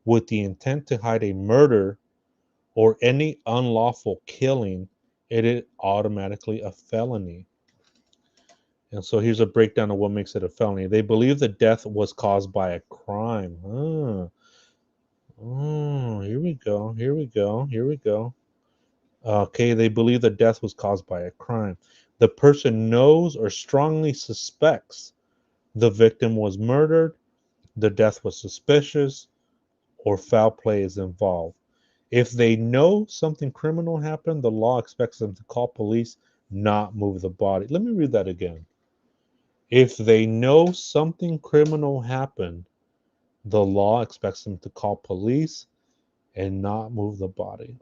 with the intent to hide a murder or any unlawful killing, it is automatically a felony. And so here's a breakdown of what makes it a felony. They believe the death was caused by a crime. Oh, here we go. Here we go. Here we go. Okay, they believe the death was caused by a crime. The person knows or strongly suspects the victim was murdered, the death was suspicious, or foul play is involved. If they know something criminal happened, the law expects them to call police, not move the body. Let me read that again. If they know something criminal happened, the law expects them to call police and not move the body.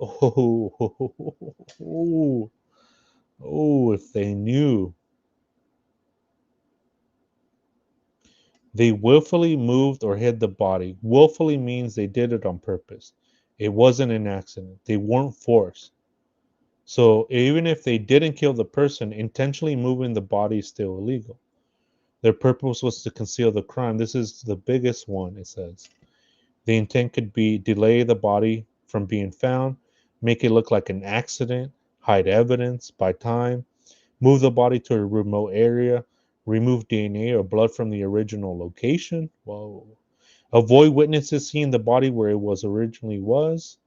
Oh, if they knew. They willfully moved or hid the body. Willfully means they did it on purpose. It wasn't an accident. They weren't forced. So even if they didn't kill the person, intentionally moving the body is still illegal. Their purpose was to conceal the crime. This is the biggest one, it says. The intent could be delay the body from being found, make it look like an accident, hide evidence by time, move the body to a remote area, remove DNA or blood from the original location. Whoa. Avoid witnesses seeing the body where it was originally was.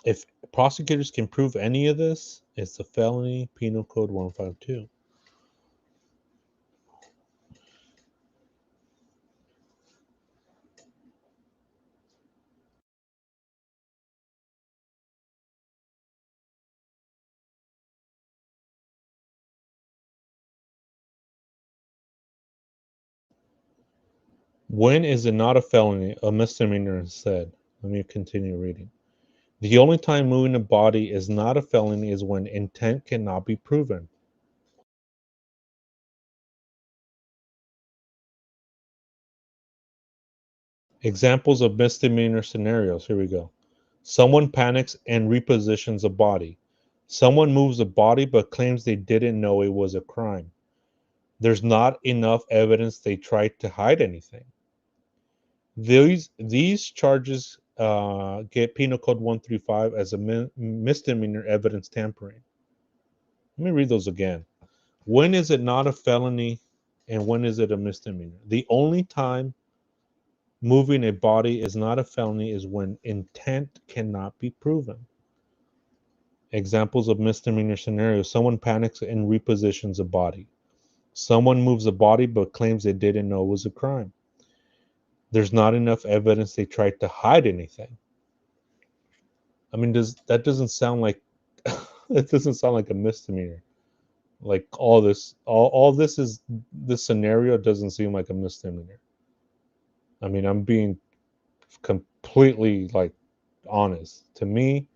If prosecutors can prove any of this, it's a felony, Penal Code 152. When is it not a felony, a misdemeanor instead? Let me continue reading. The only time moving a body is not a felony is when intent cannot be proven. Examples of misdemeanor scenarios. Here we go. Someone panics and repositions a body. Someone moves a body but claims they didn't know it was a crime. There's not enough evidence they tried to hide anything. These charges get Penal Code 135 as a misdemeanor evidence tampering. Let me read those again. When is it not a felony and when is it a misdemeanor? The only time moving a body is not a felony is when intent cannot be proven. Examples of misdemeanor scenarios: someone panics and repositions a body. Someone moves a body but claims they didn't know it was a crime. There's not enough evidence they tried to hide anything. I mean, doesn't sound like it doesn't sound like a misdemeanor. Like all this is this scenario doesn't seem like a misdemeanor. I mean, I'm being completely like honest. To me,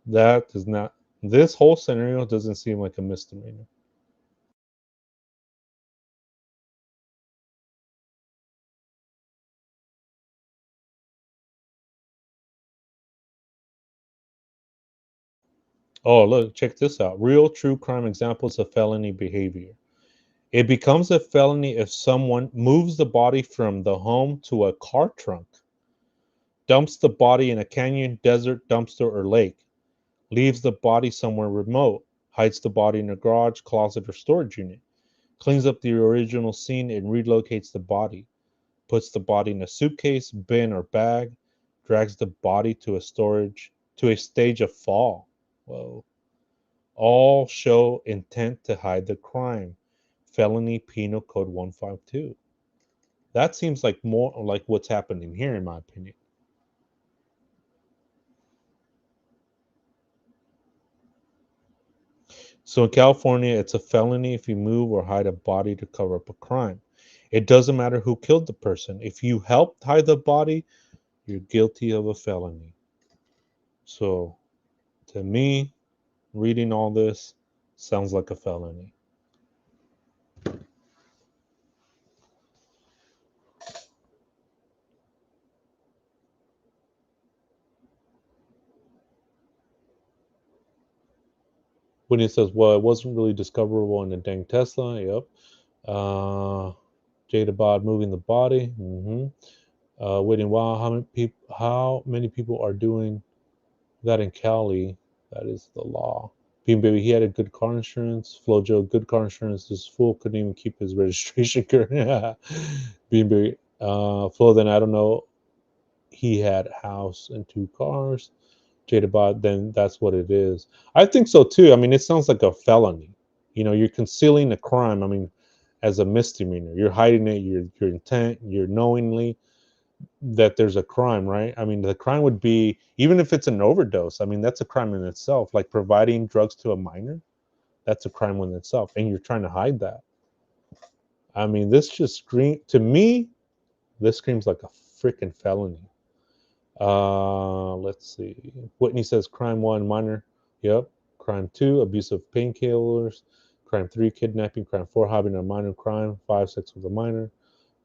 that does not. This whole scenario doesn't seem like a misdemeanor. Oh, look, check this out. Real true crime examples of felony behavior. It becomes a felony if someone moves the body from the home to a car trunk, dumps the body in a canyon, desert, dumpster, or lake, leaves the body somewhere remote, hides the body in a garage, closet, or storage unit, cleans up the original scene and relocates the body, puts the body in a suitcase, bin, or bag, drags the body to a stage of fall. Whoa. All show intent to hide the crime. Felony Penal Code 152. That seems like more like what's happening here, in my opinion. So in California, it's a felony if you move or hide a body to cover up a crime. It doesn't matter who killed the person. If you helped hide the body, you're guilty of a felony. So, to me, reading all this sounds like a felony. When he says, well, it wasn't really discoverable in the dang Tesla. Yep. Jadabod moving the body. Waiting. Wow, how many people are doing that in Cali? That is the law. Bean Baby, he had a good car insurance. Flojo, good car insurance. This fool couldn't even keep his registration card. Bean Baby, Flo, then I don't know. He had a house and 2 cars. Jadabot, then that's what it is. I think so too. I mean, it sounds like a felony. You know, you're concealing a crime. I mean, as a misdemeanor, you're hiding it. Your intent. You're knowingly that there's a crime, right? I mean, the crime would be, even if it's an overdose. I mean, that's a crime in itself. Like providing drugs to a minor, that's a crime in itself, and you're trying to hide that. I mean, this just to me. This screams like a freaking felony. Let's see. Whitney says crime 1, minor. Yep. Crime 2, abuse of painkillers. Crime 3, kidnapping. Crime 4, hiding a minor crime. 5, sex with a minor.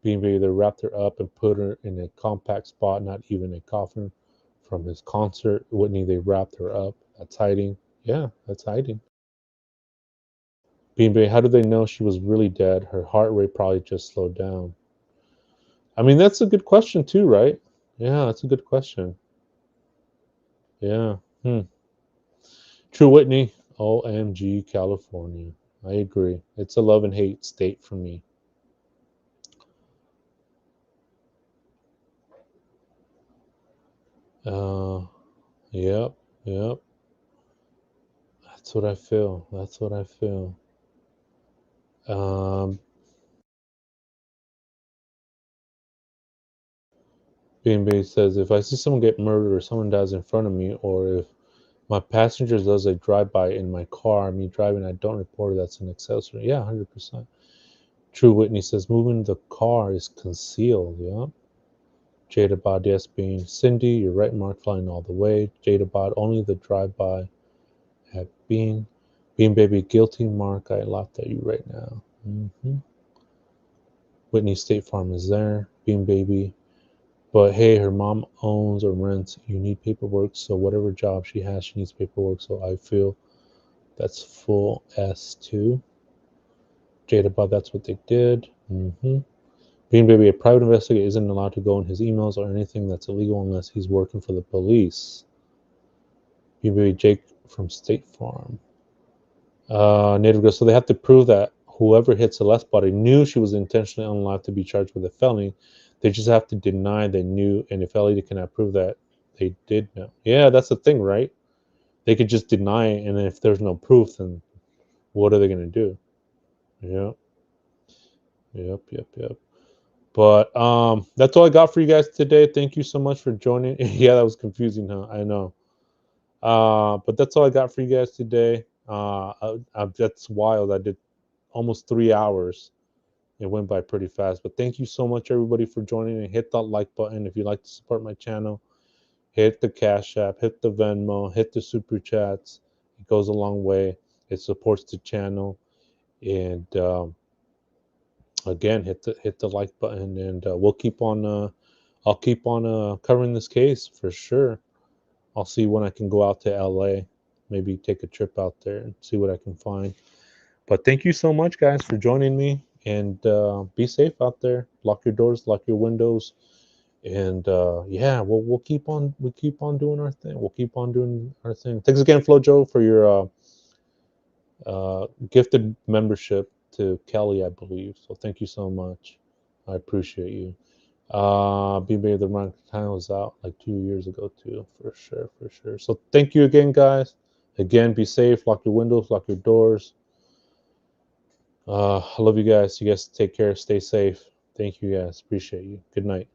Being Baby, they wrapped her up and put her in a compact spot, not even a coffin. From his concert, Whitney, they wrapped her up. That's hiding. Yeah, that's hiding. Being Baby, how do they know she was really dead? Her heart rate probably just slowed down. I mean, that's a good question too, right? Yeah, that's a good question. Yeah. True Whitney. OMG, California. I agree. It's a love and hate state for me. Yep, yep. That's what I feel. That's what I feel. B&B says, if I see someone get murdered or someone dies in front of me, or if my passenger does a drive-by in my car, me driving, I don't report it, that's an accessory. Yeah, 100%. True Whitney says, moving the car is concealed. Yeah. Jadabod, yes, being Cindy, you're right, Mark, flying all the way. Jadabod, only the drive-by at Bean. Bean Baby, guilty, Mark, I laughed at you right now. Whitney State Farm is there. Bean Baby, but hey, her mom owns or rents. You need paperwork, so whatever job she has, she needs paperwork. So I feel that's full S2. Jadabod, that's what they did. Bean Baby, a private investigator isn't allowed to go in his emails or anything that's illegal unless he's working for the police. Bean Baby, Jake from State Farm. Native Girl, so they have to prove that whoever hit Celeste's body knew she was intentionally unallowed to be charged with a felony. They just have to deny they knew, and if LAD cannot prove that they did know. Yeah, that's the thing, right? They could just deny it, and if there's no proof, then what are they going to do? Yep. But that's all I got for you guys today. Thank you so much for joining. Yeah, that was confusing, huh? I know. But that's all I got for you guys today. That's wild. I did almost 3 hours. It went by pretty fast. But thank you so much, everybody, for joining, and hit that like button if you'd like to support my channel. Hit the Cash App, hit the Venmo, hit the Super Chats. It goes a long way. It supports the channel. And again, hit the like button, and we'll keep on. I'll keep on covering this case for sure. I'll see when I can go out to LA, maybe take a trip out there and see what I can find. But thank you so much, guys, for joining me, and be safe out there. Lock your doors, lock your windows, and yeah, we'll keep on doing our thing. We'll keep on doing our thing. Thanks again, FloJo, for your gifted membership to Kelly, I believe. So thank you so much. I appreciate you. BB the Run time was out like 2 years ago too, for sure. So thank you again, guys. Again, be safe. Lock your windows, lock your doors. I love you guys. You guys take care. Stay safe. Thank you, guys. Appreciate you. Good night.